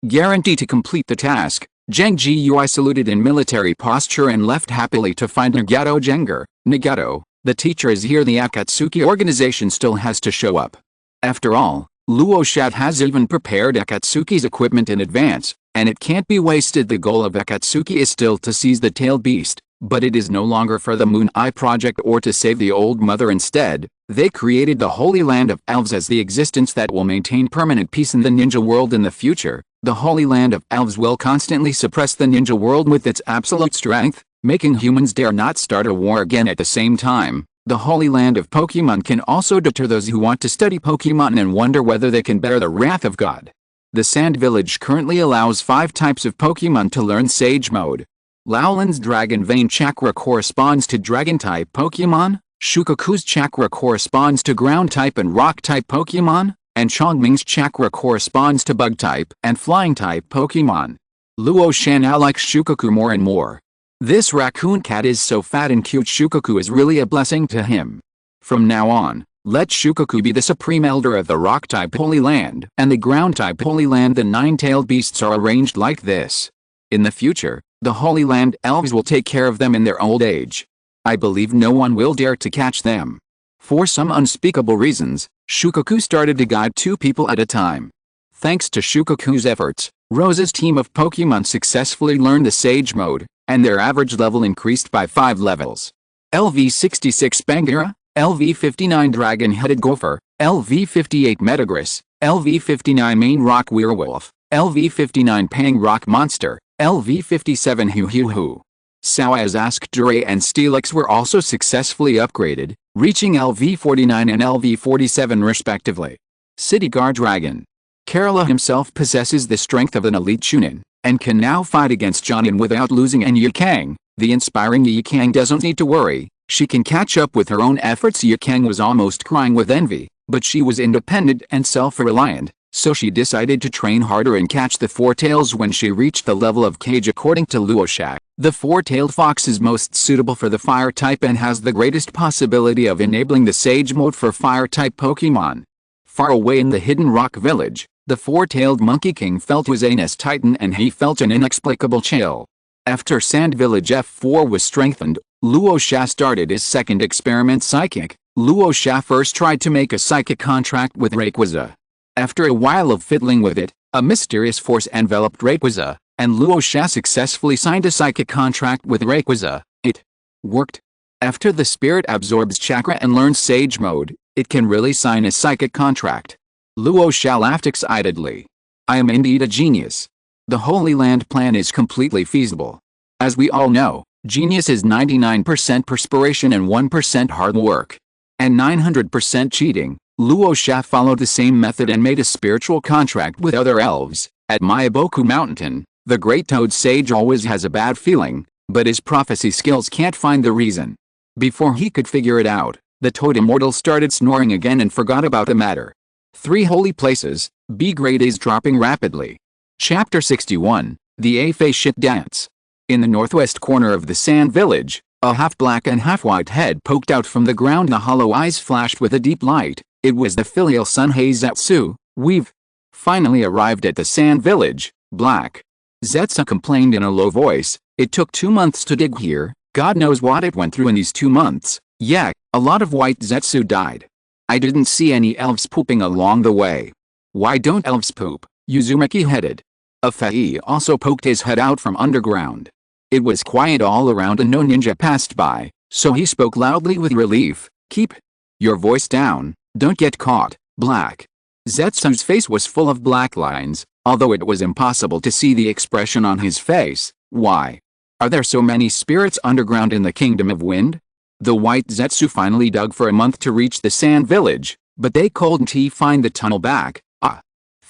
guarantee to complete the task. Zheng Jiui saluted in military posture and left happily to find Nagato. Jenger, Nagato, the teacher is here. The Akatsuki organization still has to show up. After all, Luo Sha has even prepared Akatsuki's equipment in advance, and it can't be wasted. The goal of Akatsuki is still to seize the tailed beast, but it is no longer for the Moon Eye Project or to save the old mother. Instead, they created the Holy Land of Elves as the existence that will maintain permanent peace in the ninja world in the future. The Holy Land of Elves will constantly suppress the ninja world with its absolute strength, making humans dare not start a war again. At the same time, the Holy Land of Pokémon can also deter those who want to study Pokémon and wonder whether they can bear the wrath of God. The Sand Village currently allows 5 types of Pokémon to learn Sage Mode. Laolin's Dragon Vein Chakra corresponds to Dragon-type Pokémon, Shukaku's Chakra corresponds to Ground-type and Rock-type Pokémon, and Chongming's Chakra corresponds to Bug-type and Flying-type Pokémon. Luo Sha now likes Shukaku more and more. This raccoon cat is so fat and cute. Shukaku is really a blessing to him. From now on, let Shukaku be the supreme elder of the Rock-type Holy Land and the Ground-type Holy Land. The 9-tailed beasts are arranged like this. In the future, the Holy Land elves will take care of them in their old age. I believe no one will dare to catch them. For some unspeakable reasons, Shukaku started to guide 2 people at a time. Thanks to Shukaku's efforts, Rosa's team of Pokémon successfully learned the Sage Mode, and their average level increased by 5 levels. LV66 Bangira, LV59 Dragon-Headed Gopher, LV58 Metagross, LV59 Main Rock Werewolf, LV59 Pang Rock Monster, LV57 Hu. Xiao Ai's Dure and Steelix were also successfully upgraded, reaching LV49 and LV47 respectively. City Guard Dragon. Karula himself possesses the strength of an elite Chunin, and can now fight against Jonin without losing. And Yikang, the inspiring Yikang, doesn't need to worry, she can catch up with her own efforts. Yikang was almost crying with envy, but she was independent and self-reliant, so she decided to train harder and catch the 4 tails when she reached the level of Cage. According to Luo Sha, the 4-tailed fox is most suitable for the fire type and has the greatest possibility of enabling the Sage Mode for fire type Pokémon. Far away in the hidden rock village, the 4-tailed Monkey King felt his anus tighten and he felt an inexplicable chill. After Sand Village F4 was strengthened, Luo Sha started his second experiment, Psychic. Luo Sha first tried to make a psychic contract with Rayquaza. After a while of fiddling with it, a mysterious force enveloped Rayquaza, and Luo Sha successfully signed a psychic contract with Rayquaza. It worked. After the spirit absorbs chakra and learns Sage Mode, it can really sign a psychic contract. Luo Sha laughed excitedly. I am indeed a genius. The Holy Land plan is completely feasible. As we all know, genius is 99% perspiration and 1% hard work. And 900% cheating. Luo Sha followed the same method and made a spiritual contract with other elves. At Mayaboku Mountain, the Great Toad Sage always has a bad feeling, but his prophecy skills can't find the reason. Before he could figure it out, the Toad Immortal started snoring again and forgot about the matter. 3 holy places, B grade is dropping rapidly. Chapter 61, The A-Fei Shit Dance. In the northwest corner of the Sand Village, a half-black and half-white head poked out from the ground. The hollow eyes flashed with a deep light. It was the filial son Heizetsu. We've finally arrived at the Sand Village, Black. Zetsu complained in a low voice. It took 2 months to dig here. God knows what it went through in these 2 months. Yeah, a lot of white Zetsu died. I didn't see any elves pooping along the way. Why don't elves poop? Uzumaki headed. Afei also poked his head out from underground. It was quiet all around and no ninja passed by, so he spoke loudly with relief. Keep your voice down, don't get caught, Black. Zetsu's face was full of black lines, although it was impossible to see the expression on his face. Why? Are there so many spirits underground in the Kingdom of Wind? The white Zetsu finally dug for a month to reach the Sand Village, but they couldn't find the tunnel back.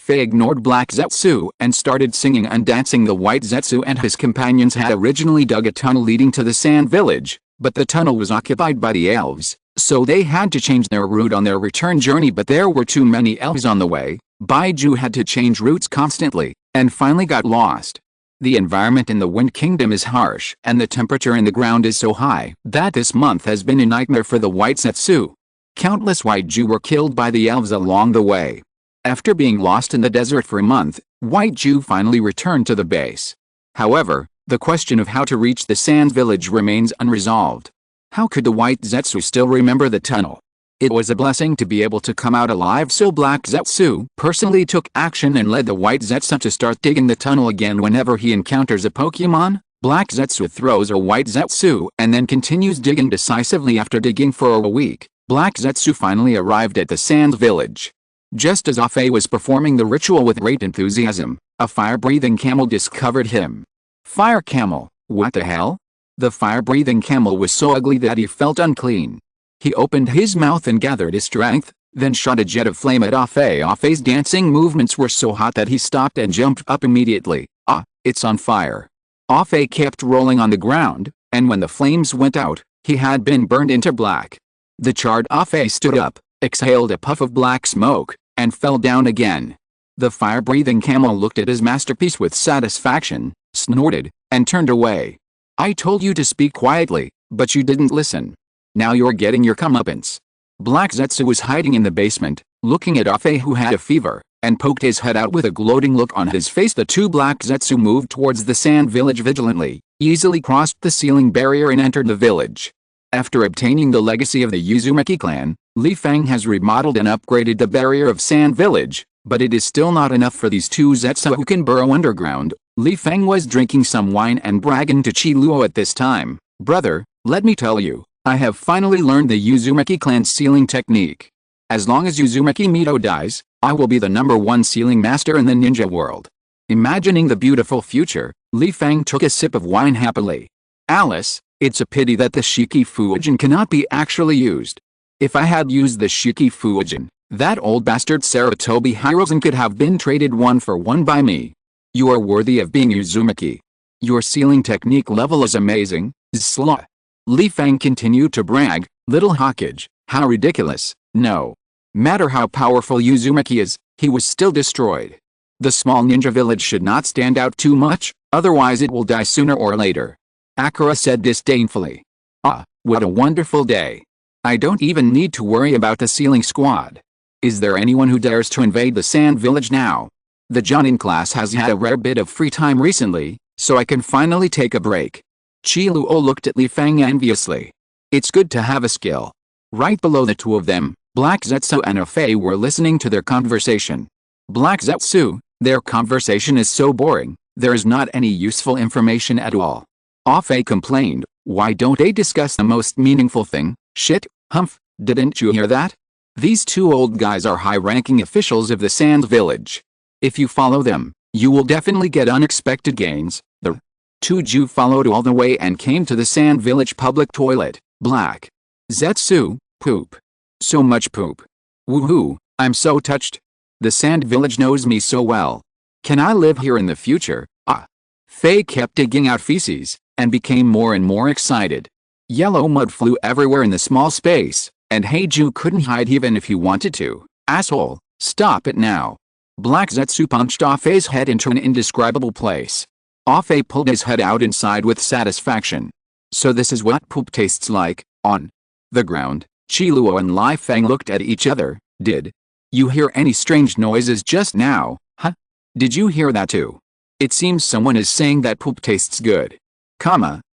Fei ignored Black Zetsu and started singing and dancing. The white Zetsu and his companions had originally dug a tunnel leading to the sand village, but the tunnel was occupied by the elves, so they had to change their route on their return journey. But there were too many elves on the way. Baiju had to change routes constantly, and finally got lost. The environment in the Wind Kingdom is harsh, and the temperature in the ground is so high that this month has been a nightmare for the white Zetsu. Countless Baiju were killed by the elves along the way. After being lost in the desert for a month, Baiju finally returned to the base. However, the question of how to reach the sand village remains unresolved. How could the white Zetsu still remember the tunnel? It was a blessing to be able to come out alive, so Black Zetsu personally took action and led the white Zetsu to start digging the tunnel again. Whenever he encounters a Pokémon, Black Zetsu throws a white Zetsu and then continues digging decisively. After digging for a week, Black Zetsu finally arrived at the sand village. Just as Afei was performing the ritual with great enthusiasm, a fire-breathing camel discovered him. Fire camel, what the hell? The fire-breathing camel was so ugly that he felt unclean. He opened his mouth and gathered his strength, then shot a jet of flame at Afei. Afei's dancing movements were so hot that he stopped and jumped up immediately. Ah, it's on fire. Afei kept rolling on the ground, and when the flames went out, he had been burned into black. The charred Afei stood up, exhaled a puff of black smoke, and fell down again. The fire-breathing camel looked at his masterpiece with satisfaction, snorted, and turned away. I told you to speak quietly, but you didn't listen. Now you're getting your comeuppance. Black Zetsu was hiding in the basement, looking at Afei, who had a fever, and poked his head out with a gloating look on his face. The two Black Zetsu moved towards the sand village vigilantly, easily crossed the ceiling barrier and entered the village. After obtaining the legacy of the Uzumaki clan, Li Feng has remodeled and upgraded the barrier of Sand Village, but it is still not enough for these two Zetsu who can burrow underground. Li Feng was drinking some wine and bragging to Chi Luo at this time. Brother, let me tell you, I have finally learned the Uzumaki clan's sealing technique. As long as Uzumaki Mito dies, I will be the #1 sealing master in the ninja world. Imagining the beautiful future, Li Feng took a sip of wine happily. Alice, it's a pity that the Shiki Fuijin cannot be actually used. If I had used the Shiki Fuijin, that old bastard Saratobi Hirozen could have been traded 1-for-1 by me. You are worthy of being Uzumaki. Your sealing technique level is amazing, Zsla. Li Feng continued to brag. Little Hokage, how ridiculous. No matter how powerful Uzumaki is, he was still destroyed. The small ninja village should not stand out too much, otherwise it will die sooner or later. Akira said disdainfully. Ah, what a wonderful day. I don't even need to worry about the sealing squad. Is there anyone who dares to invade the sand village now? The Jonin class has had a rare bit of free time recently, so I can finally take a break. Chi Luo looked at Li Feng enviously. It's good to have a skill. Right below the two of them, Black Zetsu and Afei were listening to their conversation. Black Zetsu, their conversation is so boring, there is not any useful information at all. Afei complained, why don't they discuss the most meaningful thing? Shit, humph, didn't you hear that? These two old guys are high-ranking officials of the Sand Village. If you follow them, you will definitely get unexpected gains. The two Jew followed all the way and came to the Sand Village public toilet. Black Zetsu, poop. So much poop. Woohoo, I'm so touched. The Sand Village knows me so well. Can I live here in the future? Ah. Fei kept digging out feces, and became more and more excited. Yellow mud flew everywhere in the small space, and Heiju couldn't hide even if he wanted to. Asshole, stop it now. Black Zetsu punched Afei's head into an indescribable place. Afei pulled his head out and sighed with satisfaction. So this is what poop tastes like. On the ground, Chi Luo and Li Feng looked at each other. Did you hear any strange noises just now? Huh? Did you hear that too? It seems someone is saying that poop tastes good.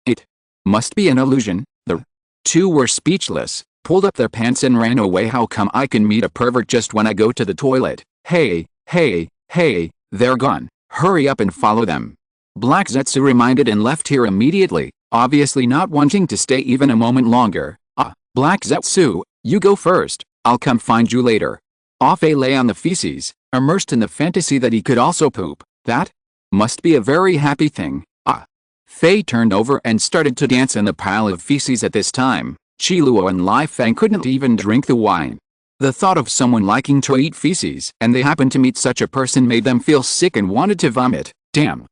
It must be an illusion. The two were speechless, pulled up their pants and ran away. How come I can meet a pervert just when I go to the toilet? Hey, they're gone. Hurry up and follow them. Black Zetsu reminded and left here immediately, obviously not wanting to stay even a moment longer. Ah, Black Zetsu, you go first, I'll come find you later. Afei lay on the feces, immersed in the fantasy that he could also poop. That must be a very happy thing. Ah. Fei turned over and started to dance in the pile of feces. At this time, Chi Luo and Li Feng couldn't even drink the wine. The thought of someone liking to eat feces and they happened to meet such a person made them feel sick and wanted to vomit. Damn.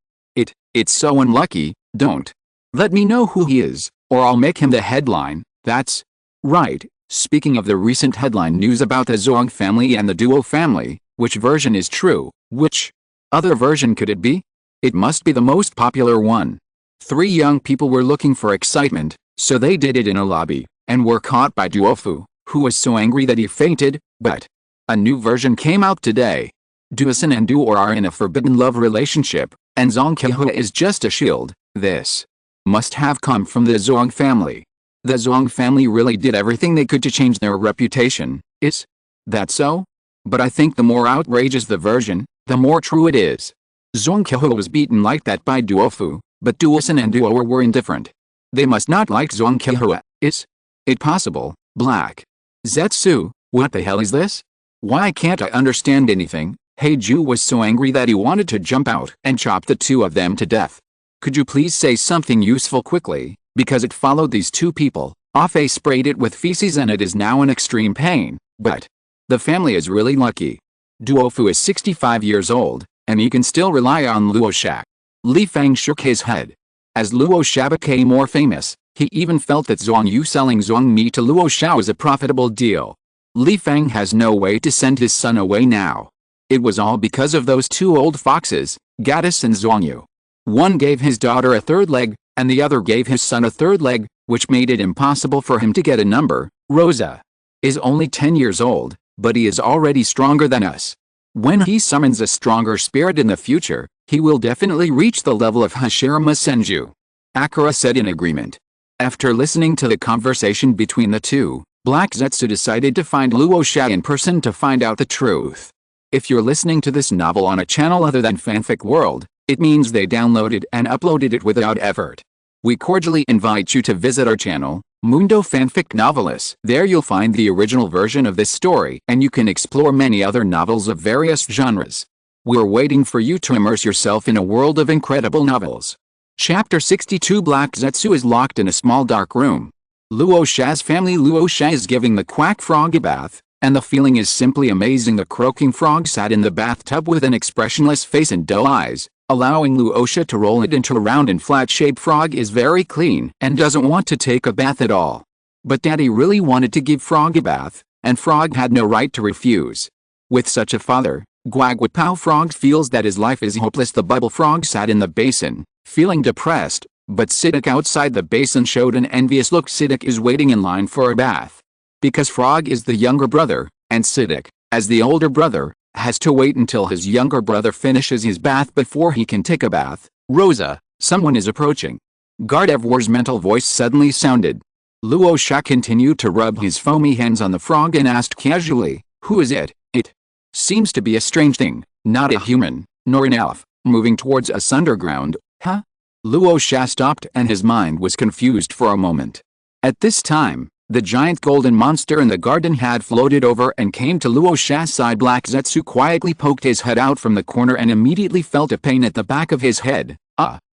It's so unlucky. Don't let me know who he is, or I'll make him the headline. That's right. Speaking of the recent headline news about the Zhuang family and the Duo family, which version is true? Which other version could it be? It must be the most popular one. 3 young people were looking for excitement, so they did it in a lobby, and were caught by Duofu, who was so angry that he fainted. But a new version came out today. Duosun and Duo are in a forbidden love relationship, and Zhang Kehua is just a shield. This must have come from the Zhuang family. The Zhuang family really did everything they could to change their reputation. Is that so? But I think the more outrageous the version, the more true it is. Zhuang Kehua was beaten like that by Duofu, but Duosun and Duo were indifferent. They must not like Zhuang Kehua. Is it possible? Black Zetsu, what the hell is this? Why can't I understand anything? Heiju was so angry that he wanted to jump out and chop the 2 of them to death. Could you please say something useful quickly, because it followed these 2 people. Afe sprayed it with feces and it is now in extreme pain, but the family is really lucky. Duofu is 65 years old, and he can still rely on Luo Sha. Li Fang shook his head. As Luo Sha became more famous, he even felt that Zhuang Yu selling Zhuang Mi to Luo Sha was a profitable deal. Li Fang has no way to send his son away now. It was all because of those 2 old foxes, Gaddis and Zhuang Yu. One gave his daughter a 3rd leg, and the other gave his son a 3rd leg, which made it impossible for him to get a number. Rasa is only 10 years old, but he is already stronger than us. When he summons a stronger spirit in the future, he will definitely reach the level of Hashirama Senju. Akira said in agreement. After listening to the conversation between the 2, Black Zetsu decided to find Luo Sha in person to find out the truth. If you're listening to this novel on a channel other than Fanfic World, it means they downloaded and uploaded it without effort. We cordially invite you to visit our channel, Mundo Fanfic Novelis. There you'll find the original version of this story and you can explore many other novels of various genres. We're waiting for you to immerse yourself in a world of incredible novels. Chapter 62 Black Zetsu is locked in a small dark room. Luo Sha's family. Luo Sha is giving the quack frog a bath, and the feeling is simply amazing. The croaking frog sat in the bathtub with an expressionless face and dull eyes, allowing Luo Sha to roll it into a round and flat-shaped. Frog is very clean and doesn't want to take a bath at all. But Daddy really wanted to give Frog a bath, and Frog had no right to refuse. With such a father, Guaguapao Frog feels that his life is hopeless. The bubble frog sat in the basin, feeling depressed, but Siddiq outside the basin showed an envious look. Siddiq is waiting in line for a bath. Because Frog is the younger brother, and Siddiq, as the older brother, has to wait until his younger brother finishes his bath before he can take a bath. Rosa, someone is approaching. Gardevoir's mental voice suddenly sounded. Luo Sha continued to rub his foamy hands on the frog and asked casually, "Who is it?" It seems to be a strange thing, not a human, nor an elf, moving towards us underground. Huh? Luo Sha stopped and his mind was confused for a moment. At this time, the giant golden monster in the garden had floated over and came to Luo Sha's side. Black Zetsu quietly poked his head out from the corner and immediately felt a pain at the back of his head.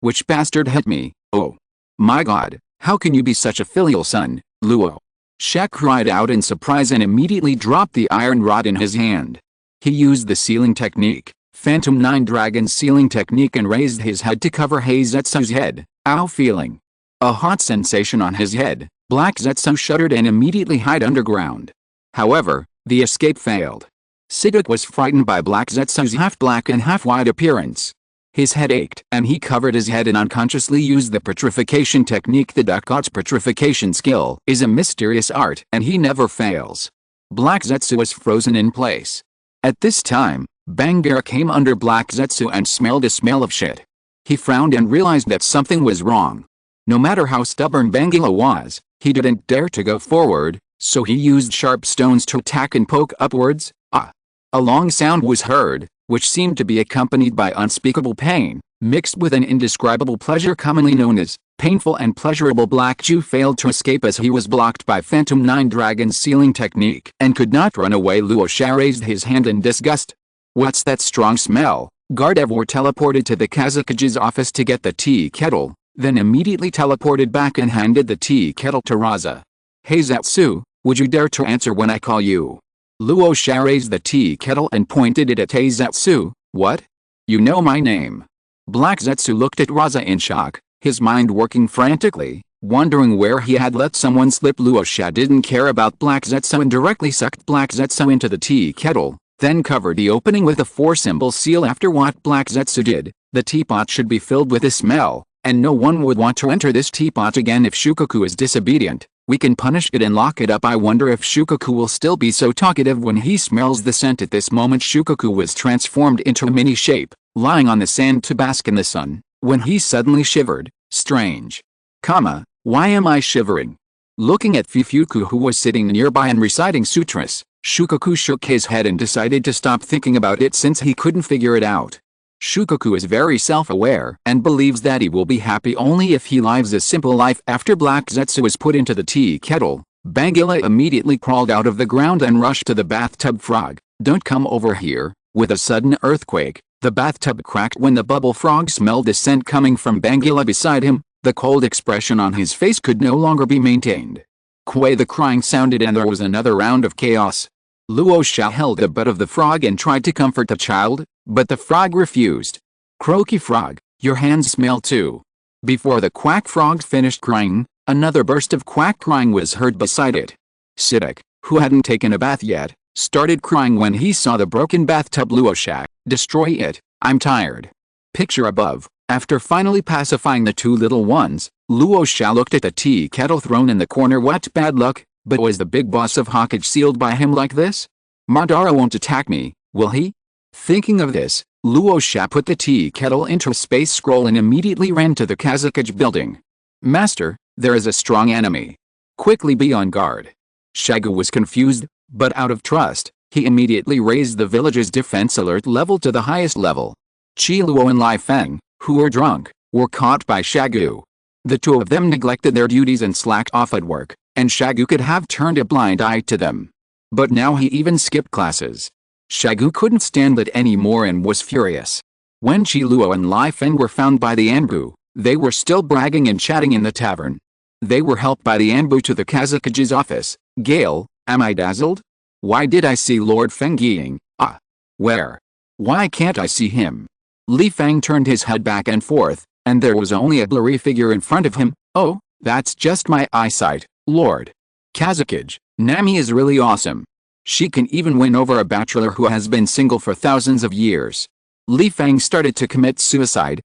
Which bastard hit me? Oh my god, how can you be such a filial son, Luo? Sha cried out in surprise and immediately dropped the iron rod in his hand. He used the sealing technique, Phantom 9 Dragon sealing technique, and raised his head to cover Heizetsu's head. Ow! Feeling a hot sensation on his head, Black Zetsu shuddered and immediately hid underground. However, the escape failed. Siddiq was frightened by Black Zetsu's half-black and half-white appearance. His head ached and he covered his head and unconsciously used the petrification technique. The Duckot's petrification skill is a mysterious art and he never fails. Black Zetsu was frozen in place. At this time, Bangar came under Black Zetsu and smelled a smell of shit. He frowned and realized that something was wrong. No matter how stubborn Bangila was, he didn't dare to go forward, so he used sharp stones to attack and poke upwards. A long sound was heard, which seemed to be accompanied by unspeakable pain, mixed with an indescribable pleasure commonly known as painful and pleasurable. Black Jew failed to escape as he was blocked by Phantom 9 Dragon sealing technique and could not run away. Luo Sha raised his hand in disgust. What's that strong smell? Gardevoir teleported to the Kazekage's office to get the tea kettle, then immediately teleported back and handed the tea kettle to Rasa. Hey Zetsu, would you dare to answer when I call you? Luo Sha raised the tea kettle and pointed it at Zetsu. What? You know my name. Black Zetsu looked at Rasa in shock, his mind working frantically, wondering where he had let someone slip. Luo Sha didn't care about Black Zetsu and directly sucked Black Zetsu into the tea kettle, then covered the opening with a 4-symbol seal. After what Black Zetsu did, the teapot should be filled with a smell, and no one would want to enter this teapot again if Shukaku is disobedient. We can punish it and lock it up. I wonder if Shukaku will still be so talkative when he smells the scent. At this moment Shukaku was transformed into a mini shape, lying on the sand to bask in the sun, when he suddenly shivered. Strange. Why am I shivering? Looking at Fufuku, who was sitting nearby and reciting sutras, Shukaku shook his head and decided to stop thinking about it since he couldn't figure it out. Shukaku is very self-aware and believes that he will be happy only if he lives a simple life. After Black Zetsu was put into the tea kettle, Bangila immediately crawled out of the ground and rushed to the bathtub. Frog, don't come over here. With a sudden earthquake, the bathtub cracked when the bubble frog smelled the scent coming from Bangila beside him. The cold expression on his face could no longer be maintained. Quay, the crying sounded and there was another round of chaos. Luo Sha held the butt of the frog and tried to comfort the child, but the frog refused. Croaky frog, your hands smell too. Before the quack frog finished crying, another burst of quack crying was heard beside it. Siddiq, who hadn't taken a bath yet, started crying when he saw the broken bathtub. Luo Sha, destroy it, I'm tired. Picture above. After finally pacifying the two little ones, Luo Sha looked at the tea kettle thrown in the corner. What bad luck, but was the big boss of Hokage sealed by him like this? Madara won't attack me, will he? Thinking of this, Luo Sha put the tea kettle into a space scroll and immediately ran to the Kazekage building. Master, there is a strong enemy. Quickly be on guard. Shagu was confused, but out of trust, he immediately raised the village's defense alert level to the highest level. Qi Luo and Lai Feng, who were drunk, were caught by Shagu. The two of them neglected their duties and slacked off at work, and Shagu could have turned a blind eye to them. But now he even skipped classes. Shagu couldn't stand it anymore and was furious. When Qi Luo and Lai Feng were found by the Anbu, they were still bragging and chatting in the tavern. They were helped by the Anbu to the Kazekage's office. Gale, am I dazzled? Why did I see Lord Feng Ying? Ah. Where? Why can't I see him? Li Feng turned his head back and forth, and there was only a blurry figure in front of him. Oh, that's just my eyesight, Lord Kazekage. Nami is really awesome. She can even win over a bachelor who has been single for thousands of years. Li Feng started to commit suicide.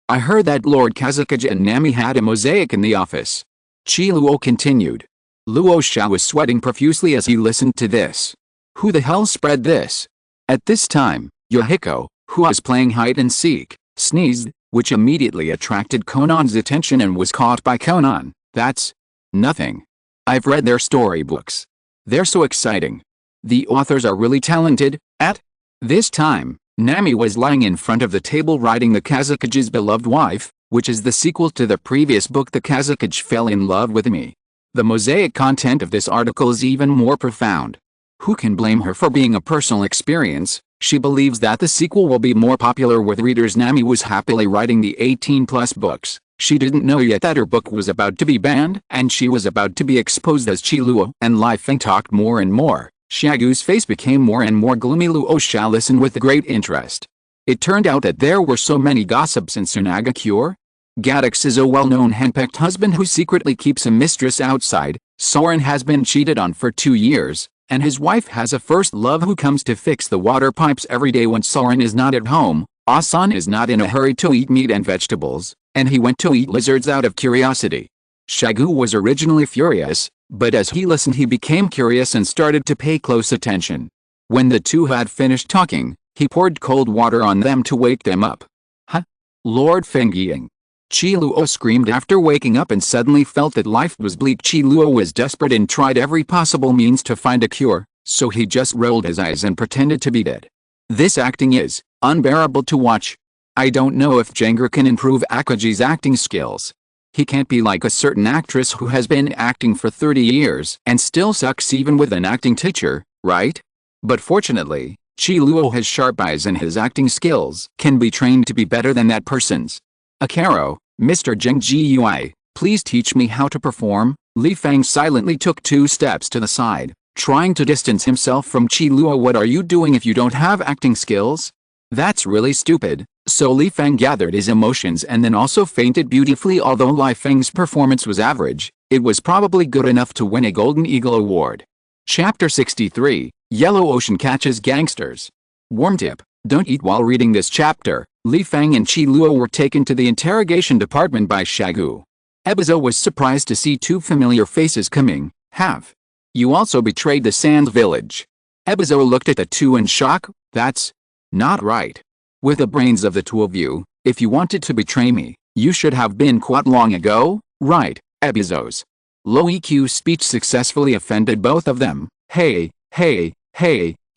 I heard that Lord Kazekage and Nami had a mosaic in the office. Qi Luo continued. Luo Sha was sweating profusely as he listened to this. Who the hell spread this? At this time, Yohiko, who was playing hide and seek, sneezed, which immediately attracted Conan's attention and was caught by Conan. That's nothing. I've read their storybooks. They're so exciting. The authors are really talented. At this time, Nami was lying in front of the table writing the Kazekage's beloved wife, which is the sequel to the previous book The Kazekage Fell in Love with Me. The mosaic content of this article is even more profound. Who can blame her for being a personal experience? She believes that the sequel will be more popular with readers. Nami was happily writing the 18+ books. She didn't know yet that her book was about to be banned, and she was about to be exposed as Qi Luo and Lai Feng talked more and more. Shagu's face became more and more gloomy. Luo Sha listened with great interest. It turned out that there were so many gossips in Sunagakure. Gaddix is a well-known henpecked husband who secretly keeps a mistress outside. Soren has been cheated on for 2 years, and his wife has a first love who comes to fix the water pipes every day when Soren is not at home. Asan is not in a hurry to eat meat and vegetables, and he went to eat lizards out of curiosity. Shagu was originally furious, but as he listened he became curious and started to pay close attention. When the two had finished talking, he poured cold water on them to wake them up. Huh? Lord Feng Ying. Qi Luo screamed after waking up and suddenly felt that life was bleak. Qi Luo was desperate and tried every possible means to find a cure, so he just rolled his eyes and pretended to be dead. This acting is unbearable to watch. I don't know if Jengar can improve Akaji's acting skills. He can't be like a certain actress who has been acting for 30 years and still sucks even with an acting teacher, right? But fortunately, Qi Luo has sharp eyes and his acting skills can be trained to be better than that person's. Akaro, Mr. Zheng Gui, please teach me how to perform. Li Feng silently took 2 steps to the side, trying to distance himself from Luo. What are you doing if you don't have acting skills? That's really stupid. So Li Feng gathered his emotions and then also fainted beautifully. Although Li Feng's performance was average, it was probably good enough to win a Golden Eagle Award. Chapter 63, Yellow Ocean Catches Gangsters. Warm tip: don't eat while reading this chapter. Li Feng and Luo were taken to the interrogation department by Shagu. Ebizo was surprised to see two familiar faces coming. Have you also betrayed the Sand Village? Ebizo looked at the two in shock. That's not right. With the brains of the two of you, if you wanted to betray me, you should have been caught long ago, right? Ebizo's low EQ speech successfully offended both of them. Hey,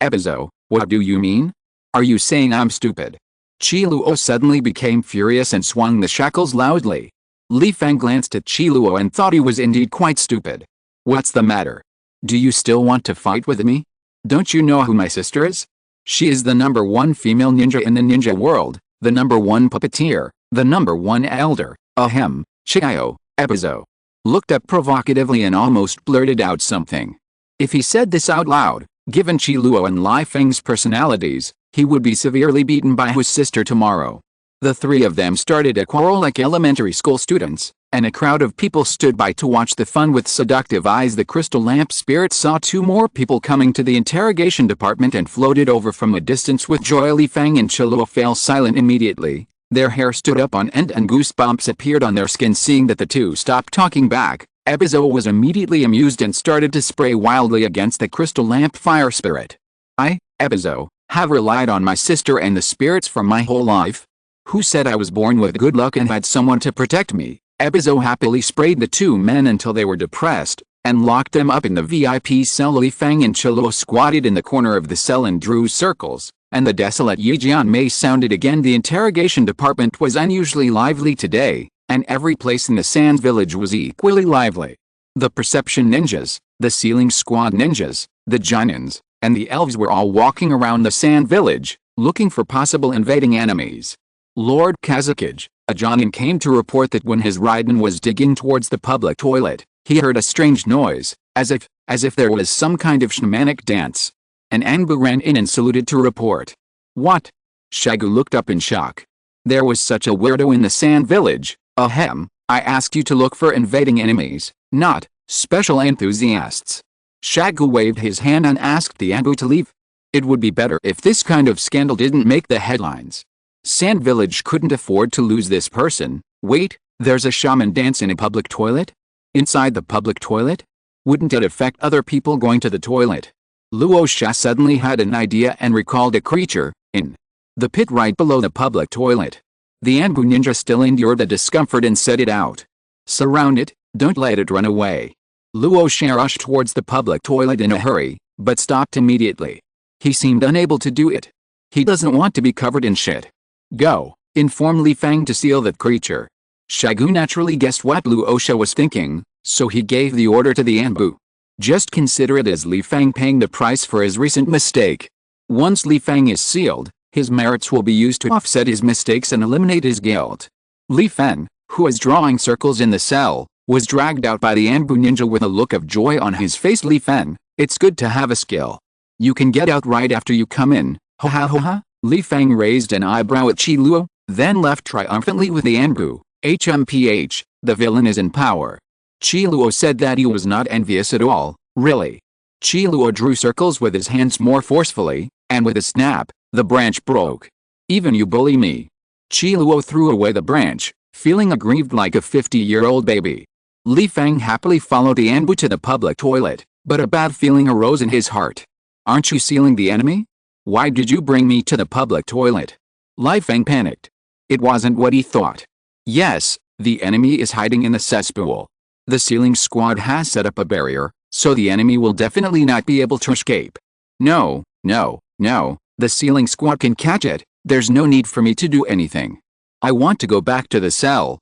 Ebizo, what do you mean? Are you saying I'm stupid? Luo suddenly became furious and swung the shackles loudly. Li Feng glanced at Luo and thought he was indeed quite stupid. What's the matter? Do you still want to fight with me? Don't you know who my sister is? She is the #1 female ninja in the ninja world, the #1 puppeteer, the #1 elder. Ahem. Xiao. Ebizo looked up provocatively and almost blurted out something. If he said this out loud, given Luo and Li Feng's personalities, he would be severely beaten by his sister tomorrow. The three of them started a quarrel like elementary school students, and a crowd of people stood by to watch the fun with seductive eyes. The crystal lamp spirit saw two more people coming to the interrogation department and floated over from a distance with joy. Li Feng and Luo fell silent immediately. Their hair stood up on end and goosebumps appeared on their skin. Seeing that the two stopped talking back, Ebizo was immediately amused and started to spray wildly against the crystal lamp fire spirit. I, Ebizo, have relied on my sister and the spirits for my whole life. Who said I was born with good luck and had someone to protect me? Ebizo happily sprayed the two men until they were depressed, and locked them up in the VIP cell. Li Feng and Luo squatted in the corner of the cell and drew circles, and the desolate Yijian Mei sounded again. The interrogation department was unusually lively today, and every place in the Sand Village was equally lively. The perception ninjas, the sealing squad ninjas, the Jinins, and the elves were all walking around the Sand Village, looking for possible invading enemies. Lord Kazekage, a Jonin, came to report that when his Raiden was digging towards the public toilet, he heard a strange noise, as if there was some kind of shamanic dance. An Anbu ran in and saluted to report. What? Shagu looked up in shock. There was such a weirdo in the Sand Village. Ahem, I asked you to look for invading enemies, not special enthusiasts. Shagu waved his hand and asked the Anbu to leave. It would be better if this kind of scandal didn't make the headlines. Sand Village couldn't afford to lose this person. Wait, there's a shaman dance in a public toilet? Inside the public toilet? Wouldn't it affect other people going to the toilet? Luo Sha suddenly had an idea and recalled a creature in the pit right below the public toilet. The Anbu ninja still endured the discomfort and said it out. Surround it, don't let it run away. Luo Sha rushed towards the public toilet in a hurry, but stopped immediately. He seemed unable to do it. He doesn't want to be covered in shit. Go, inform Li Feng to seal that creature. Shagu naturally guessed what Luo Sha was thinking, so he gave the order to the Anbu. Just consider it as Li Feng paying the price for his recent mistake. Once Li Feng is sealed, his merits will be used to offset his mistakes and eliminate his guilt. Li Feng, who was drawing circles in the cell, was dragged out by the Anbu ninja with a look of joy on his face. Li Feng, it's good to have a skill. You can get out right after you come in. Ha ha ha ha. Li Feng raised an eyebrow at Luo, then left triumphantly with the Anbu. HMPH, the villain is in power. Luo said that he was not envious at all, really. Luo drew circles with his hands more forcefully, and with a snap, the branch broke. Even you bully me. Luo threw away the branch, feeling aggrieved like a 50-year-old baby. Li Feng happily followed the Anbu to the public toilet, but a bad feeling arose in his heart. Aren't you sealing the enemy? Why did you bring me to the public toilet? Li Feng panicked. It wasn't what he thought. Yes, the enemy is hiding in the cesspool. The sealing squad has set up a barrier, so the enemy will definitely not be able to escape. No, the sealing squad can catch it. There's no need for me to do anything. I want to go back to the cell.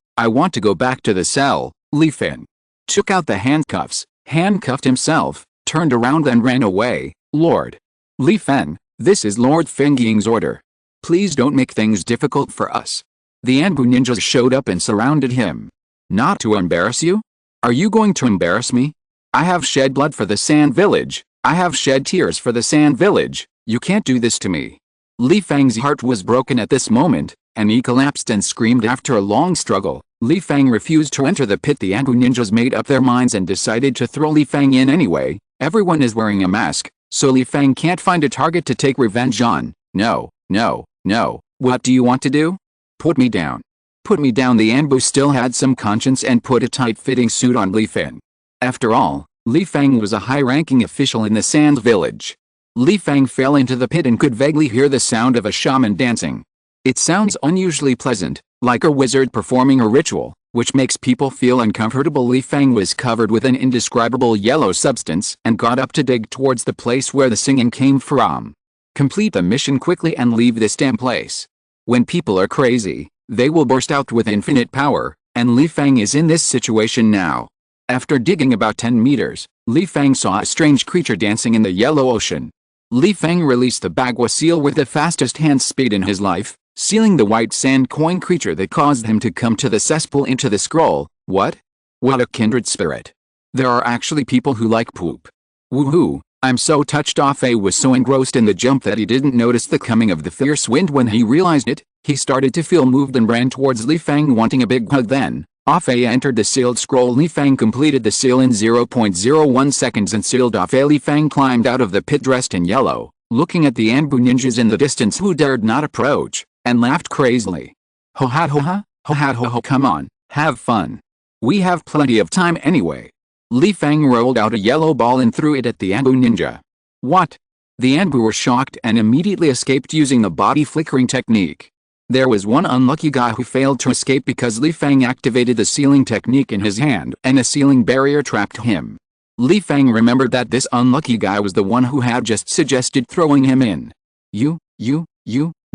Li Feng took out the handcuffs, handcuffed himself, turned around and ran away. Lord Li Feng, this is Lord Feng Ying's order. Please don't make things difficult for us. The Anbu ninjas showed up and surrounded him. Not to embarrass you? Are you going to embarrass me? I have shed blood for the Sand Village. I have shed tears for the Sand Village. You can't do this to me. Li Fang's heart was broken at this moment, and he collapsed and screamed. After a long struggle, Li Fang refused to enter the pit. The Anbu ninjas made up their minds and decided to throw Li Fang in anyway. Everyone is wearing a mask, so Li Fang can't find a target to take revenge on. No, no, no. What do you want to do? Put me down. Put me down. The Anbu still had some conscience and put a tight-fitting suit on Li Fang. After all, Li Fang was a high-ranking official in the Sand Village. Li Fang fell into the pit and could vaguely hear the sound of a shaman dancing. It sounds unusually pleasant, like a wizard performing a ritual, which makes people feel uncomfortable. Li Fang was covered with an indescribable yellow substance and got up to dig towards the place where the singing came from. Complete the mission quickly and leave this damn place. When people are crazy, they will burst out with infinite power, and Li Fang is in this situation now. After digging about 10 meters, Li Fang saw a strange creature dancing in the yellow ocean. Li Fang released the bagua seal with the fastest hand speed in his life, sealing the white sand coin creature that caused him to come to the cesspool into the scroll. What? What a kindred spirit. There are actually people who like poop. Woohoo, I'm so touched. Afe was so engrossed in the jump that he didn't notice the coming of the fierce wind. When he realized it, he started to feel moved and ran towards Li Fang wanting a big hug. Then, Afe entered the sealed scroll. Li Fang completed the seal in 0.01 seconds and sealed Afe. Li Fang climbed out of the pit dressed in yellow, looking at the Anbu ninjas in the distance who dared not approach, and laughed crazily. Ho ha ho ha, ho ha ho ho, come on, have fun. We have plenty of time anyway. Li Fang rolled out a yellow ball and threw it at the Anbu ninja. What? The Anbu were shocked and immediately escaped using the body flickering technique. There was one unlucky guy who failed to escape because Li Fang activated the sealing technique in his hand and a sealing barrier trapped him. Li Fang remembered that this unlucky guy was the one who had just suggested throwing him in. You,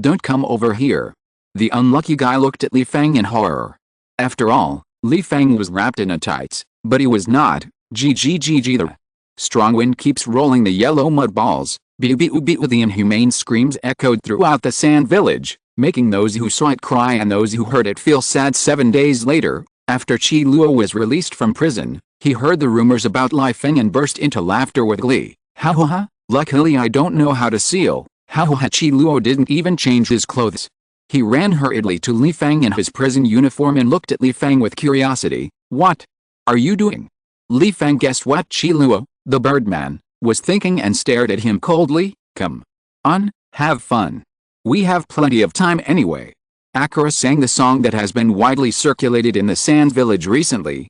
don't come over here. The unlucky guy looked at Li Fang in horror. After all, Li Fang was wrapped in a tights, but he was not. The strong wind keeps rolling the yellow mud balls. Beep-beep-beep. The inhumane screams echoed throughout the Sand Village, making those who saw it cry and those who heard it feel sad. 7 days later, after Qi Luo was released from prison, he heard the rumors about Li Fang and burst into laughter with glee. Ha ha ha, luckily I don't know how to seal. Ha ha ha. Qi Luo didn't even change his clothes. He ran hurriedly to Li Fang in his prison uniform and looked at Li Fang with curiosity. What are you doing? Li Fang guessed what Qi Luo, the birdman, was thinking and stared at him coldly. Come on, have fun. We have plenty of time anyway. Akira sang the song that has been widely circulated in the Sand Village recently.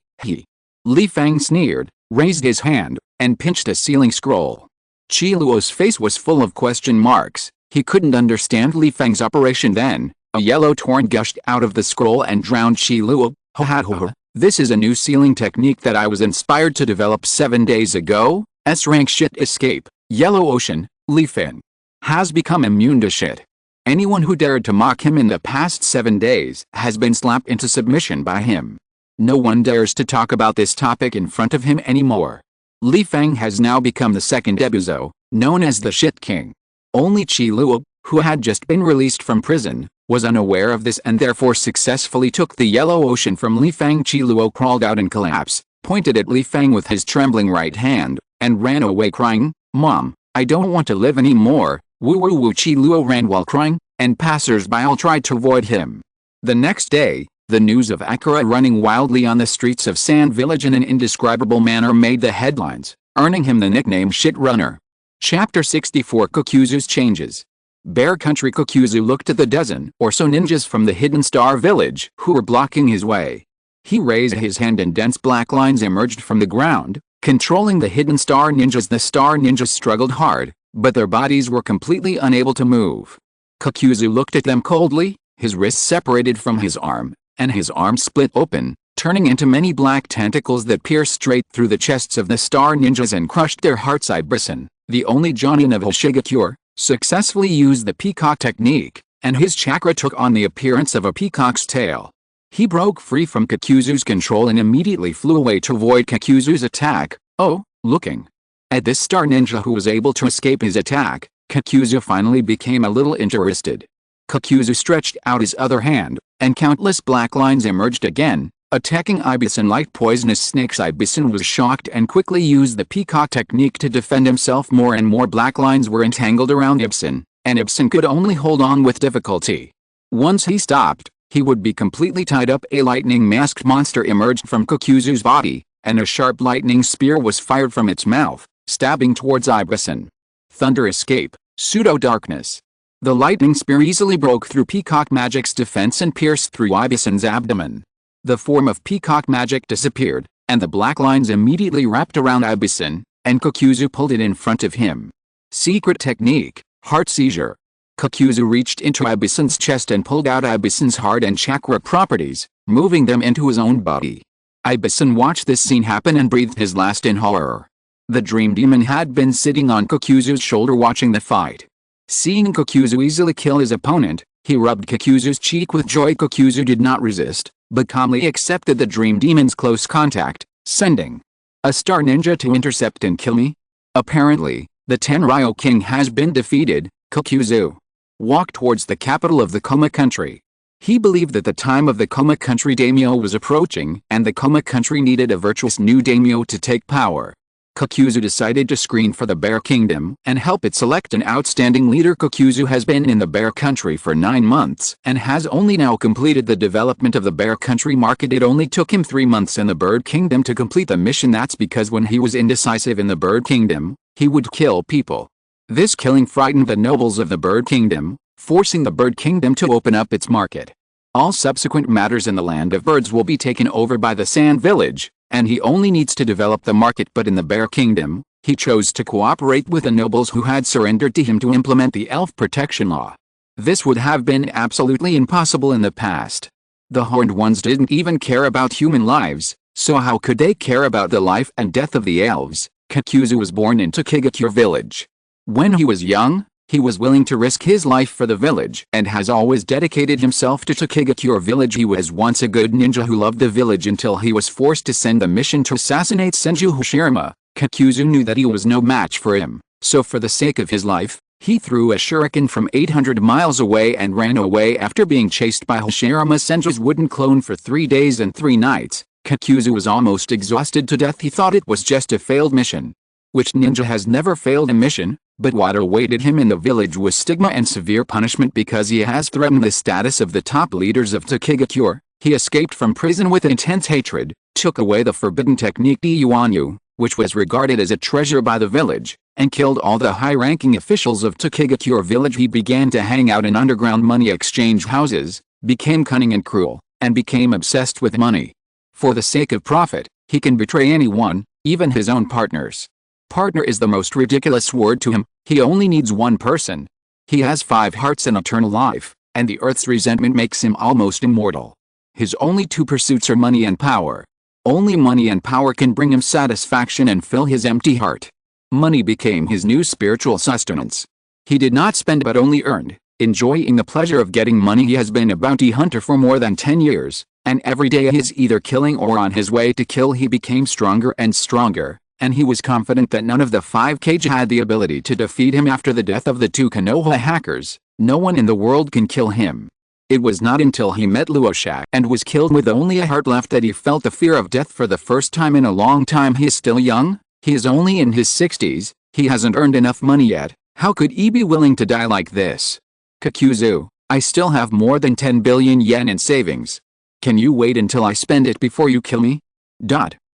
Li Fang sneered, raised his hand, and pinched a sealing scroll. Qi Luo's face was full of question marks. He couldn't understand Li Fang's operation. Then, a yellow torrent gushed out of the scroll and drowned Qi Luo. Ha ha ha. This is a new sealing technique that I was inspired to develop 7 days ago. S-rank shit escape. Yellow ocean. Li Fang has become immune to shit. Anyone who dared to mock him in the past 7 days has been slapped into submission by him. No one dares to talk about this topic in front of him anymore. Li Fang has now become the second Ebuzo, known as the Shit King. Only Qi Luo, who had just been released from prison, was unaware of this and therefore successfully took the yellow ocean from Li Fang. Qi Luo crawled out in collapse, pointed at Li Fang with his trembling right hand, and ran away crying, "Mom, I don't want to live anymore." Woo woo woo. Qi Luo ran while crying, and passers-by all tried to avoid him. The next day, the news of Akira running wildly on the streets of Sand Village in an indescribable manner made the headlines, earning him the nickname Shit Runner. Chapter 64. Kokuzu's Changes. Bear Country. Kokuzu looked at the dozen or so ninjas from the Hidden Star Village who were blocking his way. He raised his hand and dense black lines emerged from the ground, controlling the Hidden Star ninjas. The Star ninjas struggled hard, but their bodies were completely unable to move. Kokuzu looked at them coldly, his wrists separated from his arm, and his arm split open, turning into many black tentacles that pierced straight through the chests of the Star ninjas and crushed their hearts. Ibrison, the only Jonin of Hoshigakure, successfully used the peacock technique, and his chakra took on the appearance of a peacock's tail. He broke free from Kokuzu's control and immediately flew away to avoid Kokuzu's attack. Oh, looking at this Star ninja who was able to escape his attack, Kokuzu finally became a little interested. Kokuzu stretched out his other hand, and countless black lines emerged again, Attacking Ibison like poisonous snakes, Ibison was shocked and quickly used the peacock technique to defend himself. More and more black lines were entangled around Ibison, and Ibison could only hold on with difficulty. Once he stopped, he would be completely tied up. A lightning-masked monster emerged from Kokuzu's body, and a sharp lightning spear was fired from its mouth, stabbing towards Ibison. Thunder escape, pseudo-darkness. The lightning spear easily broke through Peacock Magic's defense and pierced through Ibison's abdomen. The form of Peacock Magic disappeared, and the black lines immediately wrapped around Ibison, and Kokuzu pulled it in front of him. Secret technique, heart seizure. Kokuzu reached into Ibison's chest and pulled out Ibison's heart and chakra properties, moving them into his own body. Ibison watched this scene happen and breathed his last in horror. The Dream Demon had been sitting on Kokuzu's shoulder watching the fight. Seeing Kokuzu easily kill his opponent, he rubbed Kokuzu's cheek with joy. Kokuzu did not resist, but calmly accepted the Dream Demon's close contact, sending a star ninja to intercept and kill me. Apparently, the Tenryo King has been defeated. Kokuzu walked towards the capital of the Koma country. He believed that the time of the Koma country daimyo was approaching, and the Koma country needed a virtuous new daimyo to take power. Kokuzu decided to screen for the Bear Kingdom and help it select an outstanding leader. Kokuzu has been in the Bear Country for 9 months and has only now completed the development of the Bear Country market. It only took him 3 months in the Bird Kingdom to complete the mission. That's because when he was indecisive in the Bird Kingdom, he would kill people. This killing frightened the nobles of the Bird Kingdom, forcing the Bird Kingdom to open up its market. All subsequent matters in the Land of Birds will be taken over by the Sand Village, and he only needs to develop the market. But in the Bear Kingdom, he chose to cooperate with the nobles who had surrendered to him to implement the elf protection law. This would have been absolutely impossible in the past. The Horned Ones didn't even care about human lives, so how could they care about the life and death of the elves? Kokuzu was born in Takigakure village. When he was young, he was willing to risk his life for the village and has always dedicated himself to Takigakure village. He was once a good ninja who loved the village until he was forced to send the mission to assassinate Senju Hashirama. Kokuzu knew that he was no match for him, so for the sake of his life, he threw a shuriken from 800 miles away and ran away after being chased by Hashirama Senju's wooden clone for 3 days and 3 nights. Kokuzu was almost exhausted to death. He thought it was just a failed mission. Which ninja has never failed a mission? But what awaited him in the village was stigma and severe punishment because he has threatened the status of the top leaders of Takigakure. He escaped from prison with intense hatred, took away the forbidden technique Yuanyu, which was regarded as a treasure by the village, and killed all the high-ranking officials of Takigakure village. He began to hang out in underground money exchange houses, became cunning and cruel, and became obsessed with money. For the sake of profit, he can betray anyone, even his own partners. Partner is the most ridiculous word to him. He only needs one person. He has 5 hearts and eternal life, and the earth's resentment makes him almost immortal. His only 2 pursuits are money and power. Only money and power can bring him satisfaction and fill his empty heart. Money became his new spiritual sustenance. He did not spend but only earned, enjoying the pleasure of getting money. He has been a bounty hunter for more than 10 years, and every day he is either killing or on his way to kill. He became stronger and stronger, and he was confident that none of the 5 Kage had the ability to defeat him. After the death of the 2 Konoha hackers, no one in the world can kill him. It was not until he met Luo Sha and was killed with only a heart left that he felt the fear of death for the first time in a long time. He is still young, he is only in his 60s, he hasn't earned enough money yet. How could he be willing to die like this? Kokuzu, I still have more than 10 billion yen in savings. Can you wait until I spend it before you kill me?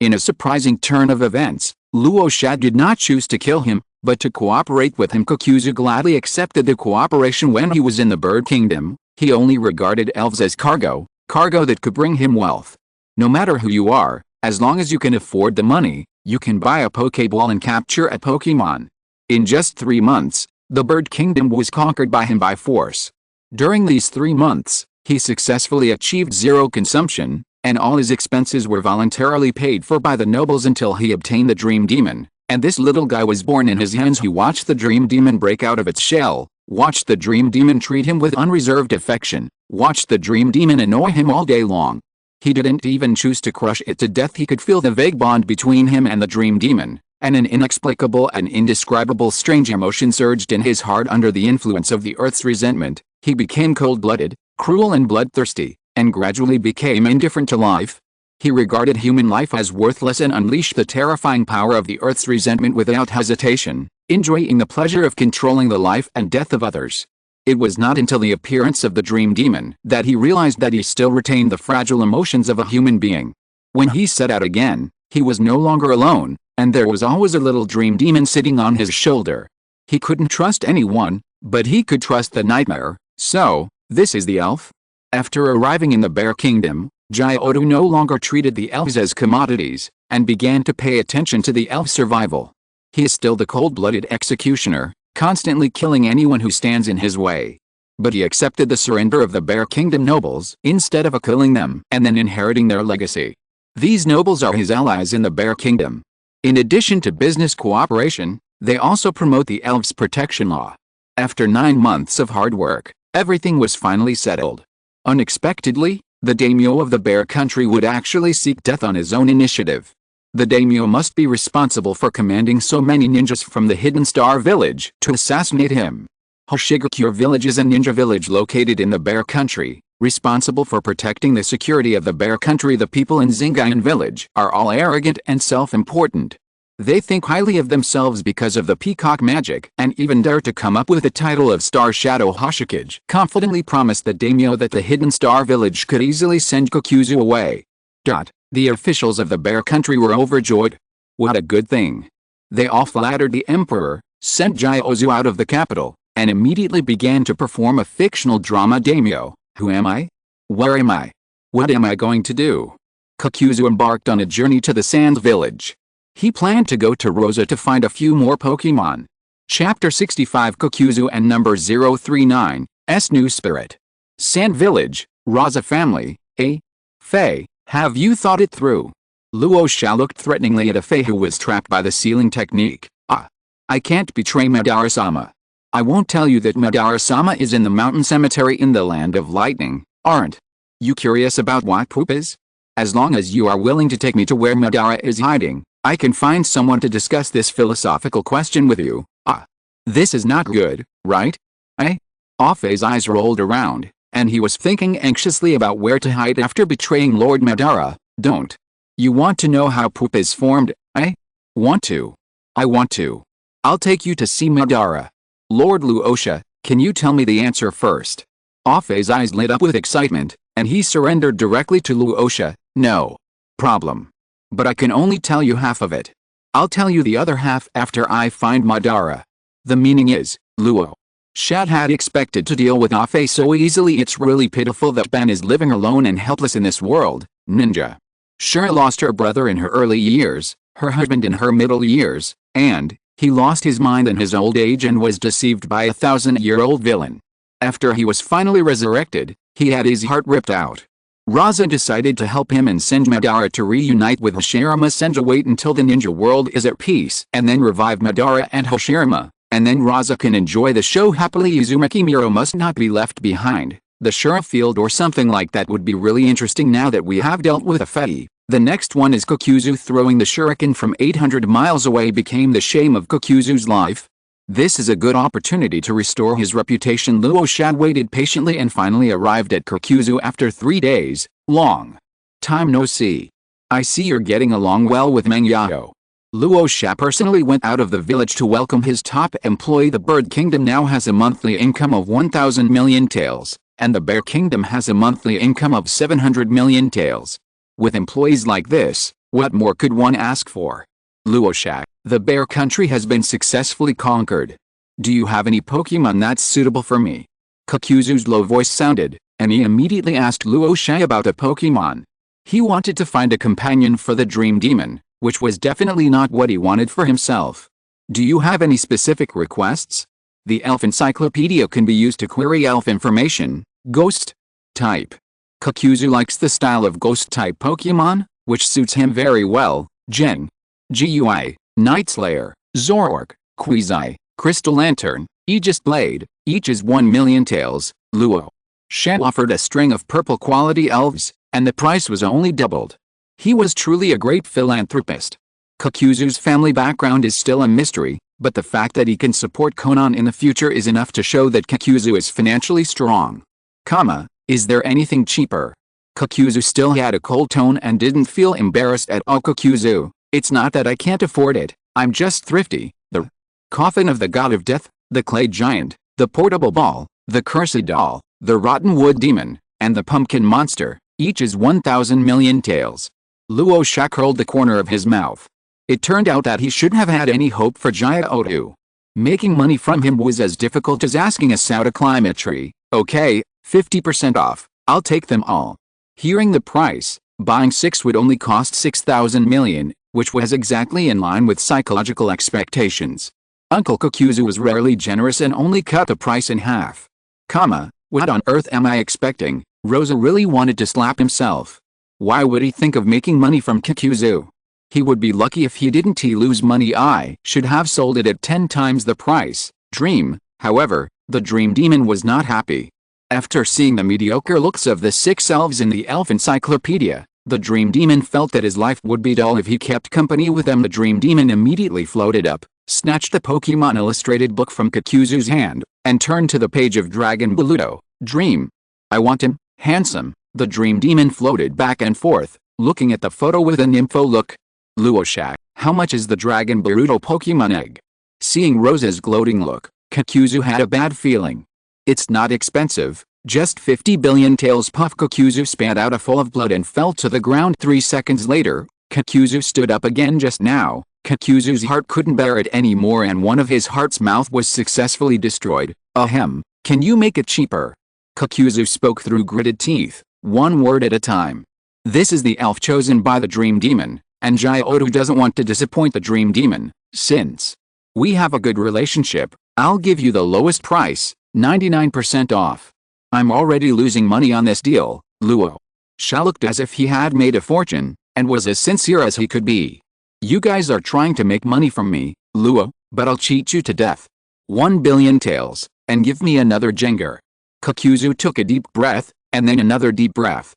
In a surprising turn of events, Luo Sha did not choose to kill him, but to cooperate with him. Kokuzu gladly accepted the cooperation. When he was in the Bird Kingdom, he only regarded elves as cargo that could bring him wealth. No matter who you are, as long as you can afford the money, you can buy a Pokeball and capture a Pokémon. In just 3 months, the Bird Kingdom was conquered by him by force. During these 3 months, he successfully achieved 0 consumption, and all his expenses were voluntarily paid for by the nobles until he obtained the Dream Demon, and this little guy was born in his hands. He watched the Dream Demon break out of its shell, watched the Dream Demon treat him with unreserved affection, watched the Dream Demon annoy him all day long. He didn't even choose to crush it to death. He could feel the vague bond between him and the Dream Demon, and an inexplicable and indescribable strange emotion surged in his heart. Under the influence of the Earth's resentment, he became cold-blooded, cruel and bloodthirsty, and gradually became indifferent to life. He regarded human life as worthless and unleashed the terrifying power of the earth's resentment without hesitation, enjoying the pleasure of controlling the life and death of others. It was not until the appearance of the dream demon that he realized that he still retained the fragile emotions of a human being. When he set out again, he was no longer alone, and there was always a little dream demon sitting on his shoulder. He couldn't trust anyone, but he could trust the nightmare. So, this is the elf? After arriving in the Bear Kingdom, Xiao no longer treated the elves as commodities, and began to pay attention to the elf's survival. He is still the cold-blooded executioner, constantly killing anyone who stands in his way. But he accepted the surrender of the Bear Kingdom nobles instead of killing them and then inheriting their legacy. These nobles are his allies in the Bear Kingdom. In addition to business cooperation, they also promote the elves' protection law. After 9 months of hard work, everything was finally settled. Unexpectedly, the daimyo of the Bear Country would actually seek death on his own initiative. The daimyo must be responsible for commanding so many ninjas from the Hidden Star Village to assassinate him. Hoshigakure Village is a ninja village located in the Bear Country, responsible for protecting the security of the Bear Country. The people in Zingayan Village are all arrogant and self-important. They think highly of themselves because of the peacock magic and even dare to come up with the title of Star Shadow Hoshikage. Confidently promised the daimyo that the Hidden Star Village could easily send Kokuzu away. The officials of the Bear Country were overjoyed. What a good thing. They all flattered the emperor, sent Xiao out of the capital, and immediately began to perform a fictional drama. Daimyo, who am I? Where am I? What am I going to do? Kokuzu embarked on a journey to the Sand Village. He planned to go to Rasa to find a few more Pokémon. Chapter 65 Kokuzu and number 039, S New Spirit. Sand Village, Rasa family, Faye, have you thought it through? Luo Sha looked threateningly at a Faye who was trapped by the sealing technique. I can't betray Madara-sama. I won't tell you that Madara-sama is in the mountain cemetery in the land of lightning, aren't you curious about what poop is? As long as you are willing to take me to where Madara is hiding, I can find someone to discuss this philosophical question with you. This is not good, right? Faye's eyes rolled around, and he was thinking anxiously about where to hide after betraying Lord Madara. Don't you want to know how poop is formed? I want to. I'll take you to see Madara. Lord Luo Sha, can you tell me the answer first? Faye's eyes lit up with excitement, and he surrendered directly to Luo Sha. No problem. But I can only tell you half of it. I'll tell you the other half after I find Madara. The meaning is, Luo Sha had expected to deal with Faye so easily. It's really pitiful that Ben is living alone and helpless in this world. Ninja. Sure lost her brother in her early years, her husband in her middle years, and he lost his mind in his old age and was deceived by a 1,000-year-old villain. After he was finally resurrected, he had his heart ripped out. Rasa decided to help him and send Madara to reunite with Hashirama Senja. Wait until the ninja world is at peace and then revive Madara and Hashirama, and then Rasa can enjoy the show happily. Uzumaki Miro must not be left behind. The Shura field or something like that would be really interesting now that we have dealt with Faye. The next one is Kokuzu throwing the shuriken from 800 miles away became the shame of Kokuzu's life. This is a good opportunity to restore his reputation. Luo Sha waited patiently and finally arrived at Kokuzu after 3 days. Long time no see. I see you're getting along well with Mangyao. Luo Sha personally went out of the village to welcome his top employee. The Bird Kingdom now has a monthly income of 1,000 million taels, and the Bear Kingdom has a monthly income of 700 million taels. With employees like this, what more could one ask for? Luo Sha, the Bear Country has been successfully conquered. Do you have any Pokemon that's suitable for me? Kokuzu's low voice sounded, and he immediately asked Luo Sha about a Pokemon. He wanted to find a companion for the Dream Demon, which was definitely not what he wanted for himself. Do you have any specific requests? The Elf Encyclopedia can be used to query elf information. Ghost type. Kokuzu likes the style of ghost-type Pokemon, which suits him very well. Gui, Night Slayer, Zoroark, Queasy, Crystal Lantern, Aegis Blade, each is 1 million taels. Luo Sha offered a string of purple quality elves, and the price was only doubled. He was truly a great philanthropist. Kokuzu's family background is still a mystery, but the fact that he can support Konan in the future is enough to show that Kokuzu is financially strong. Is there anything cheaper? Kakuzu still had a cold tone and didn't feel embarrassed at all. Kakuzu, it's not that I can't afford it, I'm just thrifty. The coffin of the god of death, the clay giant, the portable ball, the cursed doll, the rotten wood demon, and the pumpkin monster, each is 1,000 million taels. Luo Sha curled the corner of his mouth. It turned out that he shouldn't have had any hope for Xiao Ai. Making money from him was as difficult as asking a sow to climb a tree. Okay, 50% off, I'll take them all. Hearing the price, buying 6 would only cost 6,000 million, which was exactly in line with psychological expectations. Uncle Kakuzu was rarely generous and only cut the price in half. What on earth am I expecting? Rosa really wanted to slap himself. Why would he think of making money from Kakuzu? He would be lucky if he didn't lose money. I should have sold it at 10 times the price. However, the dream demon was not happy. After seeing the mediocre looks of the 6 elves in the elf encyclopedia, the dream demon felt that his life would be dull if he kept company with them. The dream demon immediately floated up, snatched the Pokemon illustrated book from Kakuzu's hand, and turned to the page of Dragon Baluto. Dream. I want him, handsome. The dream demon floated back and forth, looking at the photo with an info look. Luo Sha, how much is the Dragon Baruto Pokemon egg? Seeing Rosa's gloating look, Kakuzu had a bad feeling. It's not expensive, just 50 billion taels. Puff. Kakuzu spat out a full of blood and fell to the ground. 3 seconds later, Kakuzu stood up again. Just now, Kakuzu's heart couldn't bear it anymore and one of his heart's mouth was successfully destroyed. Ahem, can you make it cheaper? Kakuzu spoke through gritted teeth, one word at a time. This is the elf chosen by the dream demon, and Xiao Ai doesn't want to disappoint the dream demon. Since we have a good relationship, I'll give you the lowest price, 99% off. I'm already losing money on this deal. Luo Sha looked as if he had made a fortune, and was as sincere as he could be. You guys are trying to make money from me, Luo, but I'll cheat you to death. 1 billion taels, and give me another Jengar. Kakuzu took a deep breath, and then another deep breath.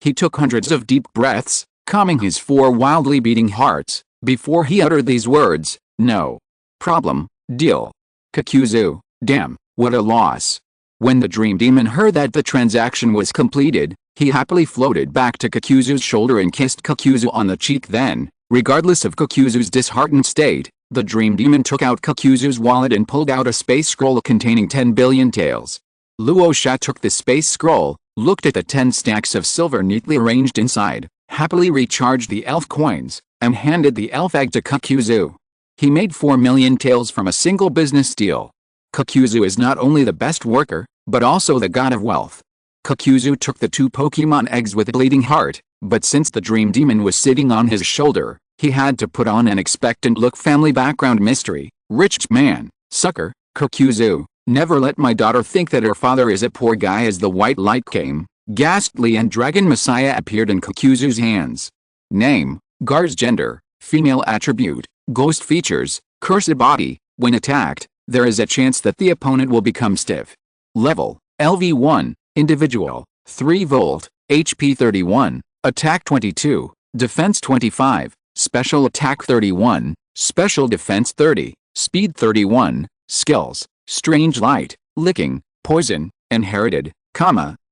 He took hundreds of deep breaths, calming his 4 wildly beating hearts, before he uttered these words. No problem, deal. Kakuzu, damn, what a loss. When the dream demon heard that the transaction was completed, he happily floated back to Kakuzu's shoulder and kissed Kakuzu on the cheek. Then, regardless of Kakuzu's disheartened state, the dream demon took out Kakuzu's wallet and pulled out a space scroll containing 10 billion taels. Luo Sha took the space scroll, looked at the 10 stacks of silver neatly arranged inside, happily recharged the elf coins, and handed the elf egg to Kakuzu. He made 4 million taels from a single business deal. Kakuzu is not only the best worker, but also the god of wealth. Kakuzu took the 2 Pokemon eggs with a bleeding heart, but since the dream demon was sitting on his shoulder, he had to put on an expectant look. Family background mystery, rich man, sucker. Kakuzu, never let my daughter think that her father is a poor guy. As the white light came, Ghastly and Dragon Messiah appeared in Kakuzu's hands. Name, Gar's gender, female attribute, ghost features, cursed body. When attacked, there is a chance that the opponent will become stiff. Level, LV1, individual, 3 volt, HP 31, attack 22, defense 25, special attack 31, special defense 30, speed 31, skills, strange light, licking, poison, inherited,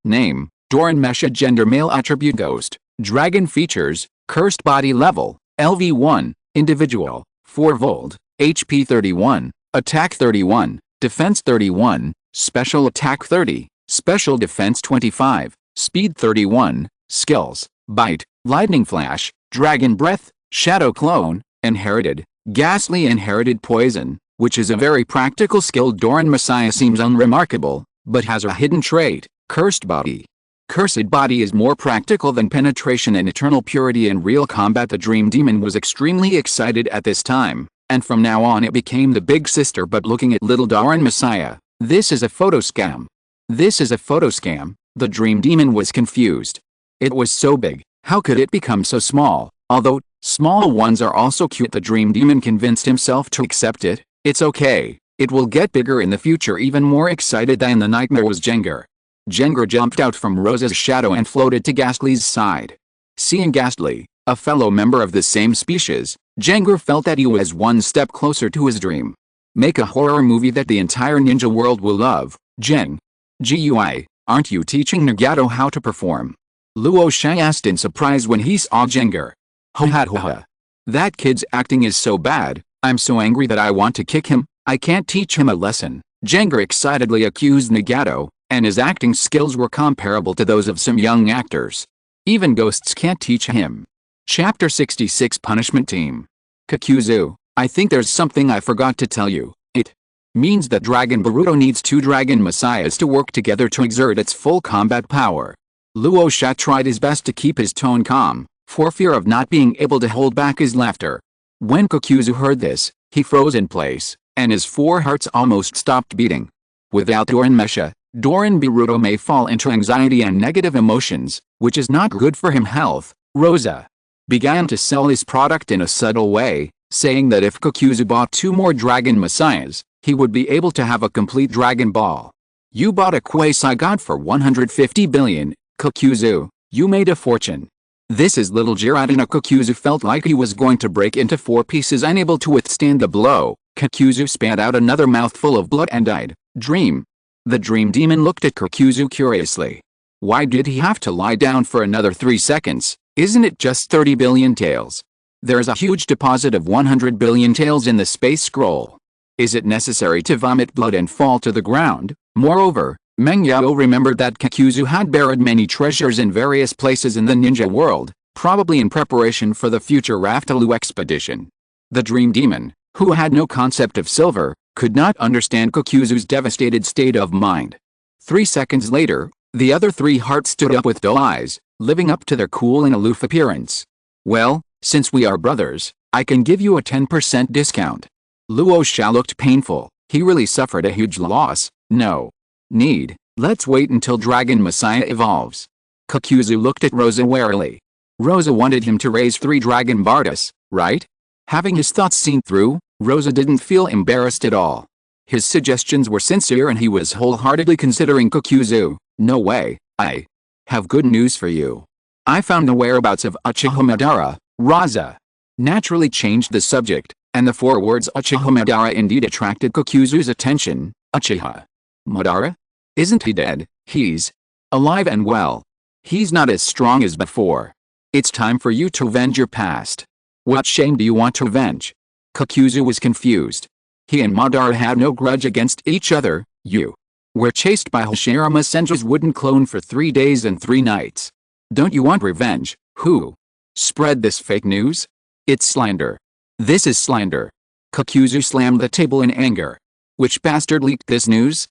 name, Doran Mesha. Gender, male attribute, ghost, dragon features, cursed body. Level, LV1, individual, 4 volt, HP 31, attack 31, defense 31, special attack 30, special defense 25, speed 31, skills, bite, lightning flash, dragon breath, shadow clone, inherited, ghastly. Inherited poison, which is a very practical skill. Doran Messiah seems unremarkable, but has a hidden trait, cursed body. Cursed body is more practical than penetration and eternal purity in real combat. The dream demon was extremely excited at this time, and from now on it became the big sister. But looking at little Doran Messiah, this is a photo scam. This is a photo scam. The dream demon was confused. It was so big, how could it become so small? Although, small ones are also cute. The dream demon convinced himself to accept it. It's okay, it will get bigger in the future. Even more excited than the nightmare was Jengar. Jengar jumped out from Rosa's shadow and floated to Ghastly's side. Seeing Ghastly, a fellow member of the same species, Jengar felt that he was one step closer to his dream. Make a horror movie that the entire ninja world will love. GUI, Aren't you teaching Nagato how to perform? Luo Sha asked in surprise when he saw Jenger. Ha. That kid's acting is so bad, I'm so angry that I want to kick him. I can't teach him a lesson, Jenger excitedly accused Nagato, and his acting skills were comparable to those of some young actors. Even ghosts can't teach him. Chapter 66 Punishment Team. Kakuzu, I think there's something I forgot to tell you. It means that Dragon Boruto needs 2 Dragon Messiahs to work together to exert its full combat power. Luo Sha tried his best to keep his tone calm, for fear of not being able to hold back his laughter. When Kakuzu heard this, he froze in place, and his 4 hearts almost stopped beating. Without Doran Mesha, Doran Boruto may fall into anxiety and negative emotions, which is not good for him health. Rasa began to sell his product in a subtle way, saying that if Kakuzu bought 2 more Dragon Messiahs, he would be able to have a complete Dragon Ball. You bought a quasi-god for 150 billion, Kakuzu, you made a fortune. This is little Giratina. Kakuzu felt like he was going to break into 4 pieces. Unable to withstand the blow, Kakuzu spat out another mouthful of blood and died. Dream. The dream demon looked at Kakuzu curiously. Why did he have to lie down for another 3 seconds? Isn't it just 30 billion taels? There's a huge deposit of 100 billion taels in the space scroll. Is it necessary to vomit blood and fall to the ground? Moreover, Meng Yao remembered that Kakuzu had buried many treasures in various places in the ninja world, probably in preparation for the future Raftalu expedition. The dream demon, who had no concept of silver, could not understand Kakuzu's devastated state of mind. 3 seconds later, the other 3 hearts stood up with dull eyes, living up to their cool and aloof appearance. Well, since we are brothers, I can give you a 10% discount. Luo Sha looked painful. He really suffered a huge loss. No need. Let's wait until Dragon Messiah evolves. Kakuzu looked at Rasa warily. Rasa wanted him to raise 3 Dragon Bardas, right? Having his thoughts seen through, Rasa didn't feel embarrassed at all. His suggestions were sincere and he was wholeheartedly considering Kakuzu. No way, I have good news for you. I found the whereabouts of Uchiha Madara. Rasa naturally changed the subject, and the 4 words Uchiha Madara indeed attracted Kakuzu's attention. Uchiha Madara? Isn't he dead? He's alive and well. He's not as strong as before. It's time for you to avenge your past. What shame do you want to avenge? Kakuzu was confused. He and Madara had no grudge against each other. You were chased by Hashirama Senju's wooden clone for 3 days and 3 nights. Don't you want revenge? Who spread this fake news? It's slander. This is slander. Kakuzu slammed the table in anger. Which bastard leaked this news?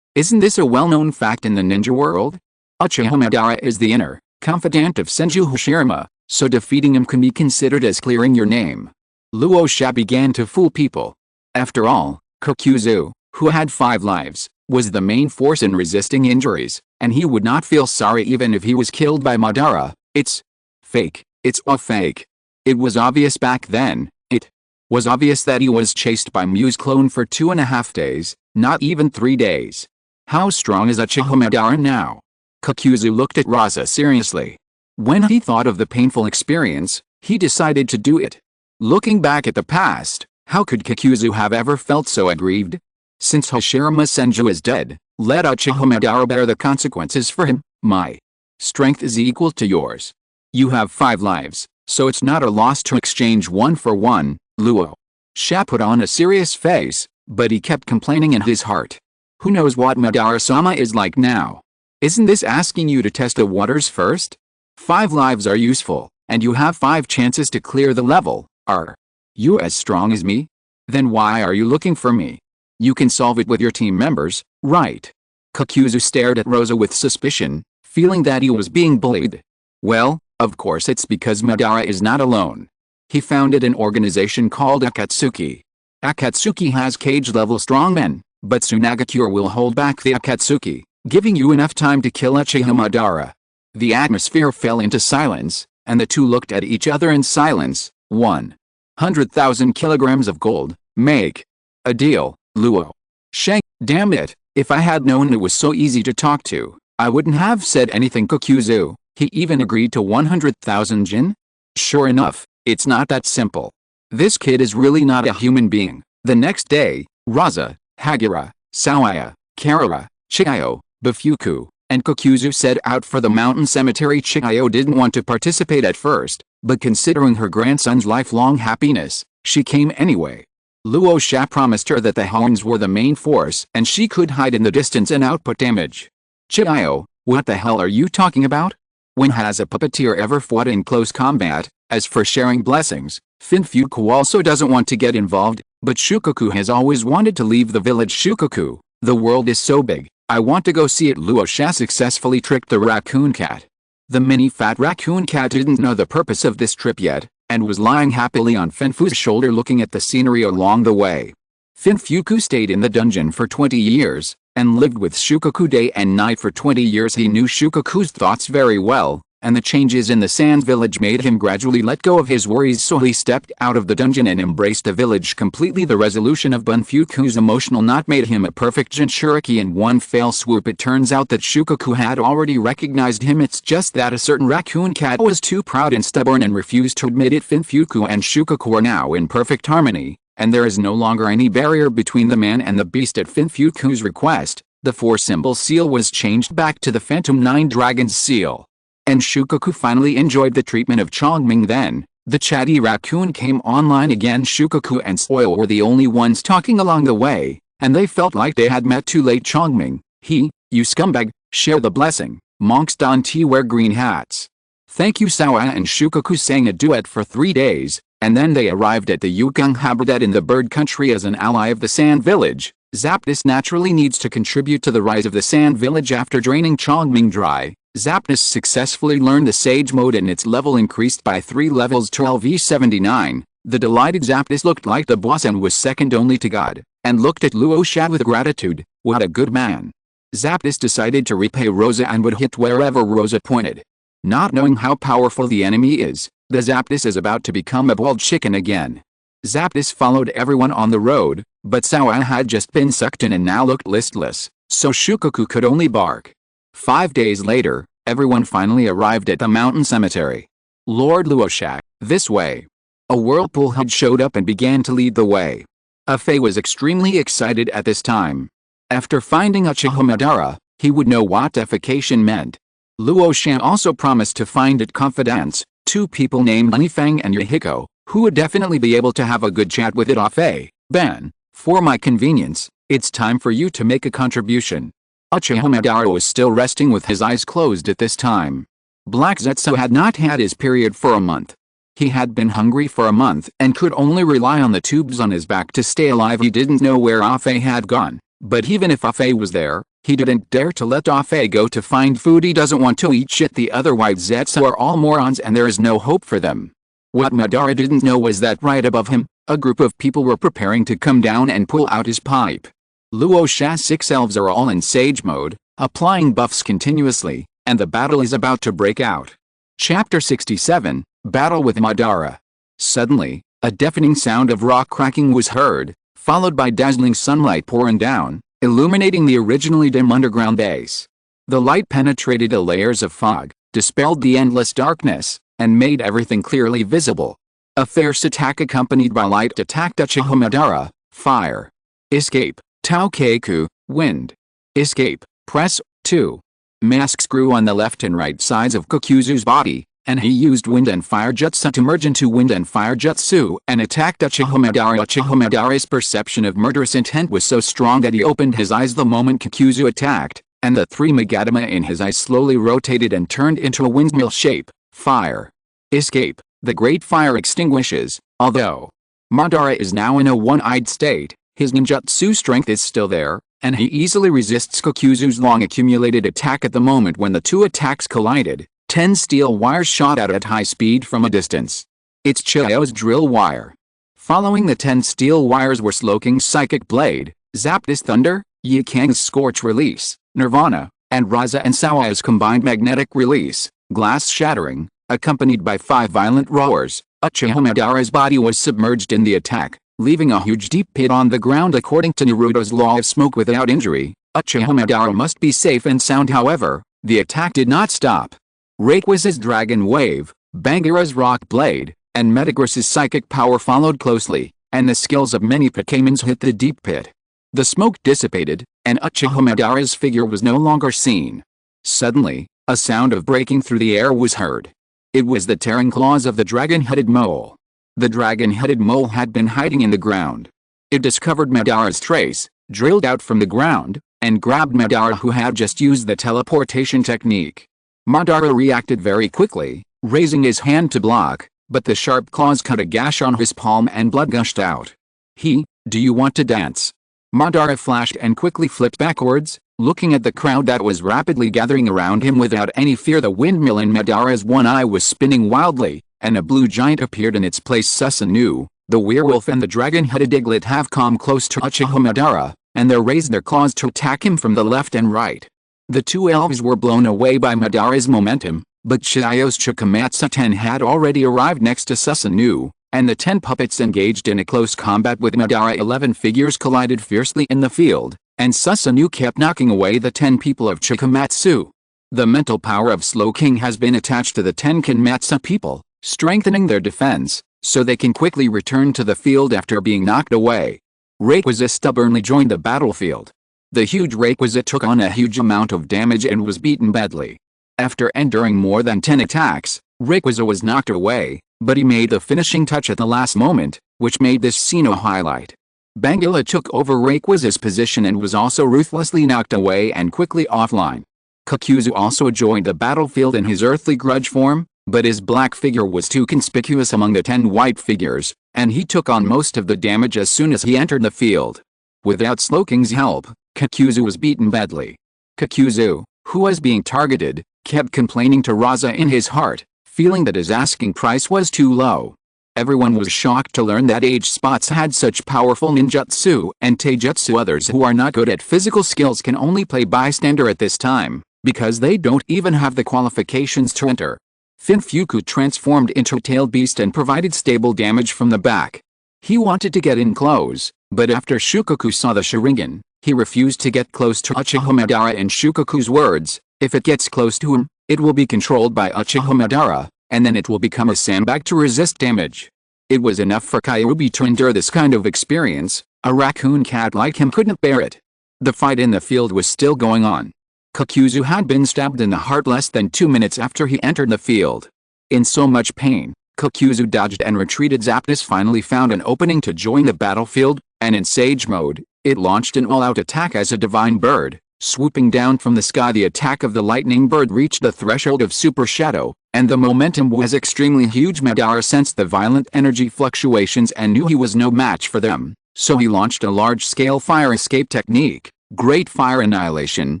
Isn't this a well-known fact in the ninja world? Uchiha Madara is the inner confidant of Senju Hashirama, so defeating him can be considered as clearing your name. Luo Sha began to fool people. After all, Kakuzu, who had 5 lives, was the main force in resisting injuries, and he would not feel sorry even if he was killed by Madara. It's fake. It's all fake. It was obvious back then. It was obvious that he was chased by Mew's clone for 2.5 days, not even 3 days. How strong is Uchiha Madara now? Kakuzu looked at Rasa seriously. When he thought of the painful experience, he decided to do it. Looking back at the past, how could Kakuzu have ever felt so aggrieved? Since Hashirama Senju is dead, let Uchiha Madara bear the consequences for him. My strength is equal to yours. You have 5 lives, so it's not a loss to exchange 1 for 1, Luo Sha put on a serious face, but he kept complaining in his heart. Who knows what Madara-sama is like now? Isn't this asking you to test the waters first? 5 lives are useful, and you have 5 chances to clear the level. Are you as strong as me? Then why are you looking for me? You can solve it with your team members, right? Kakuzu stared at Rasa with suspicion, feeling that he was being bullied. Well, of course it's because Madara is not alone. He founded an organization called Akatsuki. Akatsuki has cage-level strongmen, but Tsunagakure will hold back the Akatsuki, giving you enough time to kill Uchiha Madara. The atmosphere fell into silence, and the 2 looked at each other in silence. 100,000 kilograms of gold. Make a deal, Luo Sha. Damn it, if I had known it was so easy to talk to, I wouldn't have said anything. Kakuzu, he even agreed to 100,000 jin? Sure enough, it's not that simple. This kid is really not a human being. The next day, Rasa, Hagura, Xiao Ai, Karula, Chiyo, Bafuku, and Kokuzu set out for the mountain cemetery. Xiao didn't want to participate at first, but considering her grandson's lifelong happiness, she came anyway. Luo Sha promised her that the horns were the main force and she could hide in the distance and output damage. Xiao, what the hell are you talking about? When has a puppeteer ever fought in close combat? As for sharing blessings, Finfuku also doesn't want to get involved, but Shukaku has always wanted to leave the village. Shukaku, the world is so big, I want to go see it. Luo Sha successfully tricked the raccoon cat. The mini fat raccoon cat didn't know the purpose of this trip yet, and was lying happily on Finfu's shoulder looking at the scenery along the way. Finfuku stayed in the dungeon for 20 years, and lived with Shukaku day and night for 20 years. He knew Shukaku's thoughts very well, and the changes in the Sand Village made him gradually let go of his worries, so he stepped out of the dungeon and embraced the village completely. The resolution of Bunfuku's emotional knot made him a perfect Jinchuriki in one fell swoop. It turns out that Shukaku had already recognized him. It's just that a certain raccoon cat was too proud and stubborn and refused to admit it. Finfuku and Shukaku are now in perfect harmony, and there is no longer any barrier between the man and the beast. At Finfuku's request, the 4-symbol seal was changed back to the Phantom 9 Dragon's seal. And Shukaku finally enjoyed the treatment of Chongming. Then, the chatty raccoon came online again. Shukaku and Soil were the only ones talking along the way, and they felt like they had met too late. Chongming, you scumbag, share the blessing. Monks don't wear green hats. Thank you. Xiao Ai and Shukaku sang a duet for 3 days, and then they arrived at the Yukong Habitat in the bird country. As an ally of the Sand Village, Zapdos naturally needs to contribute to the rise of the Sand Village. After draining Chongming dry, Zapdos successfully learned the Sage mode and its level increased by 3 levels to LV79. The delighted Zapdos looked like the boss and was second only to God, and looked at Luo Sha with gratitude. What a good man. Zapdos decided to repay Rosa and would hit wherever Rosa pointed. Not knowing how powerful the enemy is, the Zapdos is about to become a bald chicken again. Zapdos followed everyone on the road, but Xiao Ai had just been sucked in and now looked listless, so Shukaku could only bark. 5 days later, everyone finally arrived at the mountain cemetery. Lord Luo Sha, this way. A whirlpool had showed up and began to lead the way. Afei was extremely excited at this time. After finding Uchiha Madara, he would know what defecation meant. Luo Sha also promised to find at Confidence 2 people named Nifang and Yahiko, who would definitely be able to have a good chat with it. Afei, Ben, for my convenience, it's time for you to make a contribution. Uchiha Madara was still resting with his eyes closed at this time. Black Zetsu had not had his period for a month. He had been hungry for a month and could only rely on the tubes on his back to stay alive. He didn't know where Afei had gone, but even if Afei was there, he didn't dare to let Afei go to find food. He doesn't want to eat shit. The other white Zetsu are all morons and there is no hope for them. What Madara didn't know was that right above him, a group of people were preparing to come down and pull out his pipe. Luo Sha's 6 elves are all in Sage mode, applying buffs continuously, and the battle is about to break out. Chapter 67, Battle with Madara. Suddenly, a deafening sound of rock cracking was heard, followed by dazzling sunlight pouring down, illuminating the originally dim underground base. The light penetrated the layers of fog, dispelled the endless darkness, and made everything clearly visible. A fierce attack accompanied by light attacked Uchiha Madara. Fire. Escape. Tao Keiku, wind. Escape, press 2. Masks grew on the left and right sides of Kokuzu's body, and he used wind and fire jutsu to merge into wind and fire jutsu and attacked Uchiha Madara. Uchiha Madara's perception of murderous intent was so strong that he opened his eyes the moment Kokuzu attacked, and the 3 Magatama in his eyes slowly rotated and turned into a windmill shape. Fire. Escape, the great fire extinguishes. Although Madara is now in a one-eyed state, his ninjutsu strength is still there, and he easily resists Kokuzu's long-accumulated attack. At the moment when the 2 attacks collided, 10 steel wires shot out at high speed from a distance. It's Xiao's drill wire. Following the 10 steel wires were Slowking's Psychic Blade, Zapdos Thunder, Yikang's Scorch Release, Nirvana, and Rasa and Xiao's combined magnetic release, Glass Shattering, accompanied by 5 violent roars. Uchiha Madara's body was submerged in the attack, leaving a huge deep pit on the ground. According to Naruto's law of smoke without injury, Uchiha Madara must be safe and sound. However, the attack did not stop. Rayquaz's Dragon Wave, Bangira's Rock Blade, and Metagross's Psychic Power followed closely, and the skills of many Pokémons hit the deep pit. The smoke dissipated, and Uchiha Madara's figure was no longer seen. Suddenly, a sound of breaking through the air was heard. It was the tearing claws of the dragon-headed mole. The dragon-headed mole had been hiding in the ground. It discovered Madara's trace, drilled out from the ground, and grabbed Madara, who had just used the teleportation technique. Madara reacted very quickly, raising his hand to block, but the sharp claws cut a gash on his palm and blood gushed out. Do you want to dance? Madara flashed and quickly flipped backwards, looking at the crowd that was rapidly gathering around him without any fear. The windmill in Madara's one eye was spinning wildly, and a blue giant appeared in its place. Susanoo, the werewolf and the dragon-headed Diglett have come close to Uchiha Madara, and they raised their claws to attack him from the left and right. The two elves were blown away by Madara's momentum, but Xiao's Chikamatsu 10 had already arrived next to Susanoo, and the 10 puppets engaged in a close combat with Madara. 11 figures collided fiercely in the field, and Susanoo kept knocking away the 10 people of Chikamatsu. The mental power of Slowking has been attached to the 10 Kinmatsu people, strengthening their defense, so they can quickly return to the field after being knocked away. Rayquaza stubbornly joined the battlefield. The huge Rayquaza took on a huge amount of damage and was beaten badly. After enduring more than 10 attacks, Rayquaza was knocked away, but he made the finishing touch at the last moment, which made this scene a highlight. Bangula took over Rayquaza's position and was also ruthlessly knocked away and quickly offline. Kakuzu also joined the battlefield in his earthly grudge form, but his black figure was too conspicuous among the 10 white figures, and he took on most of the damage as soon as he entered the field. Without Slowking's help, Kakuzu was beaten badly. Kakuzu, who was being targeted, kept complaining to Rasa in his heart, feeling that his asking price was too low. Everyone was shocked to learn that H-Spots had such powerful ninjutsu and taijutsu. Others who are not good at physical skills can only play bystander at this time, because they don't even have the qualifications to enter. Finfuku transformed into a tailed beast and provided stable damage from the back. He wanted to get in close, but after Shukaku saw the Sharingan, he refused to get close to Uchiha Madara. In Shukaku's words, if it gets close to him, it will be controlled by Uchiha Madara, and then it will become a sandbag to resist damage. It was enough for Kyuubi to endure this kind of experience. A raccoon cat like him couldn't bear it. The fight in the field was still going on. Kakuzu had been stabbed in the heart less than 2 minutes after he entered the field. In so much pain, Kakuzu dodged and retreated. Zapdos finally found an opening to join the battlefield, and in Sage mode, it launched an all-out attack as a divine bird, swooping down from the sky. The attack of the lightning bird reached the threshold of Super Shadow, and the momentum was extremely huge. Madara sensed the violent energy fluctuations and knew he was no match for them, so he launched a large-scale fire escape technique, Great Fire Annihilation,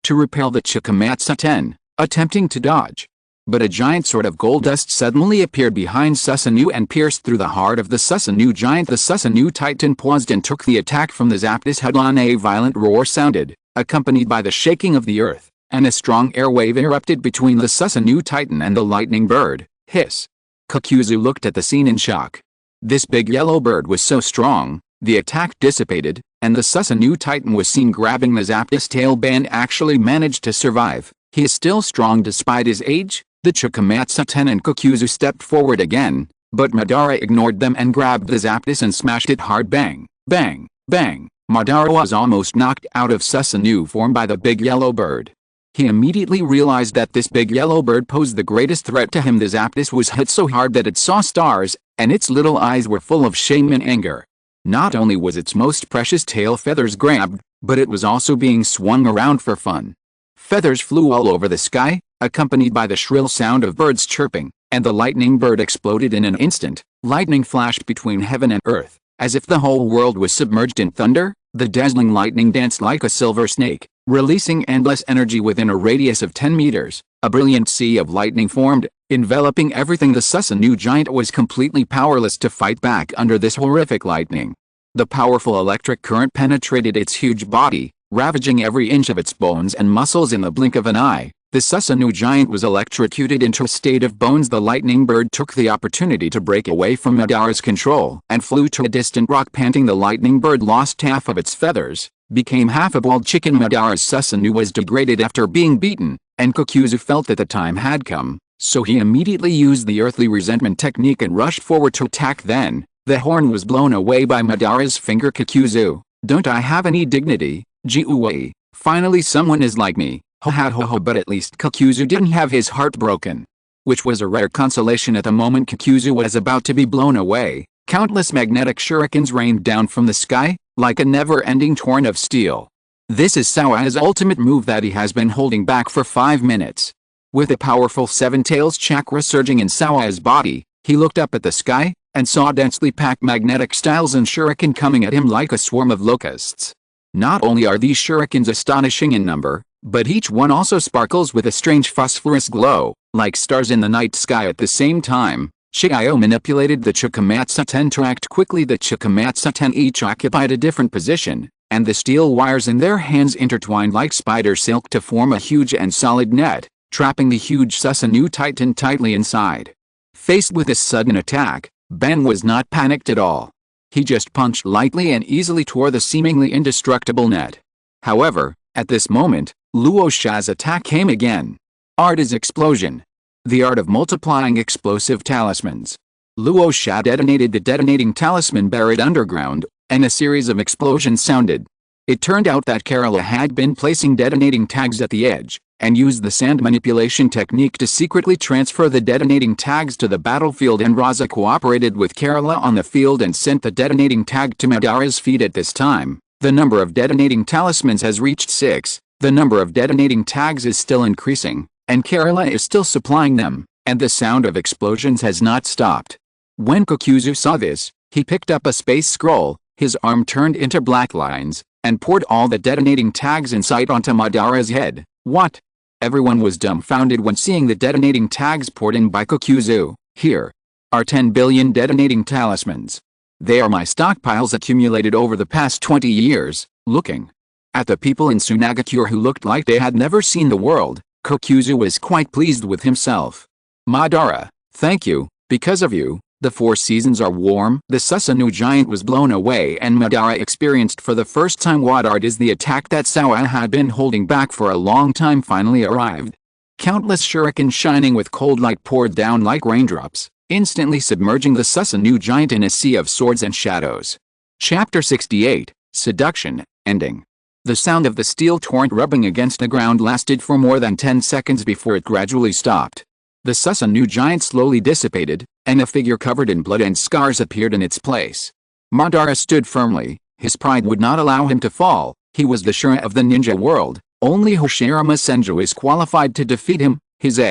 to repel the Chikamatsu 10, attempting to dodge. But a giant sword of gold dust suddenly appeared behind Susanoo and pierced through the heart of the Susanoo giant. The Susanoo Titan paused and took the attack from the Zapdos headlong. A violent roar sounded, accompanied by the shaking of the earth, and a strong airwave erupted between the Susanoo Titan and the lightning bird. Hiss! Kakuzu looked at the scene in shock. This big yellow bird was so strong, the attack dissipated, and the Susanoo Titan was seen grabbing the Zapdos tail band. Actually managed to survive. He is still strong despite his age. The Chikamatsu 10 and Kakuzu stepped forward again, but Madara ignored them and grabbed the Zapdos and smashed it hard. Bang! Bang! Bang! Madara was almost knocked out of Susanoo form by the big yellow bird. He immediately realized that this big yellow bird posed the greatest threat to him. The Zapdos was hit so hard that it saw stars, and its little eyes were full of shame and anger. Not only was its most precious tail feathers grabbed, but it was also being swung around for fun. Feathers flew all over the sky, accompanied by the shrill sound of birds chirping, and the lightning bird exploded in an instant. Lightning flashed between heaven and earth, as if the whole world was submerged in thunder. The dazzling lightning danced like a silver snake, releasing endless energy within a radius of 10 meters. A brilliant sea of lightning formed, enveloping everything. The Susanoo giant was completely powerless to fight back under this horrific lightning. The powerful electric current penetrated its huge body, ravaging every inch of its bones and muscles in the blink of an eye. The Susanoo giant was electrocuted into a state of bones. The lightning bird took the opportunity to break away from Madara's control and flew to a distant rock. Panting, the lightning bird lost half of its feathers, became half a bald chicken. Madara's Susanoo was degraded after being beaten, and Kakuzu felt that the time had come, so he immediately used the earthly resentment technique and rushed forward to attack. Then, the horn was blown away by Madara's finger. Kakuzu, don't I have any dignity, Jiuwei? Finally someone is like me. Ho ha ho ho, but at least Kakuzu didn't have his heart broken. Which was a rare consolation at the moment Kakuzu was about to be blown away. Countless magnetic shurikens rained down from the sky, like a never-ending torrent of steel. This is Xiao Ai's ultimate move that he has been holding back for 5 minutes. With a powerful Seven Tails chakra surging in Xiao Ai's body, he looked up at the sky, and saw densely packed magnetic styles and shuriken coming at him like a swarm of locusts. Not only are these shurikens astonishing in number, but each one also sparkles with a strange phosphorus glow, like stars in the night sky at the same time. Xiao manipulated the Chikamatsu Ten to act quickly. The Chikamatsu Ten each occupied a different position, and the steel wires in their hands intertwined like spider silk to form a huge and solid net, trapping the huge Susanoo Titan tightly inside. Faced with this sudden attack, Ben was not panicked at all. He just punched lightly and easily tore the seemingly indestructible net. However, at this moment, Luo Sha's attack came again. Art is explosion. The art of multiplying explosive talismans. Luo Sha detonated the detonating talisman buried underground, and a series of explosions sounded. It turned out that Karula had been placing detonating tags at the edge, and used the sand manipulation technique to secretly transfer the detonating tags to the battlefield, and Rasa cooperated with Karula on the field and sent the detonating tag to Madara's feet. At this time, the number of detonating talismans has reached 6, the number of detonating tags is still increasing, and Karula is still supplying them, and the sound of explosions has not stopped. When Kakuzu saw this, he picked up a space scroll, his arm turned into black lines, and poured all the detonating tags in sight onto Madara's head. What? Everyone was dumbfounded when seeing the detonating tags poured in by Kakuzu. Here are 10 billion detonating talismans. They are my stockpiles accumulated over the past 20 years. Looking at the people in Sunagakure who looked like they had never seen the world, Kakuzu was quite pleased with himself. Madara, thank you. Because of you, the 4 seasons are warm. The Susanoo giant was blown away, and Madara experienced for the first time what art is. The attack that Xiao Ai had been holding back for a long time finally arrived. Countless shurikens shining with cold light poured down like raindrops, instantly submerging the Susanoo giant in a sea of swords and shadows. Chapter 68, Seduction, Ending. The sound of the steel torrent rubbing against the ground lasted for more than 10 seconds before it gradually stopped. The Susanoo giant slowly dissipated, and a figure covered in blood and scars appeared in its place. Madara stood firmly. His pride would not allow him to fall. He was the Shura of the ninja world. Only Hashirama Senju is qualified to defeat him. His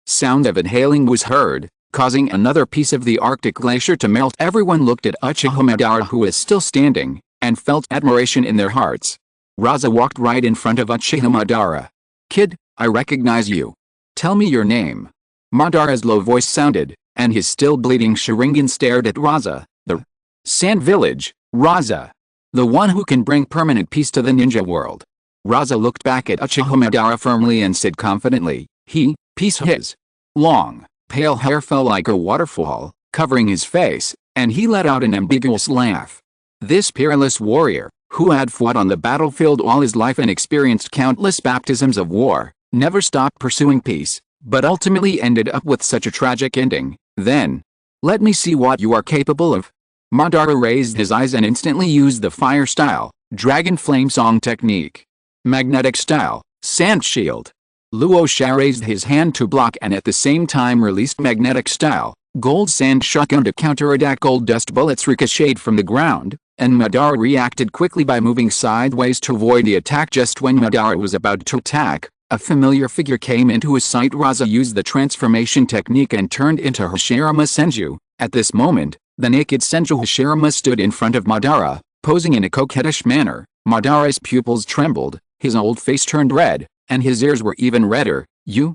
sound of inhaling was heard, causing another piece of the Arctic glacier to melt. Everyone looked at Uchiha Madara, who was still standing, and felt admiration in their hearts. Rasa walked right in front of Uchiha Madara. Kid, I recognize you. Tell me your name. Madara's low voice sounded, and his still bleeding Sharingan stared at Rasa. The Sand Village, Rasa. The one who can bring permanent peace to the ninja world. Rasa looked back at Uchiha Madara firmly and said confidently, peace. His long, pale hair fell like a waterfall, covering his face, and he let out an ambiguous laugh. This peerless warrior, who had fought on the battlefield all his life and experienced countless baptisms of war, never stopped pursuing peace, but ultimately ended up with such a tragic ending. Then, let me see what you are capable of. Madara raised his eyes and instantly used the fire style, dragon flame song technique. Magnetic style, sand shield. Luo Sha raised his hand to block and at the same time released magnetic style, gold sand shotgun to counterattack. Gold dust bullets ricocheted from the ground, and Madara reacted quickly by moving sideways to avoid the attack. Just when Madara was about to attack, a familiar figure came into his sight. Rasa used the transformation technique and turned into Hashirama Senju. At this moment, the naked Senju Hashirama stood in front of Madara, posing in a coquettish manner. Madara's pupils trembled, his old face turned red, and his ears were even redder. You.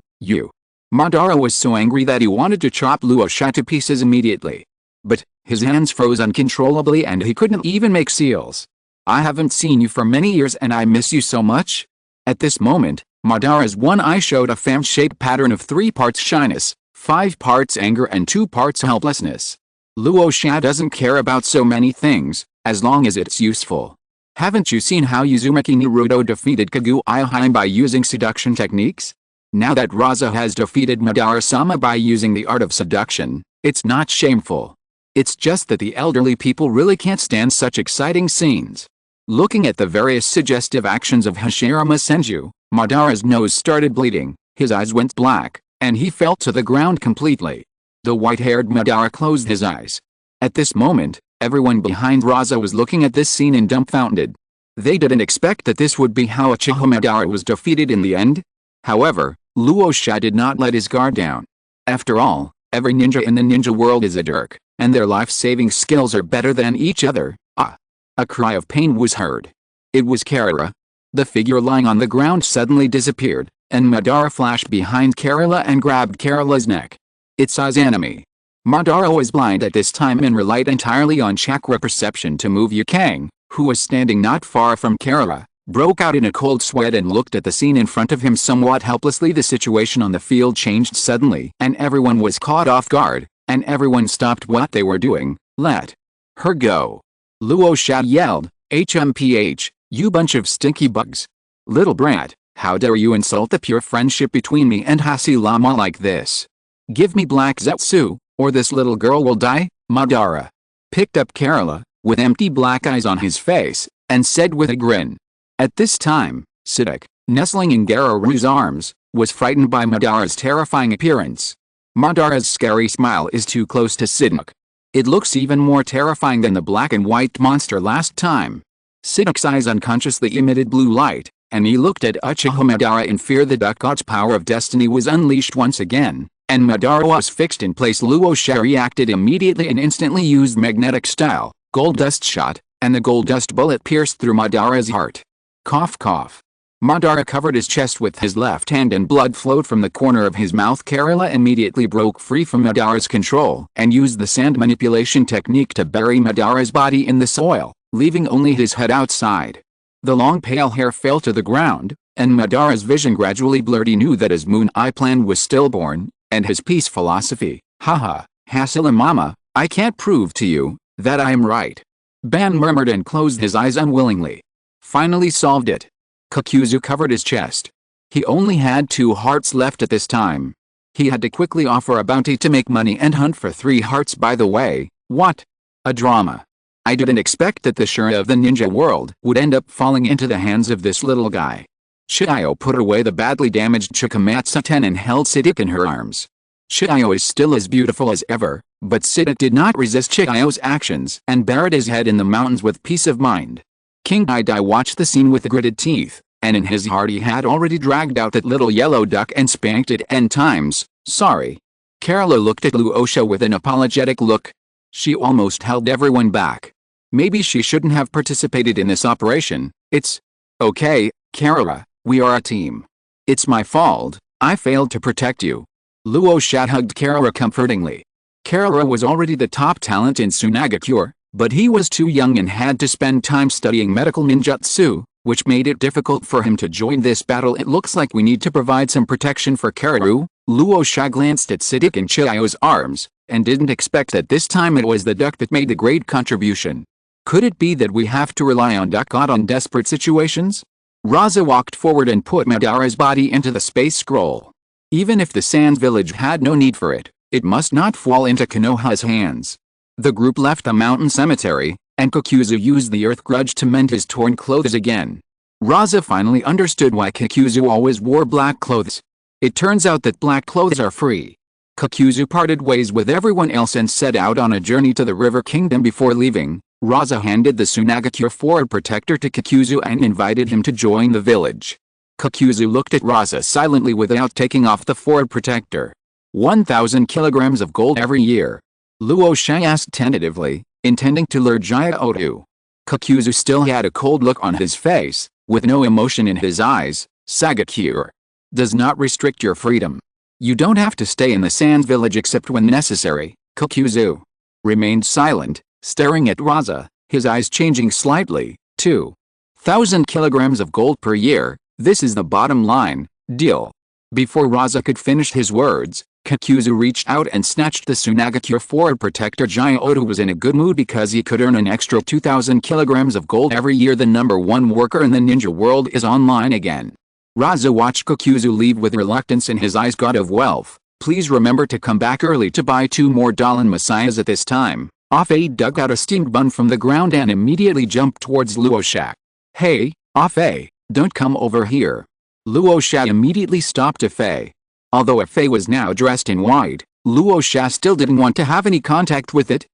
Madara was so angry that he wanted to chop Luo Sha to pieces immediately. But his hands froze uncontrollably and he couldn't even make seals. I haven't seen you for many years and I miss you so much. At this moment, Madara's one eye showed a fan-shaped pattern of 3 parts shyness, 5 parts anger and 2 parts helplessness. Luo Sha doesn't care about so many things, as long as it's useful. Haven't you seen how Uzumaki Naruto defeated Kaguya by using seduction techniques? Now that Rasa has defeated Madara-sama by using the art of seduction, it's not shameful. It's just that the elderly people really can't stand such exciting scenes. Looking at the various suggestive actions of Hashirama Senju, Madara's nose started bleeding, his eyes went black, and he fell to the ground completely. The white-haired Madara closed his eyes. At this moment, everyone behind Rasa was looking at this scene and dumbfounded. They didn't expect that this would be how Uchiha Madara was defeated in the end. However, Luo Sha did not let his guard down. After all, every ninja in the ninja world is a dirk, and their life-saving skills are better than each other. Ah! A cry of pain was heard. It was Karula. The figure lying on the ground suddenly disappeared, and Madara flashed behind Karula and grabbed Karula's neck. It's his enemy. Madara was blind at this time and relied entirely on chakra perception to move Yukang, who was standing not far from Karula, broke out in a cold sweat and looked at the scene in front of him somewhat helplessly. The situation on the field changed suddenly, and everyone was caught off guard, and everyone stopped what they were doing. Let her go. Luo Sha yelled, HMPH, you bunch of stinky bugs. Little brat, how dare you insult the pure friendship between me and Hasi-Lama like this? Give me black Zetsu, or this little girl will die. Madara picked up Karula, with empty black eyes on his face, and said with a grin. At this time, Siddiq, nestling in Garuru's arms, was frightened by Madara's terrifying appearance. Madara's scary smile is too close to Siddiq. It looks even more terrifying than the black and white monster last time. Siddiq's eyes unconsciously emitted blue light, and he looked at Uchiha Madara in fear. The Duck God's power of destiny was unleashed once again, and Madara was fixed in place. Luo Sha reacted immediately and instantly used magnetic style, gold dust shot, and the gold dust bullet pierced through Madara's heart. Cough cough. Madara covered his chest with his left hand and blood flowed from the corner of his mouth. Karula immediately broke free from Madara's control and used the sand manipulation technique to bury Madara's body in the soil, leaving only his head outside. The long pale hair fell to the ground, and Madara's vision gradually blurred. He knew that his Moon Eye plan was stillborn, and his peace philosophy, haha, Hasi-Lama, I can't prove to you that I am right. Ban murmured and closed his eyes unwillingly. Finally solved it. Kakuzu covered his chest. He only had 2 hearts left at this time. He had to quickly offer a bounty to make money and hunt for 3 hearts. By the way, what a drama. I didn't expect that the Shura of the ninja world would end up falling into the hands of this little guy. Xiao put away the badly damaged Chikamatsu-ten and held Siddiq in her arms. Xiao is still as beautiful as ever, but Siddiq did not resist Xiao's actions and buried his head in the mountains with peace of mind. King Dai watched the scene with gritted teeth, and in his heart he had already dragged out that little yellow duck and spanked it n times. Sorry. Karula looked at Luo Sha with an apologetic look. She almost held everyone back. Maybe she shouldn't have participated in this operation. It's okay, Karula, we are a team. It's my fault, I failed to protect you. Luo Sha hugged Karula comfortingly. Karula was already the top talent in Tsunagakure, but he was too young and had to spend time studying medical ninjutsu, which made it difficult for him to join this battle. It looks like we need to provide some protection for Karula. Luo Sha glanced at Siddiq and Xiao's arms, and didn't expect that this time it was the duck that made the great contribution. Could it be that we have to rely on Duck God on desperate situations? Rasa walked forward and put Madara's body into the space scroll. Even if the Sand Village had no need for it, it must not fall into Konoha's hands. The group left the mountain cemetery, and Kakuzu used the earth grudge to mend his torn clothes again. Rasa finally understood why Kakuzu always wore black clothes. It turns out that black clothes are free. Kakuzu parted ways with everyone else and set out on a journey to the River Kingdom. Before leaving, Rasa handed the Tsunagakure Forward Protector to Kakuzu and invited him to join the village. Kakuzu looked at Rasa silently without taking off the Forward Protector. 1,000 kilograms of gold every year. Luo Sha asked tentatively, intending to lure Xiao. Kakuzu still had a cold look on his face, with no emotion in his eyes. Sagakure does not restrict your freedom. You don't have to stay in the Sand Village except when necessary. Kakuzu remained silent, staring at Rasa, his eyes changing slightly. 2,000 kilograms of gold per year, this is the bottom line, deal. Before Rasa could finish his words, Kakuzu reached out and snatched the Tsunagakure Forward Protector. Xiao was in a good mood because he could earn an extra 2,000 kilograms of gold every year. The #1 worker in the ninja world is online again. Rasa watched Kakuzu leave with reluctance in his eyes. God of wealth, please remember to come back early to buy 2 more Dalan Messiahs at this time. Afe dug out a steamed bun from the ground and immediately jumped towards Luo Sha. Hey, Afe, don't come over here. Luo Sha immediately stopped Fei. Although Fei was now dressed in white, Luo Sha still didn't want to have any contact with it.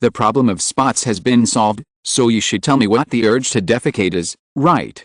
The problem of spots has been solved, so you should tell me what the urge to defecate is, right?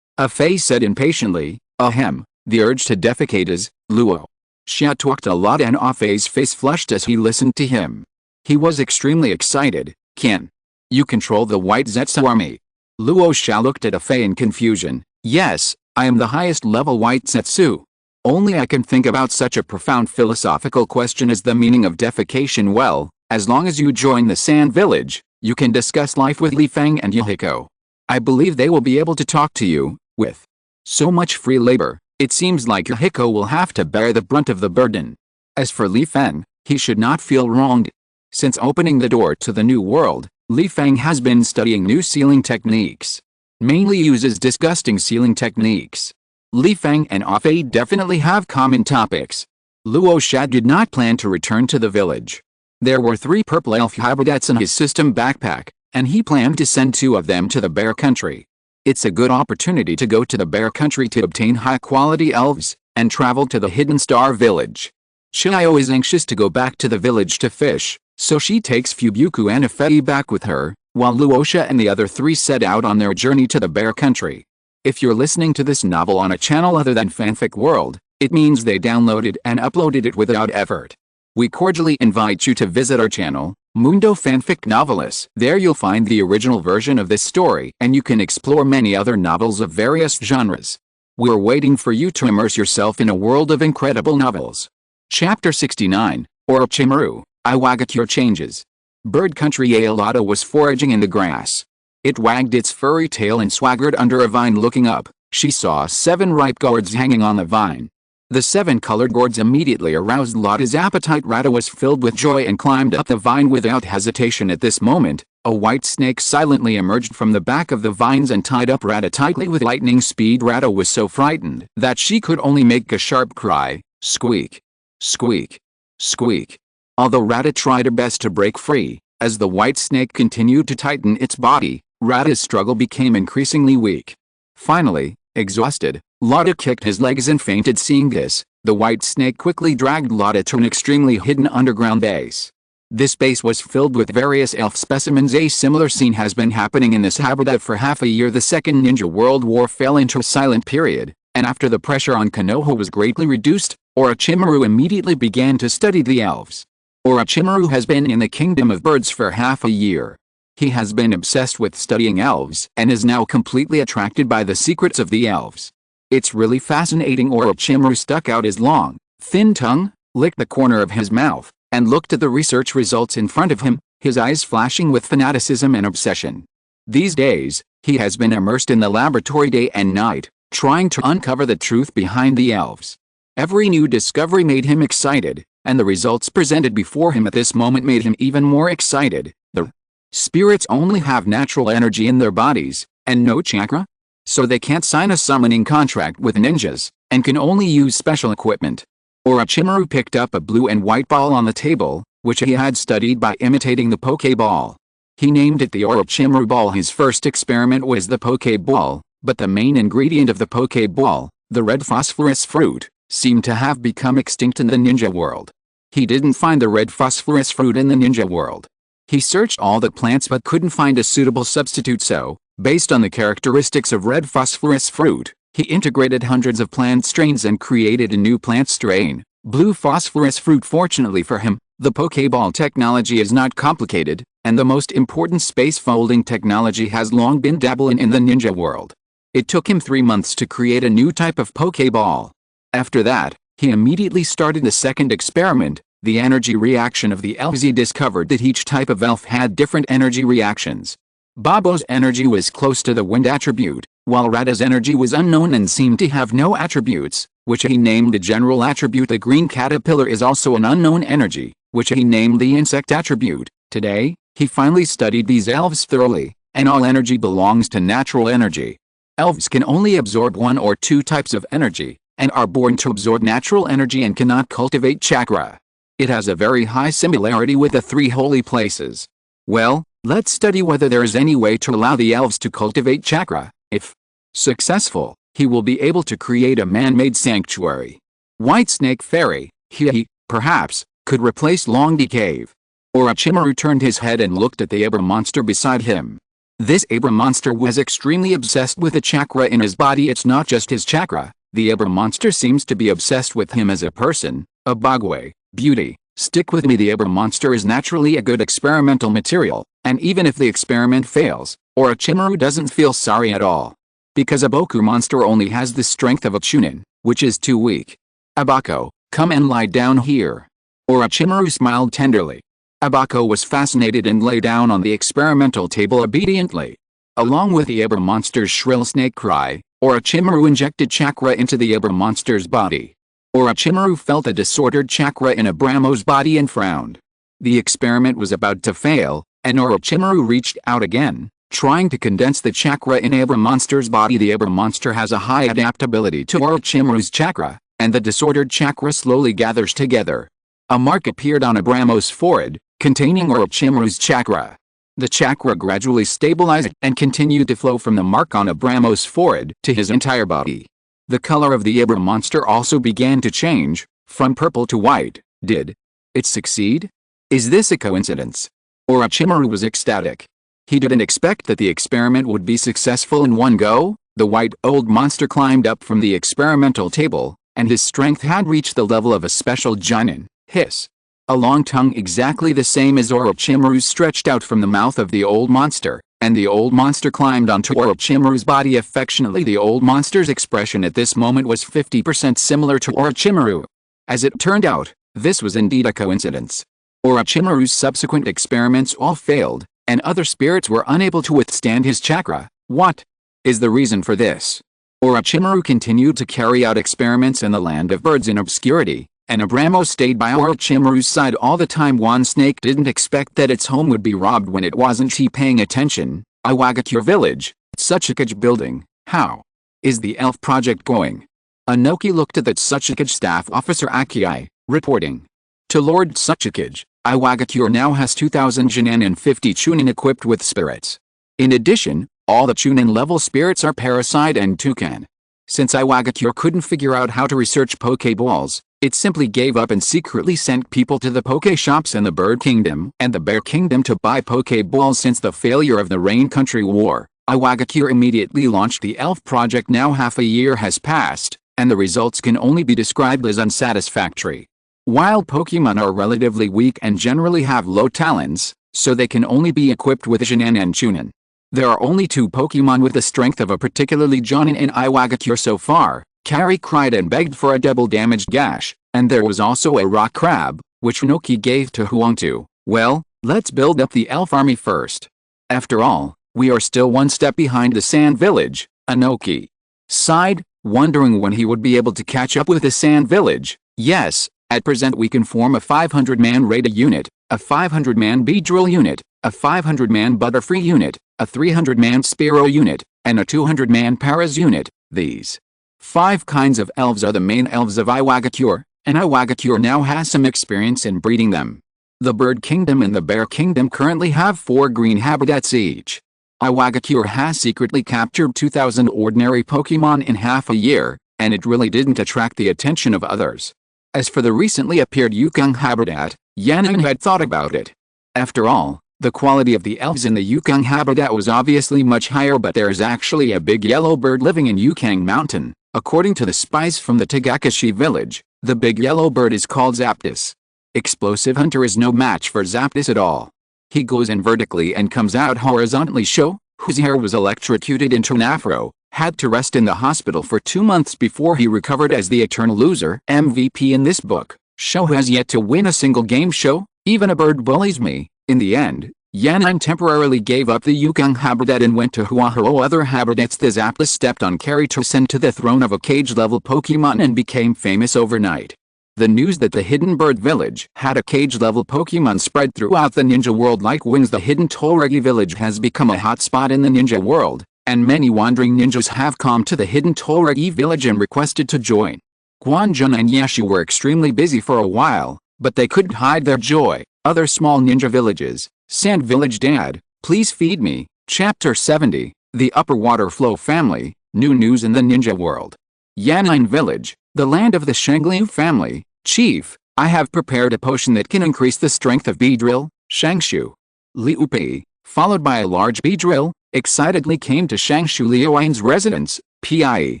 Fei said impatiently. Ahem, the urge to defecate is, Luo Sha talked a lot and Fei's face flushed as he listened to him. He was extremely excited. Can you control the white Zetsu army? Luo Sha looked at Fei in confusion. Yes, I am the highest level white Zetsu. Only I can think about such a profound philosophical question as the meaning of defecation. Well, as long as you join the Sand Village, you can discuss life with Li Feng and Yahiko. I believe they will be able to talk to you. With so much free labor, it seems like Yahiko will have to bear the brunt of the burden. As for Li Feng, he should not feel wronged. Since opening the door to the new world, Li Feng has been studying new sealing techniques. Mainly uses disgusting sealing techniques. Li Feng and Fei definitely have common topics. Luo Sha did not plan to return to the village. There were 3 purple elf hybrids in his system backpack, and he planned to send 2 of them to the Bear Country. It's a good opportunity to go to the Bear Country to obtain high-quality elves, and travel to the Hidden Star Village. Xiao is anxious to go back to the village to fish, so she takes Fubuku and Fei back with her, while Luo Sha and the other 3 set out on their journey to the Bear Country. If you're listening to this novel on a channel other than Fanfic World, it means they downloaded and uploaded it without effort. We cordially invite you to visit our channel, Mundo Fanfic Novelists. There you'll find the original version of this story and you can explore many other novels of various genres. We're waiting for you to immerse yourself in a world of incredible novels. Chapter 69, Orochimaru, Iwagakure Changes. Bird Country Aelata was foraging in the grass. It wagged its furry tail and swaggered under a vine. Looking up, she saw 7 ripe gourds hanging on the vine. The 7 colored gourds immediately aroused Lotta's appetite. Rata was filled with joy and climbed up the vine without hesitation. At this moment, a white snake silently emerged from the back of the vines and tied up Rata tightly with lightning speed. Rata was so frightened that she could only make a sharp cry, squeak, squeak, squeak. Although Rata tried her best to break free, as the white snake continued to tighten its body, Rata's struggle became increasingly weak. Finally, exhausted, Lotta kicked his legs and fainted. Seeing this, the white snake quickly dragged Lotta to an extremely hidden underground base. This base was filled with various elf specimens. A similar scene has been happening in this habitat for half a year. The Second Ninja World War fell into a silent period, and after the pressure on Konoha was greatly reduced, Orochimaru immediately began to study the elves. Orochimaru has been in the Kingdom of Birds for half a year. He has been obsessed with studying elves and is now completely attracted by the secrets of the elves. It's really fascinating. Orochimaru stuck out his long, thin tongue, licked the corner of his mouth, and looked at the research results in front of him, his eyes flashing with fanaticism and obsession. These days, he has been immersed in the laboratory day and night, trying to uncover the truth behind the elves. Every new discovery made him excited, and the results presented before him at this moment made him even more excited. The spirits only have natural energy in their bodies, and no chakra? So they can't sign a summoning contract with ninjas, and can only use special equipment. Orochimaru picked up a blue and white ball on the table, which he had studied by imitating the Pokeball. He named it the Orochimaru Ball. His first experiment was the Pokeball, but the main ingredient of the Pokeball, the red phosphorus fruit, seemed to have become extinct in the ninja world. He didn't find the red phosphorus fruit in the ninja world. He searched all the plants but couldn't find a suitable substitute, so, based on the characteristics of red phosphorus fruit, he integrated hundreds of plant strains and created a new plant strain, blue phosphorus fruit. Fortunately for him, the Pokeball technology is not complicated, and the most important space folding technology has long been dabbled in the ninja world. It took him 3 months to create a new type of Pokeball. After that, he immediately started the second experiment, the energy reaction of the elves. He discovered that each type of elf had different energy reactions. Babo's energy was close to the wind attribute, while Rata's energy was unknown and seemed to have no attributes, which he named a general attribute. The green caterpillar is also an unknown energy, which he named the insect attribute. Today, he finally studied these elves thoroughly, and all energy belongs to natural energy. Elves can only absorb 1 or 2 types of energy, and are born to absorb natural energy and cannot cultivate chakra. It has a very high similarity with the 3 holy places. Well, let's study whether there is any way to allow the elves to cultivate chakra. If successful, he will be able to create a man-made sanctuary. White Snake Fairy, he, perhaps, could replace Longi Cave. Orochimaru turned his head and looked at the Abra monster beside him. This Abra monster was extremely obsessed with the chakra in his body. It's not just his chakra, the Abra monster seems to be obsessed with him as a person, a Bagwe, beauty. Stick with me, the Abra monster is naturally a good experimental material, and even if the experiment fails, Orochimaru doesn't feel sorry at all. Because a Boku monster only has the strength of a Chunin, which is too weak. Abako, come and lie down here. Orochimaru smiled tenderly. Abako was fascinated and lay down on the experimental table obediently. Along with the Abra monster's shrill snake cry, Orochimaru injected chakra into the Abra monster's body. Orochimaru felt a disordered chakra in Abramo's body and frowned. The experiment was about to fail, and Orochimaru reached out again, trying to condense the chakra in Abra monster's body. The Abra monster has a high adaptability to Orochimaru's chakra, and the disordered chakra slowly gathers together. A mark appeared on Abramo's forehead, containing Orochimaru's chakra. The chakra gradually stabilized and continued to flow from the mark on Abramo's forehead to his entire body. The color of the Abra monster also began to change, from purple to white. Did it succeed? Is this a coincidence? Orochimaru was ecstatic. He didn't expect that the experiment would be successful in one go. The white old monster climbed up from the experimental table, and his strength had reached the level of a special Jonin. Hiss. A long tongue exactly the same as Orochimaru's stretched out from the mouth of the old monster, and the old monster climbed onto Orochimaru's body affectionately. The old monster's expression at this moment was 50% similar to Orochimaru. As it turned out, this was indeed a coincidence. Orochimaru's subsequent experiments all failed, and other spirits were unable to withstand his chakra. What is the reason for this? Orochimaru continued to carry out experiments in the land of birds in obscurity, and Abramo stayed by Orochimaru's side all the time. One snake didn't expect that its home would be robbed when it wasn't paying attention. Iwagakure village, Tsuchikage building. How is the elf project going? Anoki looked at the Tsuchikage staff officer Akiai, reporting. To Lord Tsuchikage, Iwagakure now has 2,000 Jonin and 50 Chunin equipped with spirits. In addition, all the Chunin level spirits are Parasite and Toucan. Since Iwagakure couldn't figure out how to research Pokeballs, it simply gave up and secretly sent people to the Poke shops in the Bird Kingdom and the Bear Kingdom to buy Pokeballs. Since the failure of the Rain Country War, Iwagakure immediately launched the Elf Project. Now half a year has passed, and the results can only be described as unsatisfactory. Wild Pokemon are relatively weak and generally have low talents, so they can only be equipped with Jonin and Chunin. There are only 2 Pokemon with the strength of a particularly Jonin in Iwagakure so far. Kari cried and begged for a double-damaged gash, and there was also a rock crab, which Noki gave to Huangtu. Well, let's build up the elf army first. After all, we are still one step behind the Sand Village, Anoki sighed, wondering when he would be able to catch up with the Sand Village. Yes, at present we can form a 500-man Raida unit, a 500-man Beedrill unit, a 500-man Butterfree unit, a 300-man Spearow unit, and a 200-man Paras unit. These 5 kinds of elves are the main elves of Iwagakure, and Iwagakure now has some experience in breeding them. The Bird Kingdom and the Bear Kingdom currently have 4 green habitats each. Iwagakure has secretly captured 2,000 ordinary Pokemon in half a year, and it really didn't attract the attention of others. As for the recently appeared Yukong habitat, Yanin had thought about it. After all, the quality of the elves in the Yukong habitat was obviously much higher, but there is actually a big yellow bird living in Yukong Mountain. According to the spies from the Tagakashi village, the big yellow bird is called Zapdos. Explosive Hunter is no match for Zapdos at all. He goes in vertically and comes out horizontally. Sho, whose hair was electrocuted into an afro, had to rest in the hospital for 2 months before he recovered as the eternal loser MVP in this book. Sho has yet to win a single game. Sho, even a bird bullies me. In the end, Yanin temporarily gave up the Yukong habitat and went to Huaharo. Other habitats. The Zapdos stepped on Kari to ascend to the throne of a cage-level Pokemon and became famous overnight. The news that the Hidden Bird Village had a cage-level Pokemon spread throughout the ninja world like wings. The Hidden Toregi Village has become a hotspot in the ninja world, and many wandering ninjas have come to the Hidden Toregi Village and requested to join. Guanjun and Yashu were extremely busy for a while, but they couldn't hide their joy. Other small ninja villages. Sand Village. Dad, please feed me. Chapter 70. The Upper Water Flow Family. New news in the ninja world. Yan'an Village, the land of the Shangliu family. Chief, I have prepared a potion that can increase the strength of Beedrill, Shangshu. Liu Pi, followed by a large Beedrill, excitedly came to Shangshu Liuan's residence. Pie,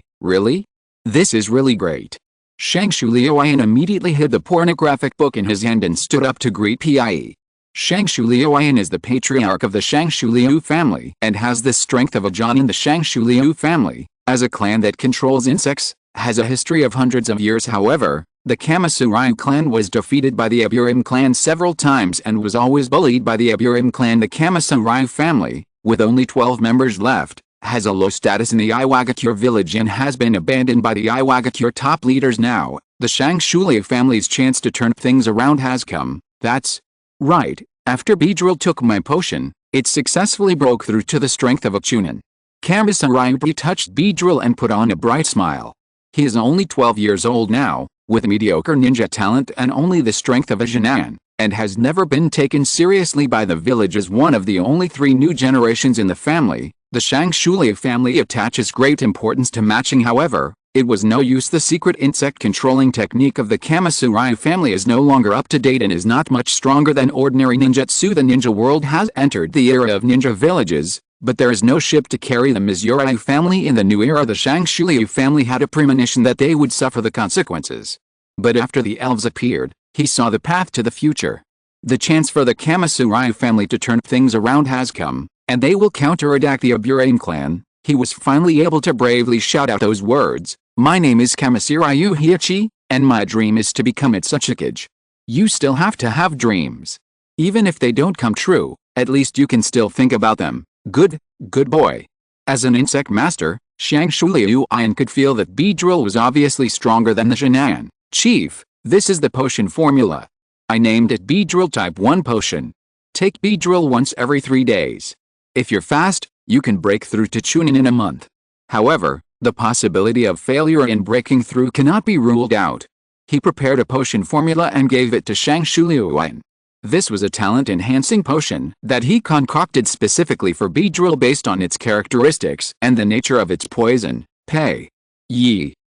really? This is really great. Shangshu Liuan immediately hid the pornographic book in his hand and stood up to greet Pie. Shangshu Liuan is the patriarch of the Shangshu Liu family and has the strength of a Jonin. The Shangshu Liu family, as a clan that controls insects, has a history of hundreds of years. However, the Kamasurai clan was defeated by the Aburim clan several times and was always bullied by the Aburim clan. The Kamasurai family, with only 12 members left, has a low status in the Iwagakure village and has been abandoned by the Iwagakure top leaders. Now, the Shangshu Liu family's chance to turn things around has come. That's right. After Beedrill took my potion, it successfully broke through to the strength of a Chunin. Kamasurai touched Beedrill and put on a bright smile. He is only 12 years old now, with mediocre ninja talent and only the strength of a Jinan, and has never been taken seriously by the village as one of the only 3 new generations in the family. The Shangshu Liu family attaches great importance to matching. However, it was no use. The secret insect controlling technique of the Kamasurai family is no longer up to date and is not much stronger than ordinary ninjutsu. The ninja world has entered the era of ninja villages, but there is no ship to carry the Mizuryu family in the new era. The Shangshu Liu family had a premonition that they would suffer the consequences. But after the elves appeared, he saw the path to the future. The chance for the Kamasurai family to turn things around has come, and they will counterattack the Aburim clan. He was finally able to bravely shout out those words. My name is Kamasurai Heiichi, and my dream is to become Itsukage. You still have to have dreams. Even if they don't come true, at least you can still think about them. Good boy. As an insect master, Shangshu Liuan could feel that Beedrill was obviously stronger than the Jinan. Chief, this is the potion formula. I named it Beedrill Type 1 potion. Take Beedrill once every 3 days. If you're fast, you can break through to Chunin in a month. However, the possibility of failure in breaking through cannot be ruled out. He prepared a potion formula and gave it to Shangshu Liuan. This was a talent-enhancing potion that he concocted specifically for Beedrill based on its characteristics and the nature of its poison.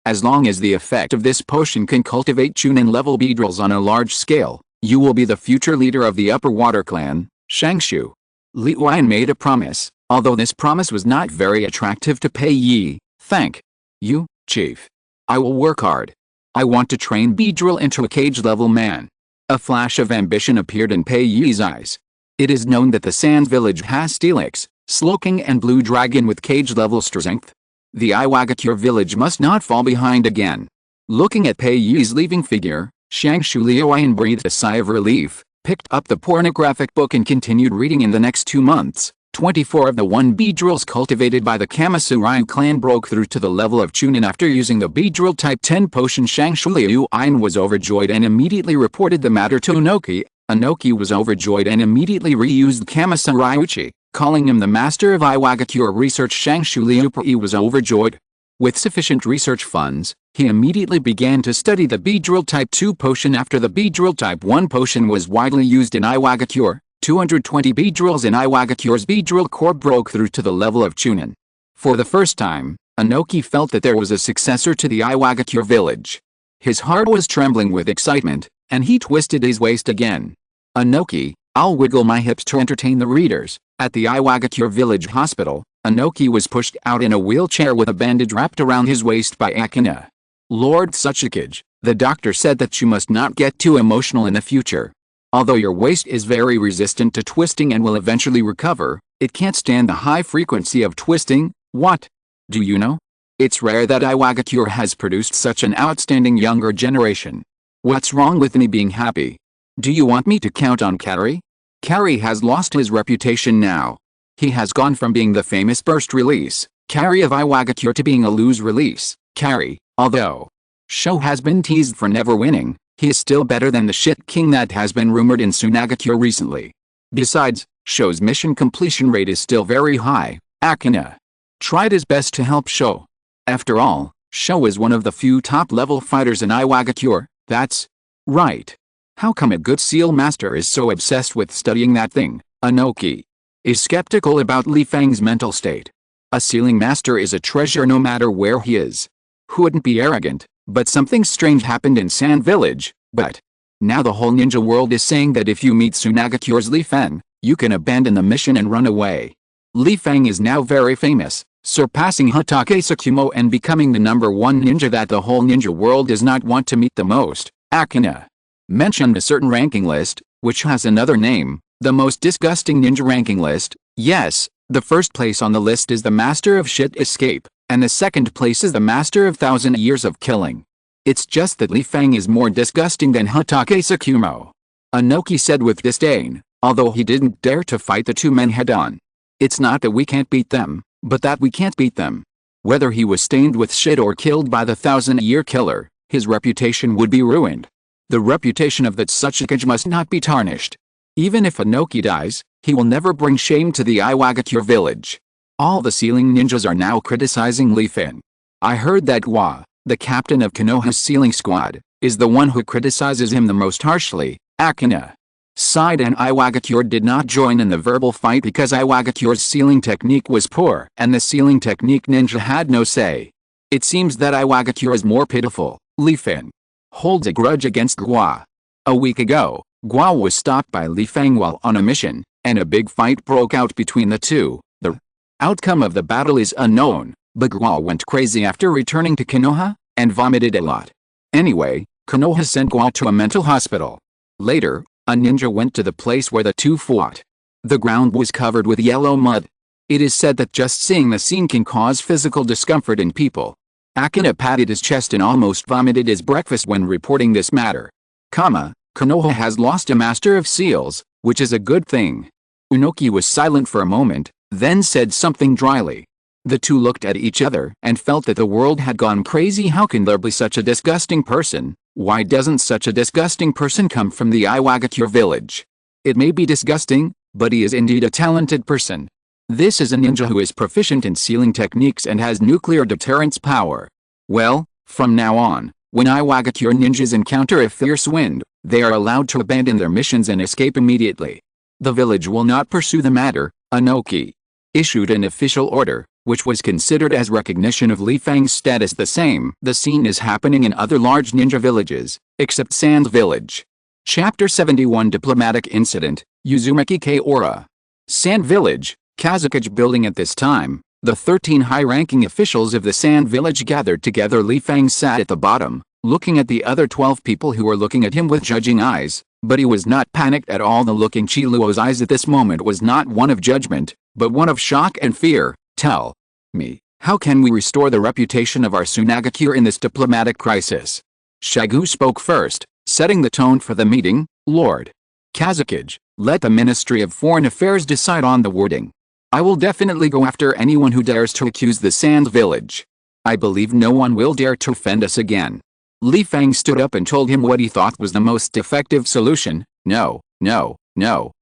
As long as the effect of this potion can cultivate Chunin-level Beedrills on a large scale, you will be the future leader of the Upper Water Clan. Shangshu Liuan made a promise, although this promise was not very attractive to Pei. Thank you, Chief. I will work hard. I want to train Beedrill into a cage-level man. A flash of ambition appeared in Pei's eyes. It is known that the Sands village has Steelix, Slowking and Blue Dragon with cage-level strength. The Iwagakure village must not fall behind again. Looking at Pei's leaving figure, Shangshu Liuan breathed a sigh of relief, picked up the pornographic book and continued reading. In the next 2 months, 24 of the 1 Beedrills cultivated by the Kamasurai clan broke through to the level of Chunin after using the Beedrill Type 10 potion. Shangshu Liuan was overjoyed and immediately reported the matter to Onoki. Onoki was overjoyed and immediately reused Kamasurai Uchi, calling him the master of Iwagakure research. Shangshu Liuan was overjoyed. With sufficient research funds, he immediately began to study the Beedrill Type 2 potion. After the Beedrill Type 1 potion was widely used in Iwagakure, 220 Beedrills in Iwagakure's Beedrill Corps broke through to the level of Chunin. For the first time, Onoki felt that there was a successor to the Iwagakure village. His heart was trembling with excitement, and he twisted his waist again. Onoki, I'll wiggle my hips to entertain the readers. At the Iwagakure village hospital, Onoki was pushed out in a wheelchair with a bandage wrapped around his waist by Akina. Lord Itsukage, the doctor said that you must not get too emotional in the future. Although your waist is very resistant to twisting and will eventually recover, it can't stand the high frequency of twisting. What? Do you know? It's rare that Iwagakure has produced such an outstanding younger generation. What's wrong with me being happy? Do you want me to count on Kari? Kari has lost his reputation now. He has gone from being the famous burst release, Kari of Iwagakure, to being a lose release, Kari. Although Sho has been teased for never winning, he is still better than the shit king that has been rumored in Sunagakure recently. Besides, Sho's mission completion rate is still very high. Akina tried his best to help Sho. After all, Sho is one of the few top-level fighters in Iwagakure. That's right. How come a good seal master is so obsessed with studying that thing? Onoki is skeptical about Li Fang's mental state. A sealing master is a treasure no matter where he is. Who wouldn't be arrogant? But something strange happened in Sand Village. But now the whole ninja world is saying that if you meet Tsunagakure's Li Feng, you can abandon the mission and run away. Li Feng is now very famous, surpassing Hatake Tsukumo and becoming the #1 ninja that the whole ninja world does not want to meet the most. Akina mentioned a certain ranking list, which has another name, the most disgusting ninja ranking list. Yes, the first place on the list is the Master of Shit Escape, and the second place is the Master of 1,000 Years of Killing. It's just that Li Feng is more disgusting than Hatake Tsukumo. Inoki said with disdain, although he didn't dare to fight the two men head-on. It's not that we can't beat them, but that we can't beat them. Whether he was stained with shit or killed by the 1,000-year killer, his reputation would be ruined. The reputation of that Tsuchikage must not be tarnished. Even if Inoki dies, he will never bring shame to the Iwagakure village. All the sealing ninjas are now criticizing Li Feng. I heard that Gua, the captain of Konoha's sealing squad, is the one who criticizes him the most harshly. Akina sighed, and Iwagakure did not join in the verbal fight because Iwagakure's sealing technique was poor and the sealing technique ninja had no say. It seems that Iwagakure is more pitiful. Li Feng holds a grudge against Gua. A week ago, Gua was stopped by Li Feng while on a mission, and a big fight broke out between the two. The outcome of the battle is unknown, but Gua went crazy after returning to Konoha, and vomited a lot. Anyway, Konoha sent Gua to a mental hospital. Later, a ninja went to the place where the two fought. The ground was covered with yellow mud. It is said that just seeing the scene can cause physical discomfort in people. Akina patted his chest and almost vomited his breakfast when reporting this matter. Konoha has lost a master of seals, which is a good thing. Inoki was silent for a moment, then said something dryly. The two looked at each other and felt that the world had gone crazy. How can there be such a disgusting person? Why doesn't such a disgusting person come from the Iwagakure village? It may be disgusting, but he is indeed a talented person. This is a ninja who is proficient in sealing techniques and has nuclear deterrence power. Well, from now on, when Iwagakure ninjas encounter a fierce wind, they are allowed to abandon their missions and escape immediately. The village will not pursue the matter. Inoki issued an official order, which was considered as recognition of Li Feng's status. The scene is happening in other large ninja villages, except Sand Village. Chapter 71 Diplomatic Incident, Uzumaki Kaora. Sand Village, Kazekage building. At this time, the 13 high-ranking officials of the Sand Village gathered together. Li Feng sat at the bottom, looking at the other 12 people who were looking at him with judging eyes, but he was not panicked at all. The look in Chi Luo's eyes at this moment was not one of judgment, but one of shock and fear. Tell me, how can we restore the reputation of our Tsunagakure in this diplomatic crisis? Shagu spoke first, setting the tone for the meeting. Lord Kazekage, let the Ministry of Foreign Affairs decide on the wording. I will definitely go after anyone who dares to accuse the Sand Village. I believe no one will dare to offend us again. Li Feng stood up and told him what he thought was the most effective solution. No,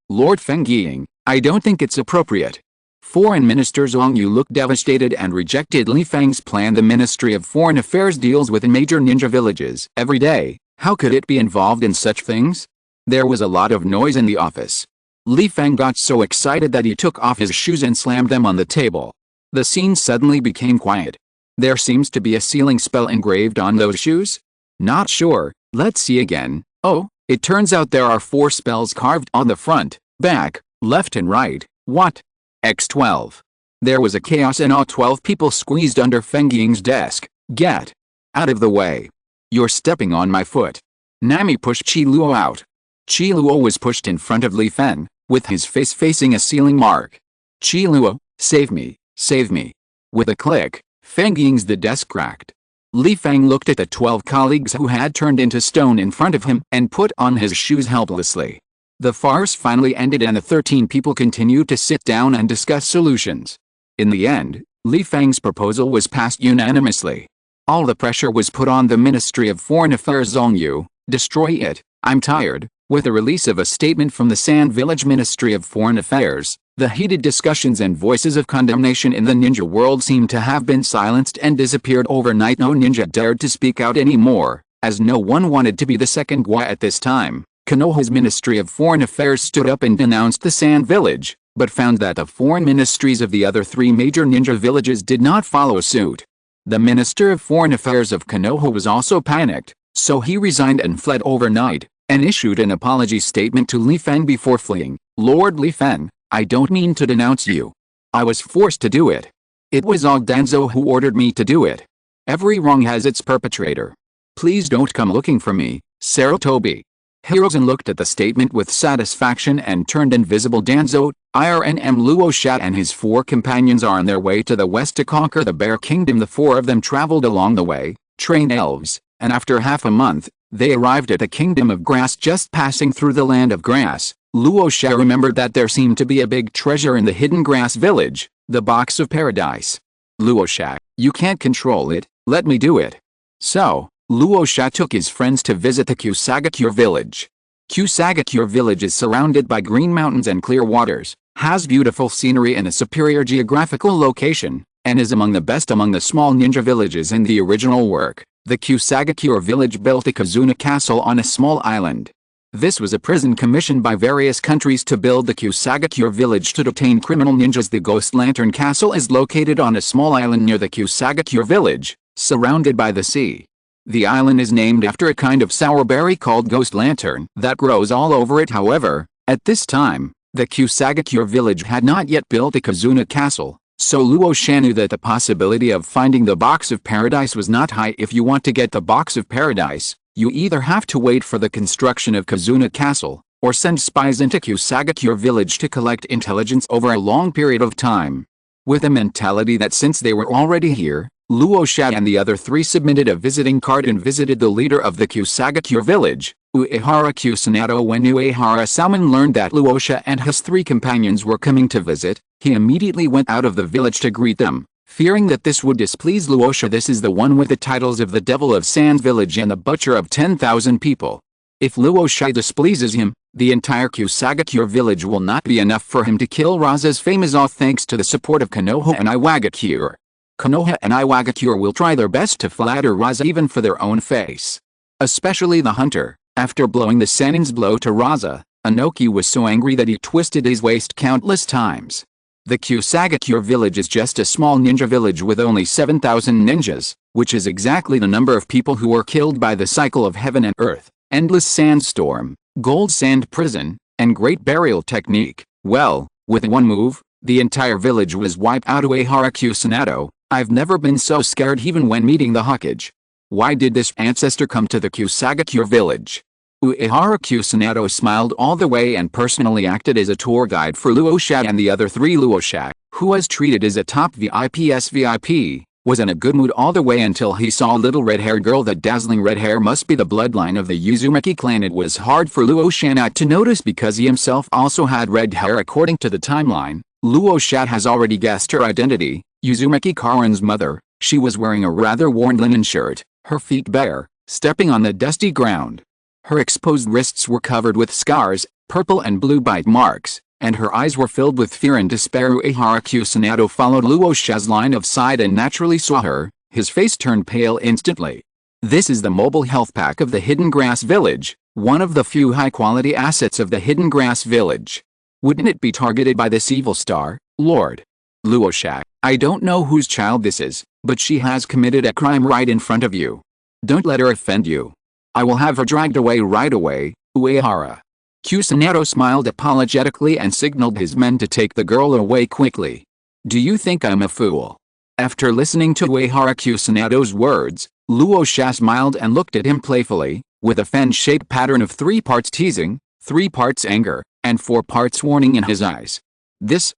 Lord Feng Ying, I don't think it's appropriate. Foreign Minister Zhong Yu looked devastated and rejected Li Feng's plan. The Ministry of Foreign Affairs deals with major ninja villages every day. How could it be involved in such things? There was a lot of noise in the office. Li Feng got so excited that he took off his shoes and slammed them on the table. The scene suddenly became quiet. There seems to be a sealing spell engraved on those shoes? Not sure, let's see again. Oh, it turns out there are 4 spells carved on the front, back, left and right. What? X12. There was a chaos and all 12 people squeezed under Feng Ying's desk. Get out of the way. You're stepping on my foot. Nami pushed Chi Luo out. Chi Luo was pushed in front of Li Feng, with his face facing a sealing mark. Chi Luo, save me, save me. With a click, Feng Ying's the desk cracked. Li Feng looked at the 12 colleagues who had turned into stone in front of him and put on his shoes helplessly. The farce finally ended and the 13 people continued to sit down and discuss solutions. In the end, Li Feng's proposal was passed unanimously. All the pressure was put on the Ministry of Foreign Affairs. Zhong Yu, destroy it, I'm tired. With the release of a statement from the Sand Village Ministry of Foreign Affairs, the heated discussions and voices of condemnation in the ninja world seemed to have been silenced and disappeared overnight. No ninja dared to speak out anymore, as no one wanted to be the second Gua at this time. Konoha's Ministry of Foreign Affairs stood up and denounced the Sand Village. but found that the foreign ministries of the other 3 major ninja villages did not follow suit. The Minister of Foreign Affairs of Konoha was also panicked, so he resigned and fled overnight, and issued an apology statement to Li Fen before fleeing. Lord Li Fen, I don't mean to denounce you. I was forced to do it. It was Og Danzo who ordered me to do it. Every wrong has its perpetrator. Please don't come looking for me, Sarutobi. Hirozen looked at the statement with satisfaction and turned invisible. Danzo, IRNM Luo Sha and his 4 companions are on their way to the west to conquer the Bear Kingdom. The 4 of them traveled along the way, trained elves, and after half a month, they arrived at the Kingdom of Grass. Just passing through the Land of Grass, Luo Sha remembered that there seemed to be a big treasure in the hidden grass village, the Box of Paradise. Luo Sha, you can't control it, let me do it. So, Luo Sha took his friends to visit the Kusagakure village. Kusagakure village is surrounded by green mountains and clear waters, has beautiful scenery and a superior geographical location, and is among the best among the small ninja villages in the original work. The Kusagakure village built a Kazuna castle on a small island. This was a prison commissioned by various countries to build the Kusagakure village to detain criminal ninjas. The Ghost Lantern Castle is located on a small island near the Kusagakure village, surrounded by the sea. The island is named after a kind of sour berry called Ghost Lantern that grows all over it. However, at this time, the Kusagakure village had not yet built a Kazuna castle, so Luo Sha knew that the possibility of finding the Box of Paradise was not high. If you want to get the Box of Paradise, you either have to wait for the construction of Kazuna Castle, or send spies into Kusagakure village to collect intelligence over a long period of time. With a mentality that since they were already here, Luo Sha and the other 3 submitted a visiting card and visited the leader of the Kusagakure village, Uehara Kusanado. When Uehara Salmon learned that Luo Sha and his 3 companions were coming to visit, he immediately went out of the village to greet them, fearing that this would displease Luo Sha. This is the one with the titles of the Devil of Sands village and the Butcher of 10,000 people. If Luo Sha displeases him, the entire Kusagakure village will not be enough for him to kill Rasa's fame is off. Thanks to the support of Konoha and Iwagakure. Konoha and Iwagakure will try their best to flatter Rasa even for their own face. Especially the hunter. After blowing the Sanin's blow to Rasa, Inoki was so angry that he twisted his waist countless times. The Kusagakure village is just a small ninja village with only 7,000 ninjas, which is exactly the number of people who were killed by the cycle of heaven and earth, endless sandstorm, gold sand prison, and great burial technique. Well, with one move, the entire village was wiped out. Uehara Kusanado, I've never been so scared even when meeting the Hokage. Why did this ancestor come to the Kusagakure village? Uehara Kusanado smiled all the way and personally acted as a tour guide for Luo Sha and the other 3. Luo Sha, who was treated as a top VIP, was in a good mood all the way until he saw a little red-haired girl. That dazzling red hair must be the bloodline of the Uzumaki clan. It was hard for Luo Sha not to notice because he himself also had red hair. According to the timeline, Luo Sha has already guessed her identity, Uzumaki Karen's mother. She was wearing a rather worn linen shirt, her feet bare, stepping on the dusty ground. Her exposed wrists were covered with scars, purple and blue bite marks, and her eyes were filled with fear and despair. Uehara Kusanado followed Luo Sha's line of sight and naturally saw her. His face turned pale instantly. This is the mobile health pack of the Hidden Grass Village, one of the few high-quality assets of the Hidden Grass Village. Wouldn't it be targeted by this evil star, Lord? Luo Sha, I don't know whose child this is, but she has committed a crime right in front of you. Don't let her offend you. I will have her dragged away right away, Uehara. Kusanado smiled apologetically and signaled his men to take the girl away quickly. Do you think I'm a fool? After listening to Uehara Kusanado's words, Luo Sha smiled and looked at him playfully, with a fan-shaped pattern of 3 parts teasing, 3 parts anger, and 4 parts warning in his eyes. This.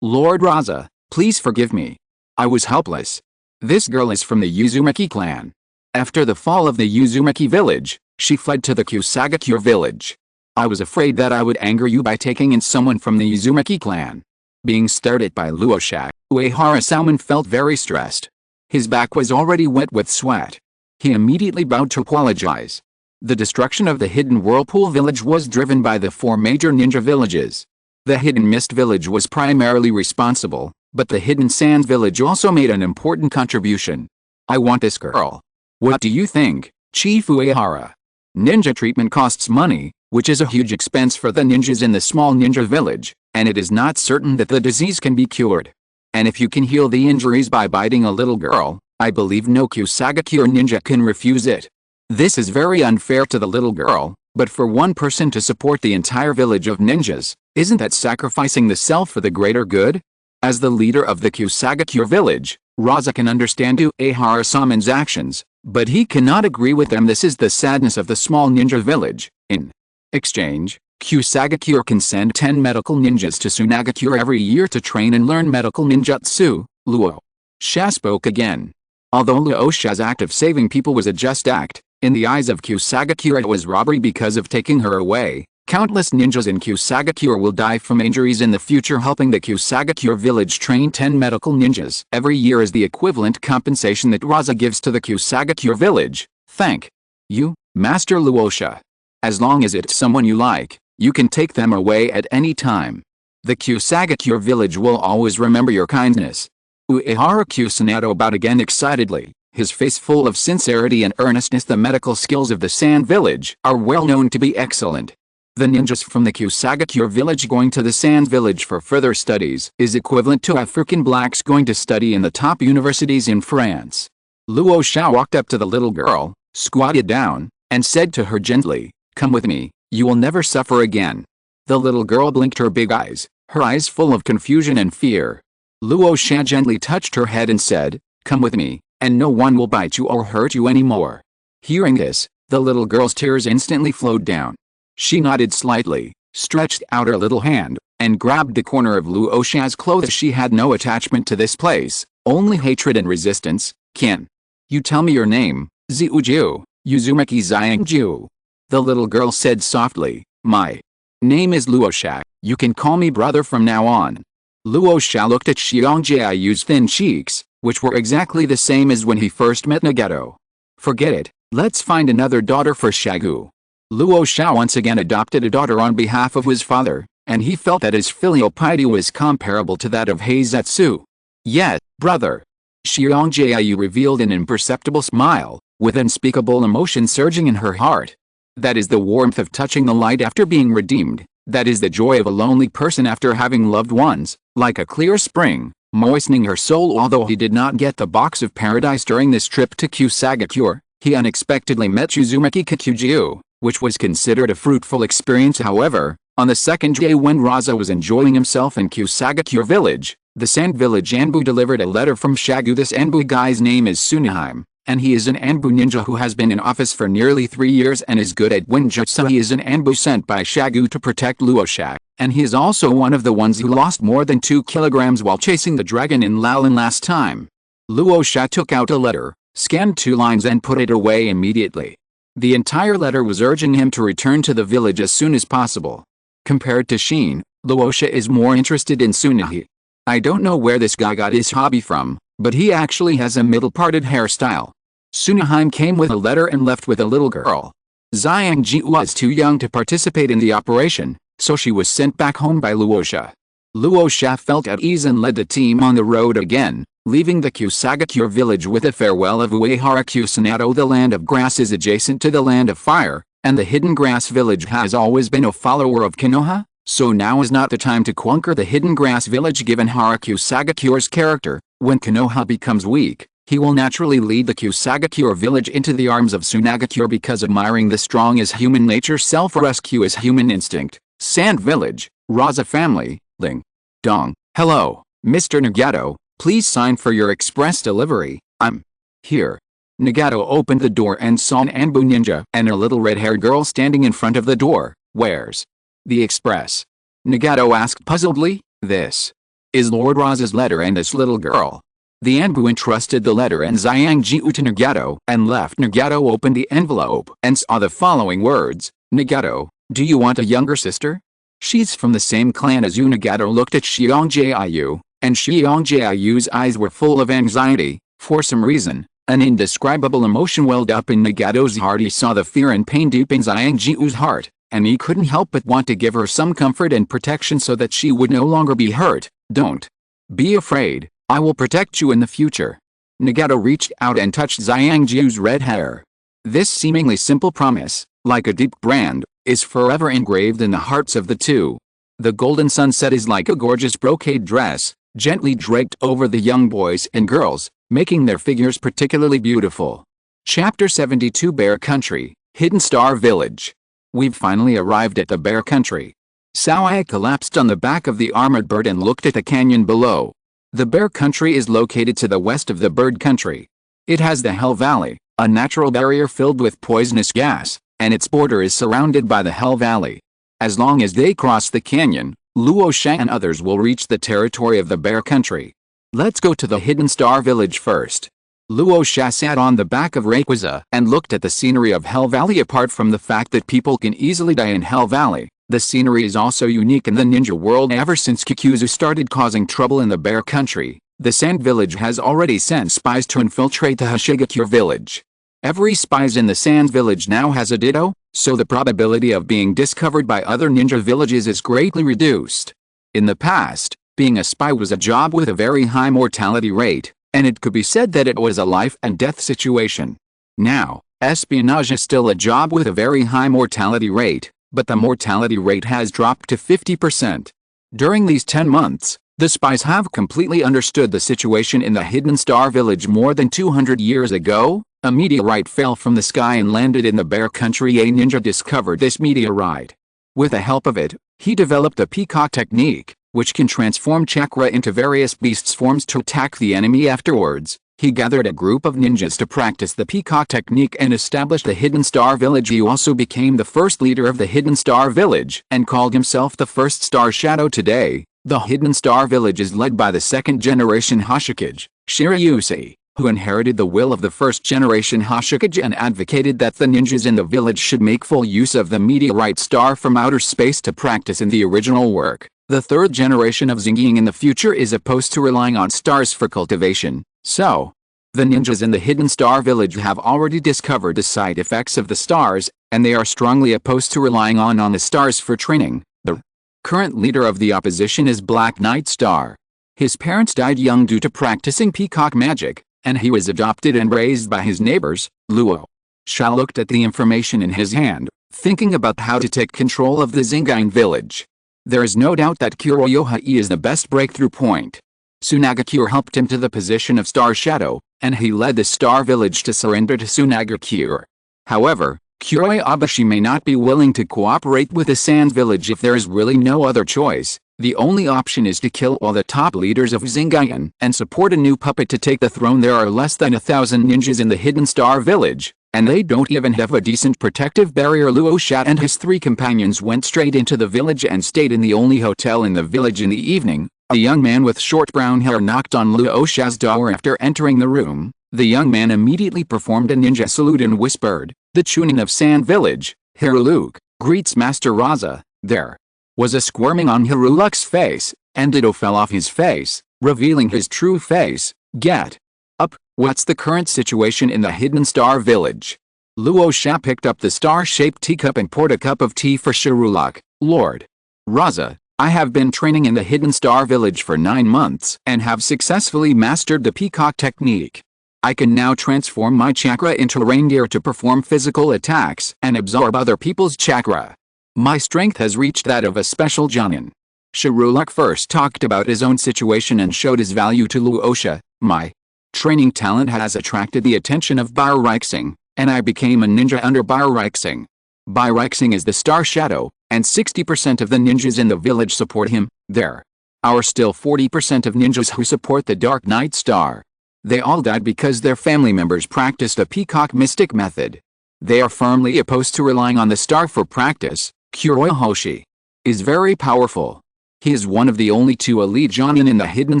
Lord Rasa, please forgive me. I was helpless. This girl is from the Uzumaki clan. After the fall of the Uzumaki village, she fled to the Kusagakure village. I was afraid that I would anger you by taking in someone from the Uzumaki clan. Being stared at by Luo Sha, Uehara Salmon felt very stressed. His back was already wet with sweat. He immediately bowed to apologize. The destruction of the Hidden Whirlpool village was driven by the 4 major ninja villages. The Hidden Mist village was primarily responsible, but the Hidden Sands village also made an important contribution. I want this girl. What do you think, Chief Uehara? Ninja treatment costs money, which is a huge expense for the ninjas in the small ninja village, and it is not certain that the disease can be cured. And if you can heal the injuries by biting a little girl, I believe no Kusagaki or ninja can refuse it. This is very unfair to the little girl, but for one person to support the entire village of ninjas, isn't that sacrificing the self for the greater good? As the leader of the Kusagaki village, Rasa can understand Uehara-samen's actions, but he cannot agree with them. This is the sadness of the small ninja village. In exchange, Kusagaki can send 10 medical ninjas to Tsunagakure every year to train and learn medical ninjutsu. Luo Sha spoke again. Although Luo Sha's act of saving people was a just act, in the eyes of Kusagakure it was robbery because of taking her away. Countless ninjas in Kusagakure will die from injuries in the future. Helping the Kusagakure village train 10 medical ninjas every year is the equivalent compensation that Rasa gives to the Kusagakure village. Thank you, Master Luo Sha. As long as it's someone you like, you can take them away at any time. The Kusagakure village will always remember your kindness. Uehara Kusanado bowed again excitedly, his face full of sincerity and earnestness. The medical skills of the Sand village are well known to be excellent. The ninjas from the Kusagakure village going to the Sand village for further studies is equivalent to African blacks going to study in the top universities in France. Luo Sha walked up to the little girl, squatted down, and said to her gently, "Come with me, you will never suffer again." The little girl blinked her big eyes, her eyes full of confusion and fear. Luo Sha gently touched her head and said, "Come with me, and no one will bite you or hurt you anymore." Hearing this, the little girl's tears instantly flowed down. She nodded slightly, stretched out her little hand, and grabbed the corner of Luo Sha's clothes. She had no attachment to this place, only hatred and resistance. "Can you tell me your name, Zyuju, Uzumaki Xiangju?" The little girl said softly, "My name is Luo Sha, you can call me brother from now on." Luo Sha looked at Xiangjiayu's thin cheeks, which were exactly the same as when he first met Nagato. "Forget it, let's find another daughter for Shagu." Luo Sha once again adopted a daughter on behalf of his father, and he felt that his filial piety was comparable to that of Heizetsu. "Yet, brother," Xiangjiayu revealed an imperceptible smile, with unspeakable emotion surging in her heart. "That is the warmth of touching the light after being redeemed. That is the joy of a lonely person after having loved ones, like a clear spring, moistening her soul." Although he did not get the box of paradise during this trip to Kusagakure, he unexpectedly met Uzumaki Kikujiu, which was considered a fruitful experience. However, on the second day when Rasa was enjoying himself in Kusagakure village, the Sand village Anbu delivered a letter from Shagu. This Anbu guy's name is Tsunaheim, and he is an Anbu ninja who has been in office for nearly 3 years and is good at Winjutsu. He is an Anbu sent by Shagu to protect Luo Sha, and he is also one of the ones who lost more than 2 kilograms while chasing the dragon in Lalin last time. Luo Sha took out a letter, scanned 2 lines and put it away immediately. The entire letter was urging him to return to the village as soon as possible. Compared to Shin, Luo Sha is more interested in Tsunahe. I don't know where this guy got his hobby from, but he actually has a middle-parted hairstyle. Tsunaheim came with a letter and left with a little girl. Xiangji was too young to participate in the operation, so she was sent back home by Luo Sha. Luo Sha felt at ease and led the team on the road again, leaving the Kusagakure village with a farewell of Uehara Kusanado. The land of grass is adjacent to the land of fire, and the hidden grass village has always been a follower of Konoha, so now is not the time to conquer the hidden grass village. Given Hara Kusagakure's character, when Konoha becomes weak, he will naturally lead the Kusagakure village into the arms of Tsunagakure because admiring the strong is human nature, self-rescue is human instinct. Sand village, Rasa family, Ling Dong. "Hello, Mr. Nagato. Please sign for your express delivery." "I'm here." Nagato opened the door and saw an Anbu ninja and a little red-haired girl standing in front of the door. "Where's the express?" Nagato asked puzzledly. "This is Lord Rasa's letter and this little girl." The Anbu entrusted the letter and Xiangji to Nagato and left. Nagato opened the envelope and saw the following words: "Nagato, do you want a younger sister? She's from the same clan as you." Nagato looked at Xiangjiayu, and Xiangjiayu's eyes were full of anxiety. For some reason, an indescribable emotion welled up in Nagato's heart. He saw the fear and pain deep in Xiangjiu's heart, and he couldn't help but want to give her some comfort and protection so that she would no longer be hurt. "Don't be afraid, I will protect you in the future." Nagato reached out and touched Xiangjiu's red hair. This seemingly simple promise, like a deep brand, is forever engraved in the hearts of the two. The golden sunset is like a gorgeous brocade dress, gently draped over the young boys and girls, making their figures particularly beautiful. Chapter 72 Bear Country, Hidden Star Village. We've finally arrived at the Bear Country. Xiao Ai collapsed on the back of the armored bird and looked at the canyon below. The Bear Country is located to the west of the Bird Country. It has the Hell Valley, a natural barrier filled with poisonous gas, and its border is surrounded by the Hell Valley. As long as they cross the canyon, Luo Sha and others will reach the territory of the Bear Country. Let's go to the Hidden Star Village first. Luo Sha sat on the back of Rayquaza and looked at the scenery of Hell Valley. Apart from the fact that people can easily die in Hell Valley, the scenery is also unique in the ninja world. Ever since Kikuzu started causing trouble in the Bear Country, the Sand Village has already sent spies to infiltrate the Hashigakure village. Every spies in the Sand Village now has a ditto, so the probability of being discovered by other ninja villages is greatly reduced. In the past, being a spy was a job with a very high mortality rate, and it could be said that it was a life and death situation. Now, espionage is still a job with a very high mortality rate, but the mortality rate has dropped to 50%. During these 10 months, the spies have completely understood the situation in the Hidden Star Village. More than 200 years ago, a meteorite fell from the sky and landed in the Bear Country. A ninja discovered this meteorite. With the help of it, he developed a peacock technique, which can transform chakra into various beasts' forms to attack the enemy. Afterwards, he gathered a group of ninjas to practice the peacock technique and established the Hidden Star Village. He also became the first leader of the Hidden Star Village and called himself the First Star Shadow. Today, the Hidden Star Village is led by the second-generation Hashikage, Shirayusi, who inherited the will of the first-generation Hashikage and advocated that the ninjas in the village should make full use of the meteorite star from outer space to practice in the original work. The third generation of Xingying in the future is opposed to relying on stars for cultivation, so the ninjas in the Hidden Star Village have already discovered the side effects of the stars, and they are strongly opposed to relying on the stars for training. The current leader of the opposition is Black Knight Star. His parents died young due to practicing peacock magic, and he was adopted and raised by his neighbors. Luo Sha looked at the information in his hand, thinking about how to take control of the Xingying village. There is no doubt that Kuroyohei is the best breakthrough point. Sunagakure helped him to the position of Star Shadow, and he led the Star Village to surrender to Sunagakure. However, Kuroi Abashi may not be willing to cooperate with the Sand Village if there is really no other choice. The only option is to kill all the top leaders of Xingying and support a new puppet to take the throne. There are less than 1,000 ninjas in the Hidden Star Village, and they don't even have a decent protective barrier. Luo Sha and his 3 companions went straight into the village and stayed in the only hotel in the village. In the evening, a young man with short brown hair knocked on Luo Sha's door. After entering the room, the young man immediately performed a ninja salute and whispered, "The Chunin of Sand Village, Hiruluk, greets Master Rasa." There was a squirming on Hiruluk's face, and Ditto fell off his face, revealing his true face. "Get up, what's the current situation in the Hidden Star Village?" Luo Sha picked up the star-shaped teacup and poured a cup of tea for Hiruluk. "Lord Rasa, I have been training in the Hidden Star Village for 9 months and have successfully mastered the peacock technique. I can now transform my chakra into reindeer to perform physical attacks and absorb other people's chakra. My strength has reached that of a special Jonin." Hiruluk first talked about his own situation and showed his value to Luo Sha. "My training talent has attracted the attention of Bairixing, and I became a ninja under Bairixing. Bairixing is the Star Shadow, and 60% of the ninjas in the village support him. There are still 40% of ninjas who support the Dark Knight Star. They all died because their family members practiced a peacock mystic method. They are firmly opposed to relying on the star for practice. Kuroyohei is very powerful. He is one of the only 2 elite Jonin in the Hidden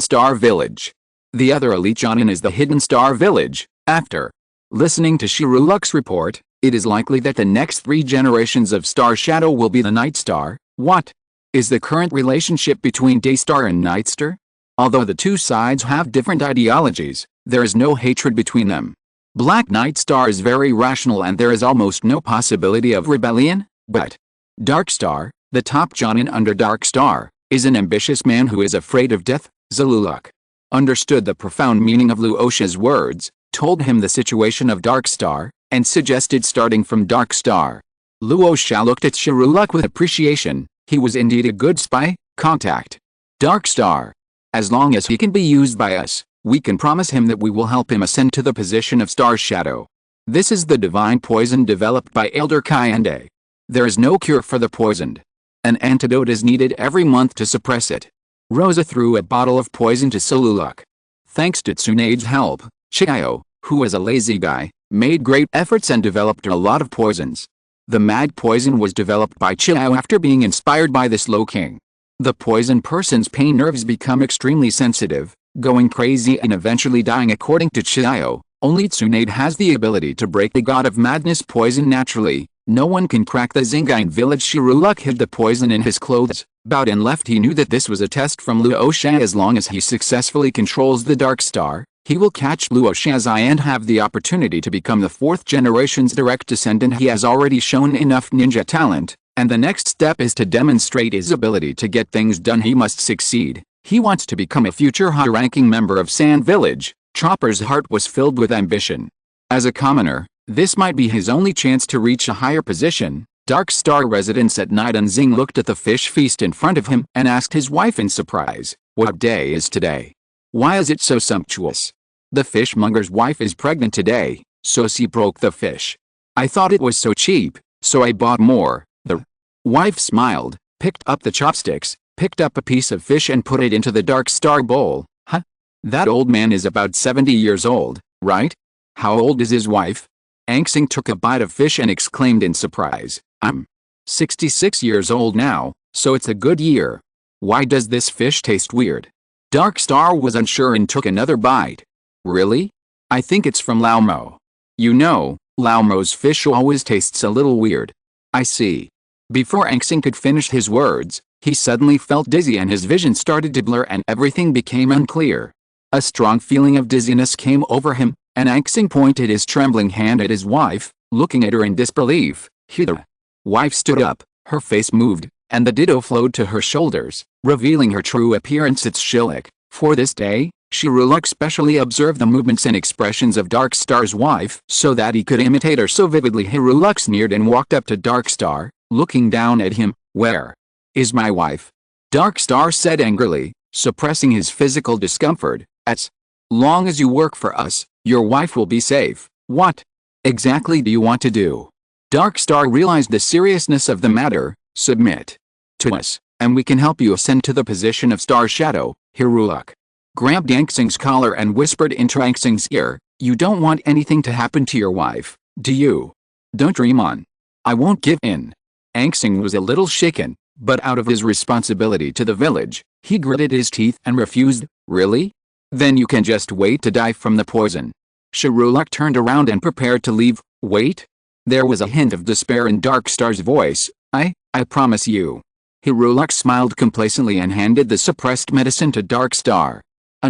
Star Village. The other elite Jonin is the Hidden Star Village." After listening to Hiruluk's report, it is likely that the next 3 generations of Star Shadow will be the Night Star. What is the current relationship between Daystar and Night Star? Although the 2 sides have different ideologies, there is no hatred between them. Black Knight Star is very rational and there is almost no possibility of rebellion, but Dark Star, the top Jonin under Dark Star, is an ambitious man who is afraid of death. Hiruluk understood the profound meaning of Luo Sha's words, told him the situation of Dark Star, and suggested starting from Dark Star. Luo Sha looked at Shiruluk with appreciation. He was indeed a good spy. Contact. Dark Star. As long as he can be used by us, we can promise him that we will help him ascend to the position of Star Shadow. This is the divine poison developed by Elder Kayande. There is no cure for the poisoned. An antidote is needed every month to suppress it. Rosa threw a bottle of poison to Shiruluk. Thanks to Tsunade's help, Xiao, who was a lazy guy, made great efforts and developed a lot of poisons. The mad poison was developed by Xiao after being inspired by the Slow King. The poisoned person's pain nerves become extremely sensitive, going crazy and eventually dying according to Xiao. Only Tsunade has the ability to break the god of madness poison naturally. No one can crack the Zingain village. Shiruluk hid the poison in his clothes, bowed and left. He knew that this was a test from Luo Sha. As long as he successfully controls the Dark Star, he will catch Luo Sha's eye and have the opportunity to become the 4th generation's direct descendant. He has already shown enough ninja talent, and the next step is to demonstrate his ability to get things done. He must succeed. He wants to become a future high-ranking member of Sand Village. Chopper's heart was filled with ambition. As a commoner, this might be his only chance to reach a higher position. Dark Star residence at night. Zing looked at the fish feast in front of him and asked his wife in surprise, "What day is today? Why is it so sumptuous?" The fishmonger's wife is pregnant today, so she broke the fish. "I thought it was so cheap, so I bought more." The wife smiled, picked up the chopsticks, picked up a piece of fish and put it into the Dark Star bowl. "Huh? That old man is about 70 years old, right? How old is his wife?" Xing took a bite of fish and exclaimed in surprise, "I'm 66 years old now, so it's a good year. Why does this fish taste weird?" Dark Star was unsure and took another bite. "Really? I think it's from Laomo. You know, Laomo's fish always tastes a little weird." "I see." Before Xing could finish his words, he suddenly felt dizzy and his vision started to blur and everything became unclear. A strong feeling of dizziness came over him, and Xing pointed his trembling hand at his wife, looking at her in disbelief. The wife stood up, her face moved, and the ditto flowed to her shoulders, revealing her true appearance. "It's Shiruluk." For this day, Shiruluk specially observed the movements and expressions of Dark Star's wife so that he could imitate her so vividly. Shiruluk sneered and walked up to Dark Star, looking down at him. "Where is my wife?" Dark Star said angrily, suppressing his physical discomfort. "As long as you work for us, your wife will be safe." "What exactly do you want to do?" Dark Star realized the seriousness of the matter. "Submit to us, and we can help you ascend to the position of Star Shadow." Shiruluk grabbed Xing's collar and whispered into Xing's ear, "You don't want anything to happen to your wife, do you?" "Don't dream on. I won't give in." Xing was a little shaken, but out of his responsibility to the village, he gritted his teeth and refused. "Really? Then you can just wait to die from the poison." Shiruluk turned around and prepared to leave. "Wait?" There was a hint of despair in Dark Star's voice. I promise you." Shiruluk smiled complacently and handed the suppressed medicine to Dark Star.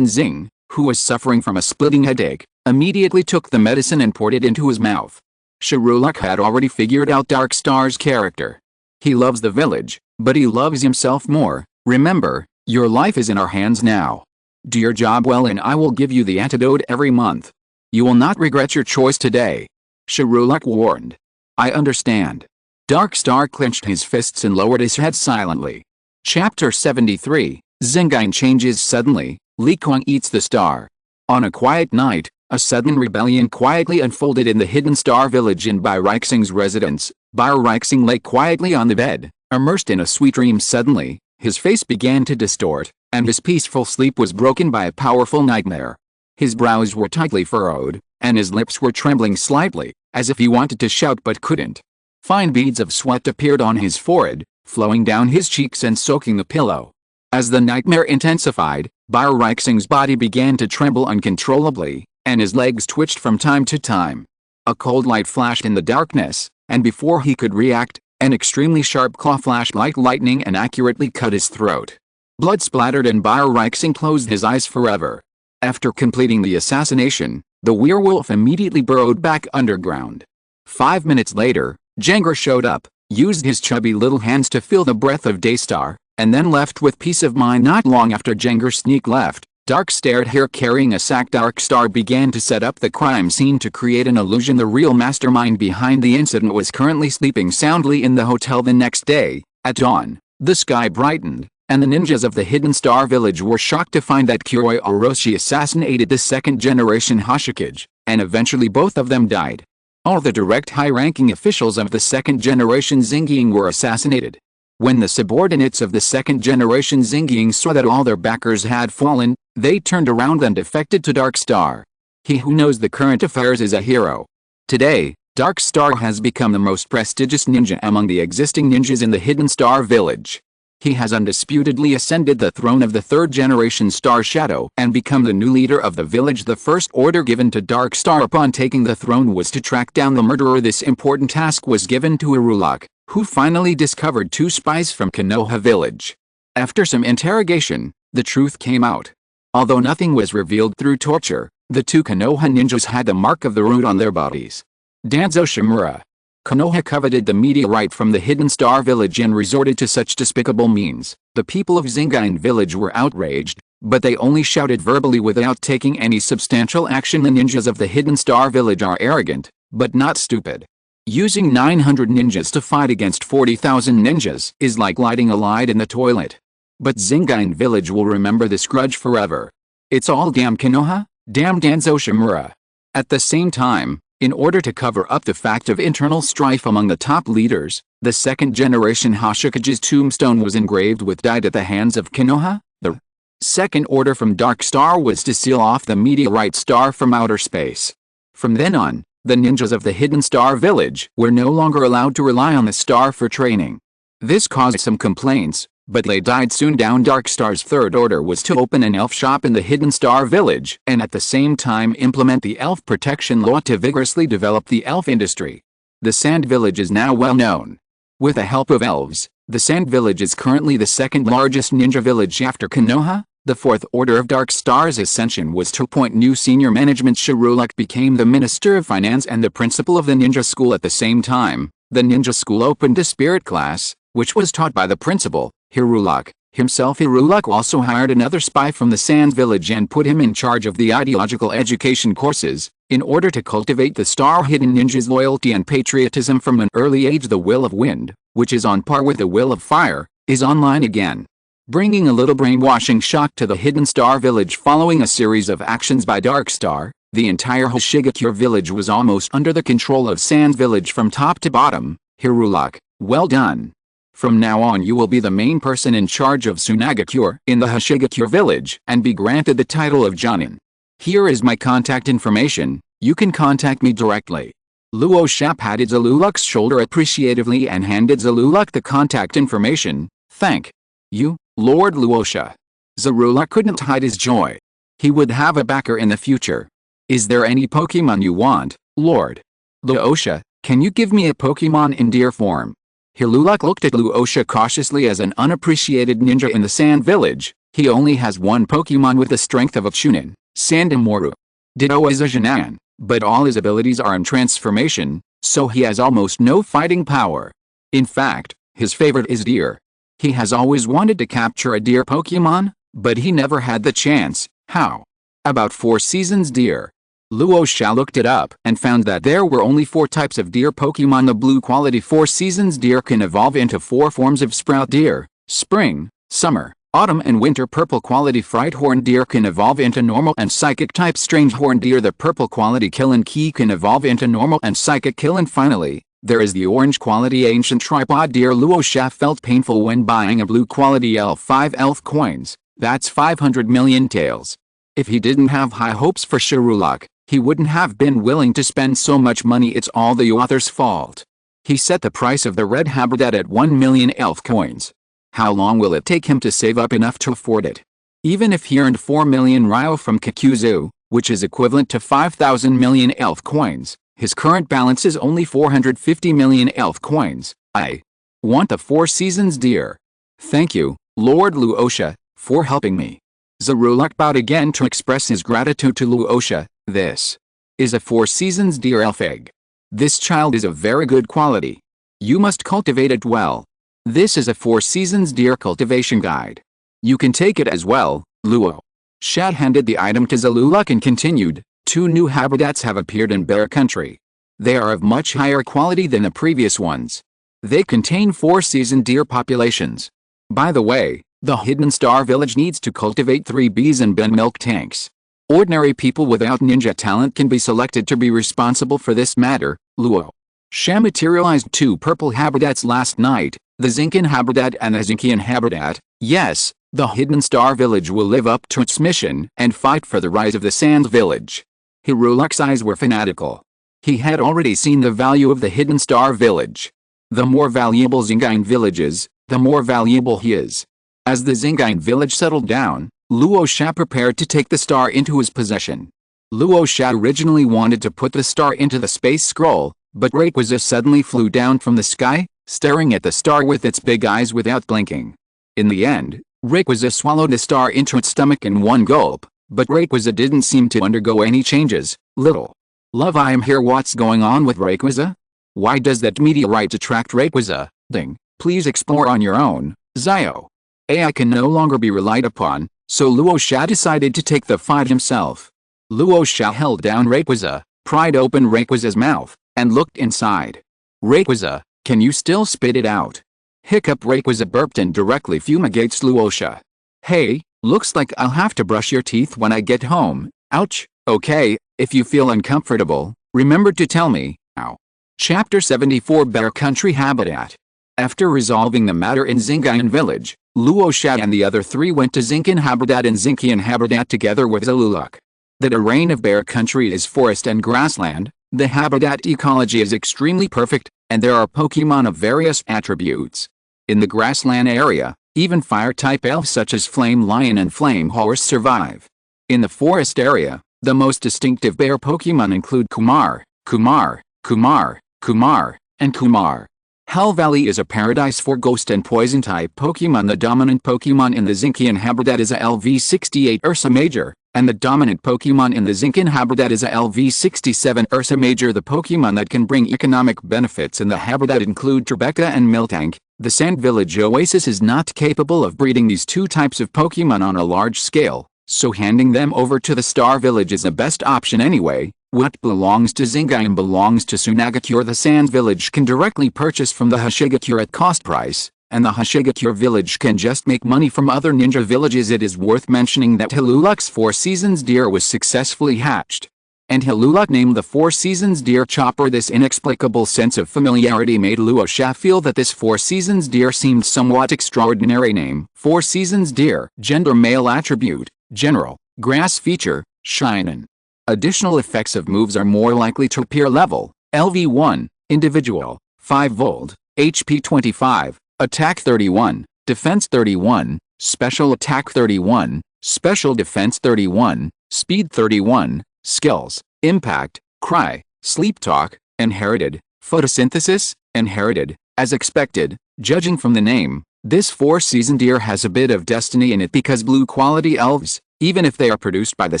Zing, who was suffering from a splitting headache, immediately took the medicine and poured it into his mouth. Shiruluk had already figured out Dark Star's character. He loves the village, but he loves himself more. "Remember, your life is in our hands now. Do your job well and I will give you the antidote every month. You will not regret your choice today," Shiruluk warned. "I understand." Dark Star clenched his fists and lowered his head silently. Chapter 73, Zingain changes suddenly. Li Kuang eats the star. On a quiet night, a sudden rebellion quietly unfolded in the hidden star village in Bai Rixing's residence. Bai Rixing lay quietly on the bed, immersed in a sweet dream. Suddenly, his face began to distort, and his peaceful sleep was broken by a powerful nightmare. His brows were tightly furrowed, and his lips were trembling slightly, as if he wanted to shout but couldn't. Fine beads of sweat appeared on his forehead, flowing down his cheeks and soaking the pillow. As the nightmare intensified, Bai Rixing's body began to tremble uncontrollably, and his legs twitched from time to time. A cold light flashed in the darkness, and before he could react, an extremely sharp claw flashed like lightning and accurately cut his throat. Blood splattered and Bai Rixing closed his eyes forever. After completing the assassination, the werewolf immediately burrowed back underground. 5 minutes later, Jengar showed up, used his chubby little hands to feel the breath of Daystar, and then left with peace of mind. Not long after Jengar's sneak left, Dark stared here carrying a sack. Dark Star began to set up the crime scene to create an illusion the real mastermind behind the incident was currently sleeping soundly in the hotel. The next day, at dawn, the sky brightened, and the ninjas of the Hidden Star Village were shocked to find that Xiao Ai assassinated the second-generation Kazekage, and eventually both of them died. All the direct high-ranking officials of the second-generation Xingying were assassinated. When the subordinates of the second-generation Xingying saw that all their backers had fallen, they turned around and defected to Dark Star. He who knows the current affairs is a hero. Today, Dark Star has become the most prestigious ninja among the existing ninjas in the Hidden Star Village. He has undisputedly ascended the throne of the third-generation Star Shadow and become the new leader of the village. The first order given to Dark Star upon taking the throne was to track down the murderer. This important task was given to Karula, who finally discovered 2 spies from Konoha village. After some interrogation, the truth came out. Although nothing was revealed through torture, the 2 Konoha ninjas had the mark of the root on their bodies. Danzo Shimura. Konoha coveted the meteorite from the Hidden Star Village and resorted to such despicable means. The people of Xingying Village were outraged, but they only shouted verbally without taking any substantial action. The ninjas of the Hidden Star Village are arrogant, but not stupid. Using 900 ninjas to fight against 40,000 ninjas is like lighting a light in the toilet. But Xingying Village will remember this grudge forever. It's all damn Konoha, damn Danzo Shimura. At the same time, in order to cover up the fact of internal strife among the top leaders, the second-generation Kazekage's tombstone was engraved with died at the hands of Konoha. The second order from Dark Star was to seal off the meteorite star from outer space. From then on, the ninjas of the Hidden Star Village were no longer allowed to rely on the star for training. This caused some complaints, but they died soon. Dark Star's third order was to open an elf shop in the Hidden Star Village and at the same time implement the elf protection law to vigorously develop the elf industry. The Sand Village is now well known. With the help of elves, the Sand Village is currently the second largest ninja village after Konoha. The fourth order of Dark Star's ascension was to appoint new senior management. Karula became the Minister of Finance and the principal of the ninja school at the same time. The ninja school opened a spirit class, which was taught by the principal, Karula himself. Karula also hired another spy from the Sand Village and put him in charge of the ideological education courses, in order to cultivate the star-hidden ninjas' loyalty and patriotism from an early age. The Will of Wind, which is on par with the Will of Fire, is online again, bringing a little brainwashing shock to the Hidden Star Village. Following a series of actions by Dark Star, the entire Kazekage village was almost under the control of Sand Village from top to bottom. Karula, well done. From now on you will be the main person in charge of Sunagakure in the Kazekage village and be granted the title of Jonin. Here is my contact information, you can contact me directly. Luo Sha patted Zaluluk's shoulder appreciatively and handed Zaluluk the contact information. Thank you, Lord Luo Sha. Zaluluk couldn't hide his joy. He would have a backer in the future. Is there any Pokemon you want, Lord Luo Sha? Can you give me a Pokemon in deer form? Karula looked at Luo Sha cautiously. As an unappreciated ninja in the Sand Village, he only has one Pokemon with the strength of a Chunin, Sandamuru. Ditto is a Jinan, but all his abilities are in transformation, so he has almost no fighting power. In fact, his favorite is deer. He has always wanted to capture a deer Pokemon, but he never had the chance. How about 4 seasons deer? Luo Sha looked it up and found that there were only 4 types of deer Pokemon. The blue quality 4 seasons deer can evolve into 4 forms of sprout deer: spring, summer, autumn and winter. Purple quality Frighthorn deer can evolve into normal and psychic type Strangehorn deer. The purple quality Killen Key can evolve into normal and psychic Kill. And finally, there is the orange quality Ancient Tripod deer. Luo Sha felt painful when buying a blue quality L5 elf coins. That's 500 million taels. If he didn't have high hopes for Karula, he wouldn't have been willing to spend so much money. It's all the author's fault. He set the price of the red habitat at 1 million elf coins. How long will it take him to save up enough to afford it? Even if he earned 4 million ryo from Kakuzu, which is equivalent to 5,000 million elf coins, his current balance is only 450 million elf coins. I want the 4 seasons deer. Thank you, Lord Luo Sha, for helping me. Zaluluk bowed again to express his gratitude to Luo Sha. This is a 4 seasons deer elf egg. This child is of very good quality. You must cultivate it well. This is a 4 seasons deer cultivation guide. You can take it as well, Luo. Sha handed the item to Zeluluk and continued, 2 new habitats have appeared in Bear Country. They are of much higher quality than the previous ones. They contain 4 seasoned deer populations. By the way, the Hidden Star Village needs to cultivate 3 bees and bin milk tanks. Ordinary people without ninja talent can be selected to be responsible for this matter. Luo Sha materialized 2 purple habitats last night, the Zincan habitat and the Zinkian habitat. Yes, the Hidden Star Village will live up to its mission and fight for the rise of the Sand Village. Hiruluk's eyes were fanatical. He had already seen the value of the Hidden Star Village. The more valuable Zinkian village is, the more valuable he is. As the Zinkian village settled down, Luo Sha prepared to take the star into his possession. Luo Sha originally wanted to put the star into the space scroll, but Rayquaza suddenly flew down from the sky, staring at the star with its big eyes without blinking. In the end, Rayquaza swallowed the star into its stomach in one gulp, but Rayquaza didn't seem to undergo any changes. Little Love, I am here. What's going on with Rayquaza? Why does that meteorite attract Rayquaza? Ding. Please explore on your own, Xiao Ai can no longer be relied upon, so Luo Sha decided to take the fight himself. Luo Sha held down Rayquaza, pried open Rayquaza's mouth, and looked inside. Rayquaza, can you still spit it out? Hiccup. Rayquaza burped and directly fumigates Luo Sha. Hey, looks like I'll have to brush your teeth when I get home. Ouch. Okay, if you feel uncomfortable, remember to tell me. Ow. Chapter 74 Bear Country Habitat. After resolving the matter in Zinkian Village, Luo Sha and the other 3 went to Zinkian Habitat and Zinkian Habitat together with Zeluluk. The terrain of Bear Country is forest and grassland, the habitat ecology is extremely perfect, and there are Pokémon of various attributes. In the grassland area, even fire-type elves such as Flame Lion and Flame Horse survive. In the forest area, the most distinctive bear Pokémon include Kumar, Kumar, Kumar, Kumar, and Kumar. Hell Valley is a paradise for ghost and poison-type Pokémon. The dominant Pokémon in the Zinkian habitat is a LV68 Ursa Major, and the dominant Pokémon in the Zinkian habitat is a LV67 Ursa Major. The Pokémon that can bring economic benefits in the habitat include Tribeca and Miltank. The Sand Village Oasis is not capable of breeding these 2 types of Pokémon on a large scale, so handing them over to the Star Village is the best option anyway. What belongs to Zinkian belongs to Sunagakure. The Sand Village can directly purchase from the Hashigakure at cost price, and the Hashigakure village can just make money from other ninja villages. It is worth mentioning that Hiluluk's 4 Seasons deer was successfully hatched, and Hiluluk named the 4 Seasons deer Chopper. This inexplicable sense of familiarity made Luo Sha feel that this 4 Seasons deer seemed somewhat extraordinary. Name: 4 Seasons deer. Gender: male. Attribute: general, grass. Feature: shinen. Additional effects of moves are more likely to appear. Level: LV1, individual, 5 volt, HP 25, attack 31, defense 31, special attack 31, special defense 31, speed 31, skills: impact, cry, sleep talk, inherited, photosynthesis, inherited. As expected, judging from the name, this 4 Seasoned deer has a bit of destiny in it because blue quality elves, even if they are produced by the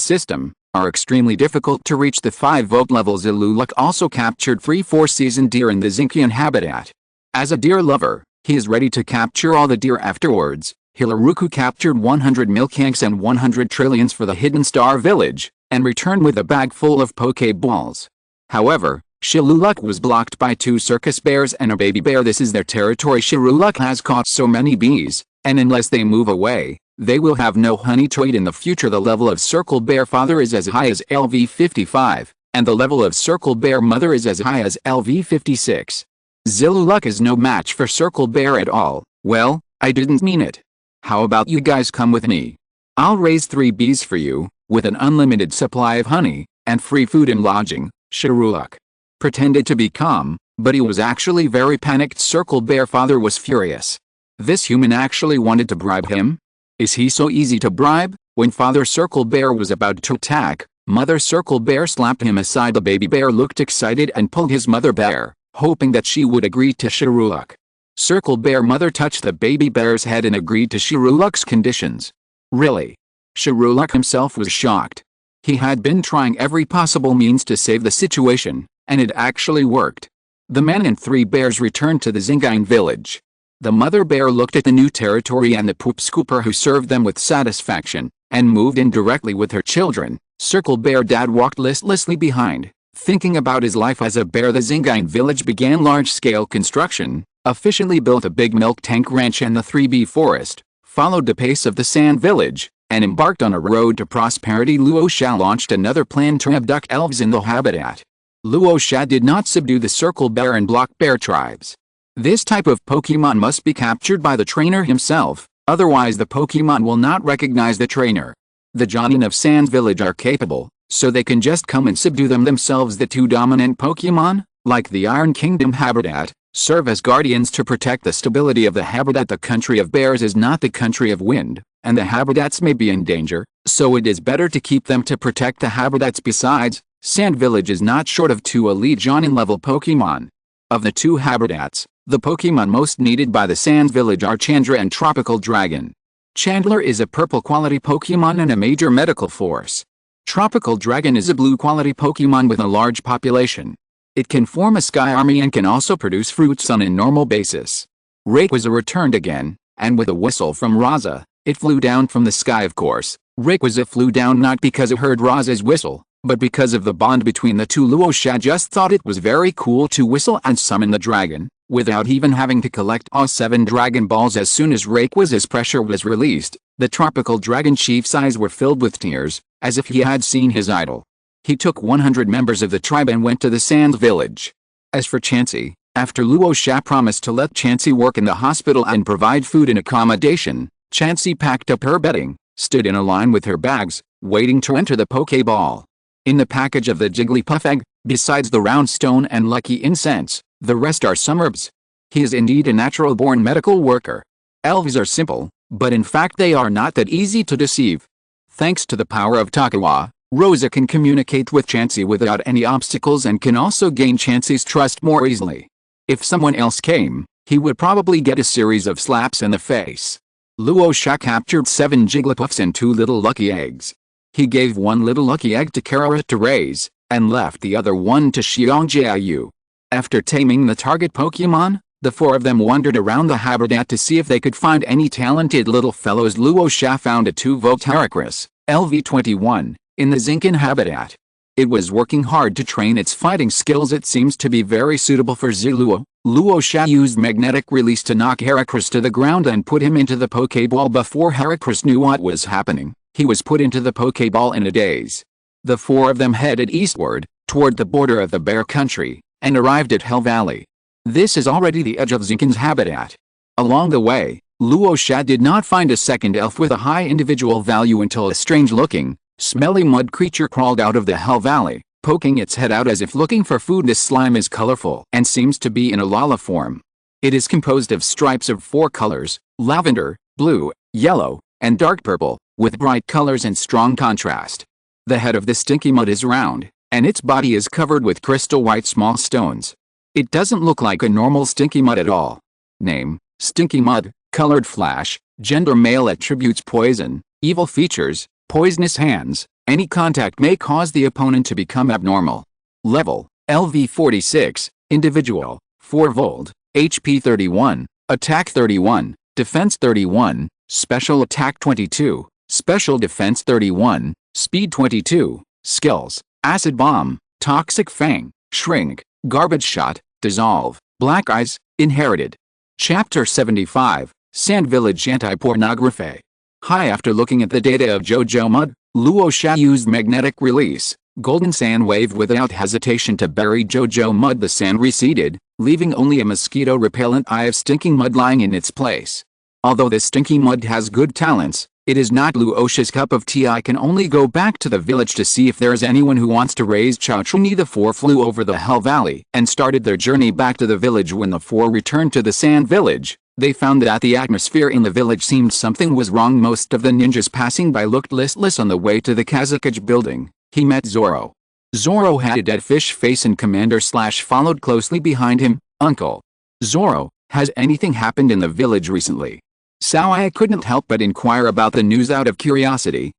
system, are extremely difficult to reach the 5 volt level. Zeluluk also captured 3 4 Seasoned deer in the Zinkian habitat. As a deer lover, he is ready to capture all the deer afterwards. Hilaruku captured 100 milkanks and 100 trillions for the Hidden Star Village, and returned with a bag full of Pokeballs. However, Shiluluk was blocked by 2 circus bears and a baby bear. This is their territory. Shiluluk has caught so many bees, and unless they move away, they will have no honey to eat in the future. The level of Circle Bear Father is as high as LV55, and the level of Circle Bear Mother is as high as LV56. Zeluluk is no match for Circle Bear at all. Well, I didn't mean it. How about you guys come with me? I'll raise 3 bees for you, with an unlimited supply of honey, and free food and lodging. Shiruluk pretended to be calm, but he was actually very panicked. Circle Bear Father was furious. This human actually wanted to bribe him? Is he so easy to bribe? When Father Circle Bear was about to attack, Mother Circle Bear slapped him aside. The baby bear looked excited and pulled his mother bear, hoping that she would agree to Shiruluk. Circle Bear Mother touched the baby bear's head and agreed to Shiruluk's conditions. Really? Shiruluk himself was shocked. He had been trying every possible means to save the situation, and it actually worked. The man and 3 bears returned to the Zinkian village. The mother bear looked at the new territory and the poop scooper who served them with satisfaction. and moved in directly with her children. Circle Bear Dad walked listlessly behind, thinking about his life as a bear. The Zingine village began large-scale construction, officially built a big milk tank ranch and the 3B forest, followed the pace of the Sand Village, and embarked on a road to prosperity. Luo Sha launched another plan to abduct elves in the habitat. Luo Sha did not subdue the Circle Bear and Block Bear tribes. This type of Pokemon must be captured by the trainer himself, otherwise the Pokemon will not recognize the trainer. The Jonin of Sand Village are capable, so they can just come and subdue them themselves. The two dominant Pokemon, like the Iron Kingdom habitat, serve as guardians to protect the stability of the habitat. The country of bears is not the country of wind, and the habitats may be in danger, so it is better to keep them to protect the habitats. Besides, Sand Village is not short of two elite Jonin-level Pokemon. Of the two habitats, the Pokemon most needed by the Sand Village are Chandra and Tropical Dragon. Chandler is a purple quality Pokemon and a major medical force. Tropical Dragon is a blue quality Pokemon with a large population. It can form a sky army and can also produce fruits on a normal basis. Rayquaza returned again, and with a whistle from Rasa, it flew down from the sky. Of course, Rayquaza flew down not because it heard Rasa's whistle, but because of the bond between the two. Luo Sha just thought it was very cool to whistle and summon the dragon, without even having to collect all 7 Dragon Balls. As soon as Rayquaza's pressure was released, the Tropical Dragon Chief's eyes were filled with tears, as if he had seen his idol. He took 100 members of the tribe and went to the Sand Village. As for Chansey, after Luo Sha promised to let Chansey work in the hospital and provide food and accommodation, Chansey packed up her bedding, stood in a line with her bags, waiting to enter the Pokeball. In the package of the Jigglypuff egg, besides the round stone and lucky incense, the rest are some herbs. He is indeed a natural-born medical worker. Elves are simple, but in fact they are not that easy to deceive. Thanks to the power of Takawa, Rosa can communicate with Chansey without any obstacles and can also gain Chansey's trust more easily. If someone else came, he would probably get a series of slaps in the face. Luo Sha captured 7 Jigglypuffs and 2 little lucky eggs. He gave 1 little lucky egg to Karula to raise, and left the other one to Xiao Ai. After taming the target Pokemon, the 4 of them wandered around the habitat to see if they could find any talented little fellows. Luo Sha found a 2-volt Heracross, LV21, in the Zinkin habitat. It was working hard to train its fighting skills. It seems to be very suitable for Ziluo. Luo Sha used magnetic release to knock Heracross to the ground and put him into the Pokeball. Before Heracross knew what was happening, he was put into the Pokeball in a daze. The 4 of them headed eastward, toward the border of the Bear Country, and arrived at Hell Valley. This is already the edge of Zinkin's habitat. Along the way, Luo Sha did not find a second elf with a high individual value until a strange-looking, smelly mud creature crawled out of the Hell Valley, poking its head out as if looking for food. This slime is colorful and seems to be in a lala form. It is composed of stripes of 4 colors, lavender, blue, yellow, and dark purple, with bright colors and strong contrast. The head of the stinky mud is round, and its body is covered with crystal white small stones. It doesn't look like a normal stinky mud at all. Name: Stinky Mud. Colored flash. Gender: male. Attributes: poison. Evil features: poisonous hands. Any contact may cause the opponent to become abnormal. Level: LV46. Individual: 4 volt. HP 31. Attack 31. Defense 31. Special attack 22. Special defense 31. Speed 22. Skills: Acid Bomb, Toxic Fang, Shrink, Garbage Shot, Dissolve, Black Eyes. Inherited. Chapter 75, Sand Village Anti-Pornography. Hi. After looking at the data of JoJo Mud, Luo Sha used magnetic release, Golden Sand Wave without hesitation to bury JoJo Mud. The sand receded, leaving only a mosquito-repellent eye of stinking mud lying in its place. Although the stinky mud has good talents, it is not Luo Sha's cup of tea. I can only go back to the village to see if there is anyone who wants to raise Chao Chuni. The 4 flew over the Hell Valley and started their journey back to the village. When the 4 returned to the Sand Village, they found that the atmosphere in the village seemed something was wrong. Most of the ninjas passing by looked listless. On the way to the Kazekage building, he met Zoro. Zoro had a dead fish face and Commander Slash followed closely behind him. Uncle Zoro, has anything happened in the village recently? Xiao Ai couldn't help but inquire about the news out of curiosity.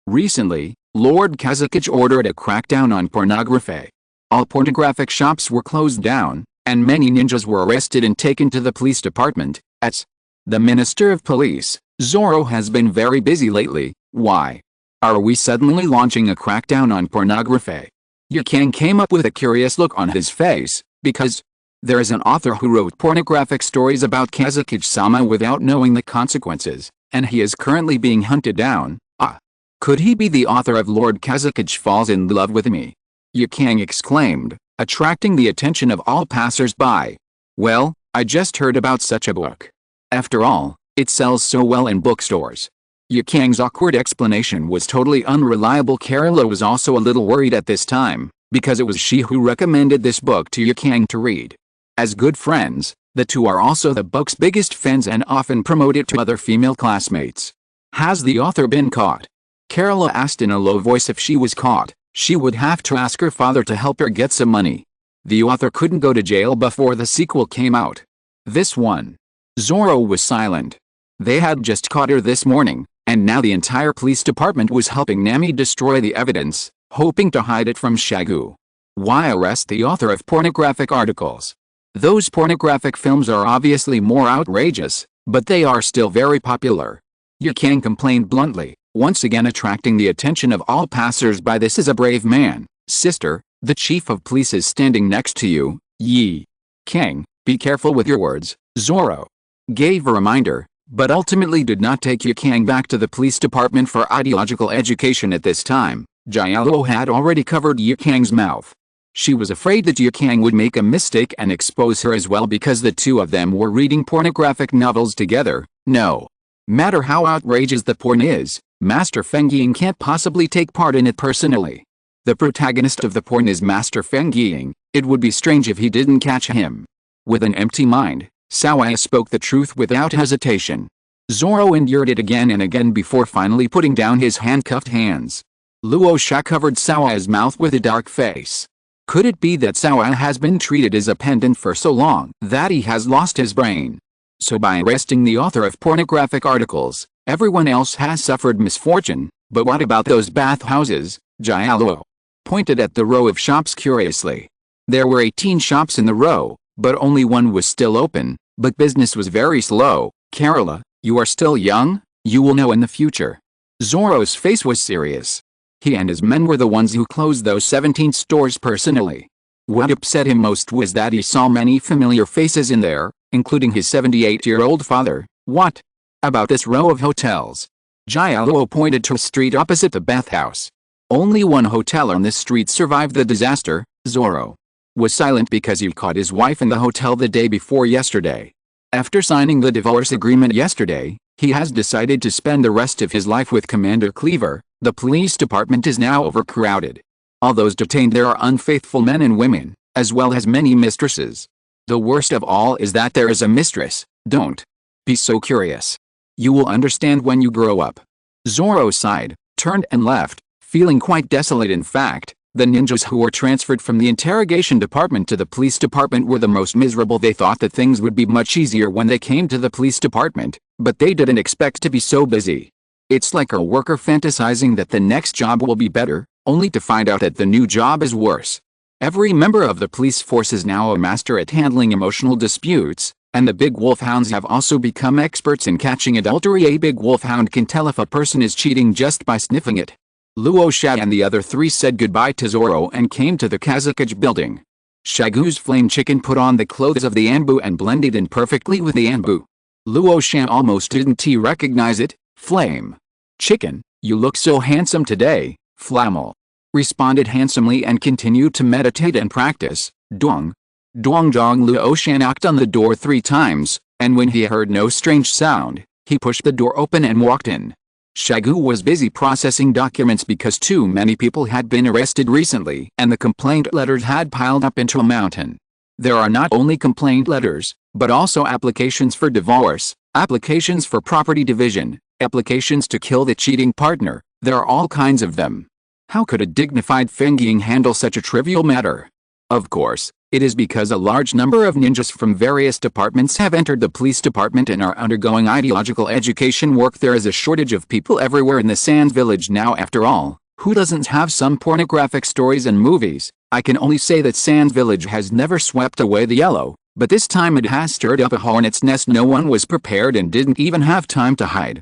Recently, Lord Kazekage ordered a crackdown on pornography. All pornographic shops were closed down, and many ninjas were arrested and taken to the police department. As the Minister of Police, Zoro has been very busy lately, Why? Are we suddenly launching a crackdown on pornography? Yukang came up with a curious look on his face, because there is an author who wrote pornographic stories about Kazekage-sama without knowing the consequences, and he is currently being hunted down. Could he be the author of Lord Kazekage Falls in Love with Me? Yukang exclaimed, attracting the attention of all passers-by. Well, I just heard about such a book. After all, it sells so well in bookstores. Yukang's awkward explanation was totally unreliable. Karula was also a little worried at this time, because it was she who recommended this book to Yukang to read. As good friends, the two are also the book's biggest fans and often promote it to other female classmates. Has the author been caught? Karula asked in a low voice. If she was caught, she would have to ask her father to help her get some money. The author couldn't go to jail before the sequel came out. This one. Zoro was silent. They had just caught her this morning, and now the entire police department was helping Nami destroy the evidence, hoping to hide it from Shagu. Why arrest the author of pornographic articles? Those pornographic films are obviously more outrageous, but they are still very popular. Yukang complained bluntly, once again attracting the attention of all passers-by. This is a brave man, sister. The chief of police is standing next to you. Kang, be careful with your words. Zoro gave a reminder, but ultimately did not take Yukang back to the police department for ideological education at this time. Xiao Ai had already covered Yukang's mouth. She was afraid that Yukang would make a mistake and expose her as well because the two of them were reading pornographic novels together. No matter how outrageous the porn is, Master Feng Ying can't possibly take part in it personally. The protagonist of the porn is Master Feng Ying. It would be strange if he didn't catch him. With an empty mind, Xiao Ai spoke the truth without hesitation. Zoro endured it again and again before finally putting down his handcuffed hands. Luo Sha covered Xiao Ai's mouth with a dark face. Could it be that Xiao Ai has been treated as a pendant for so long that he has lost his brain? So by arresting the author of pornographic articles, everyone else has suffered misfortune. But what about those bathhouses? Xiao Ai pointed at the row of shops curiously. There were 18 shops in the row, but only one was still open, but business was very slow. Karula, you are still young, you will know in the future. Zoro's face was serious. He and his men were the ones who closed those 17 stores personally. What upset him most was that he saw many familiar faces in there, including his 78-year-old father. What about this row of hotels? Xiao pointed to a street opposite the bathhouse. Only one hotel on this street survived the disaster. Zoro was silent because he caught his wife in the hotel the day before yesterday. After signing the divorce agreement yesterday, he has decided to spend the rest of his life with Commander Cleaver. The police department is now overcrowded. All those detained there are unfaithful men and women, as well as many mistresses. The worst of all is that there is a mistress. Don't be so curious. You will understand when you grow up. Zoro sighed, turned and left, feeling quite desolate. In fact, the ninjas who were transferred from the interrogation department to the police department were the most miserable. They thought that things would be much easier when they came to the police department, but they didn't expect to be so busy. It's like a worker fantasizing that the next job will be better, only to find out that the new job is worse. Every member of the police force is now a master at handling emotional disputes, and the big wolfhounds have also become experts in catching adultery. A big wolfhound can tell if a person is cheating just by sniffing it. Luo Sha and the other three said goodbye to Zoro and came to the Kazekage building. Shagu's flame chicken put on the clothes of the Anbu and blended in perfectly with the Anbu. Luo Sha almost didn't recognize it. Flame chicken, you look so handsome today. Flamel responded handsomely and continued to meditate and practice. Duang. Duang dong. Luo Sha knocked on the door 3 times, and when he heard no strange sound, he pushed the door open and walked in. Shagu was busy processing documents because too many people had been arrested recently and the complaint letters had piled up into a mountain. There are not only complaint letters, but also applications for divorce, applications for property division, applications to kill the cheating partner. There are all kinds of them. How could a dignified Feng Ying handle such a trivial matter? Of course, it is because a large number of ninjas from various departments have entered the police department and are undergoing ideological education work. There is a shortage of people everywhere in the Sands village now. After all, who doesn't have some pornographic stories and movies? I can only say that Sands village has never swept away the yellow, but this time it has stirred up a hornet's nest. No one was prepared and didn't even have time to hide.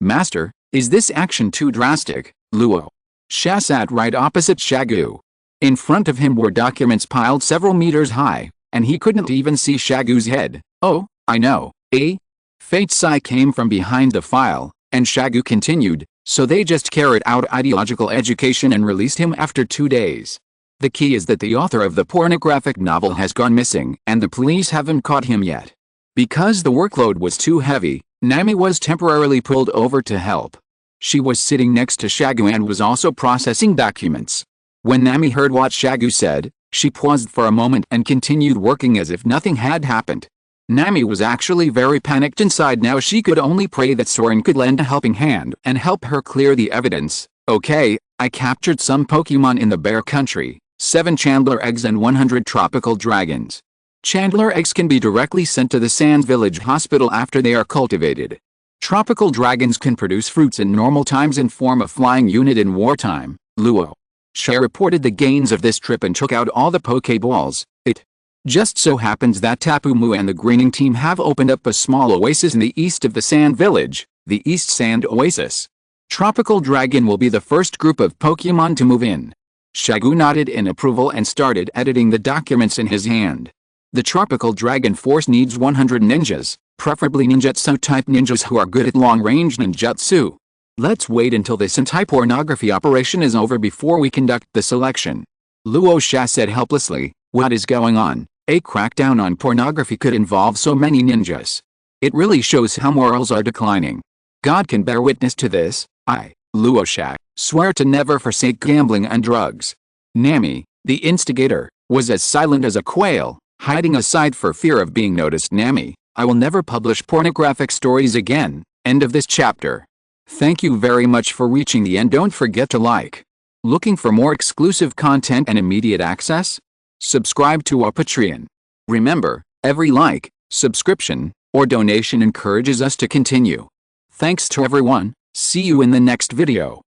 Master, Is this action too drastic? Luo Sha sat right opposite Shagu. In front of him were documents piled several meters high, and he couldn't even see Shagu's head. Oh, I know, eh? Fate Sai came from behind the file, and Shagu continued, so they just carried out ideological education and released him after 2 days. The key is that the author of the pornographic novel has gone missing and the police haven't caught him yet. Because the workload was too heavy, Nami was temporarily pulled over to help. She was sitting next to Shagu and was also processing documents. When Nami heard what Shagu said, she paused for a moment and continued working as if nothing had happened. Nami was actually very panicked inside. Now she could only pray that Soren could lend a helping hand and help her clear the evidence. Okay, I captured some Pokemon in the Bear Country, 7 Chandler eggs and 100 tropical dragons. Chandler eggs can be directly sent to the Sand Village Hospital after they are cultivated. Tropical dragons can produce fruits in normal times and form a flying unit in wartime. Luo Sha reported the gains of this trip and took out all the Pokeballs. It just so happens that Tapu Mu and the greening team have opened up a small oasis in the east of the Sand Village, the East Sand Oasis. Tropical Dragon will be the first group of Pokemon to move in. Shagu nodded in approval and started editing the documents in his hand. The Tropical Dragon Force needs 100 ninjas, preferably ninjutsu-type ninjas who are good at long-range ninjutsu. Let's wait until this anti-pornography operation is over before we conduct the selection. Luo Sha said helplessly, what is going on? A crackdown on pornography could involve so many ninjas. It really shows how morals are declining. God can bear witness to this. I, Luo Sha, swear to never forsake gambling and drugs. Nami, the instigator, was as silent as a quail, hiding aside for fear of being noticed. Nami, I will never publish pornographic stories again. End of this chapter. Thank you very much for reaching the end. Don't forget to like. Looking for more exclusive content and immediate access? Subscribe to our Patreon. Remember, every like, subscription, or donation encourages us to continue. Thanks to everyone. See you in the next video.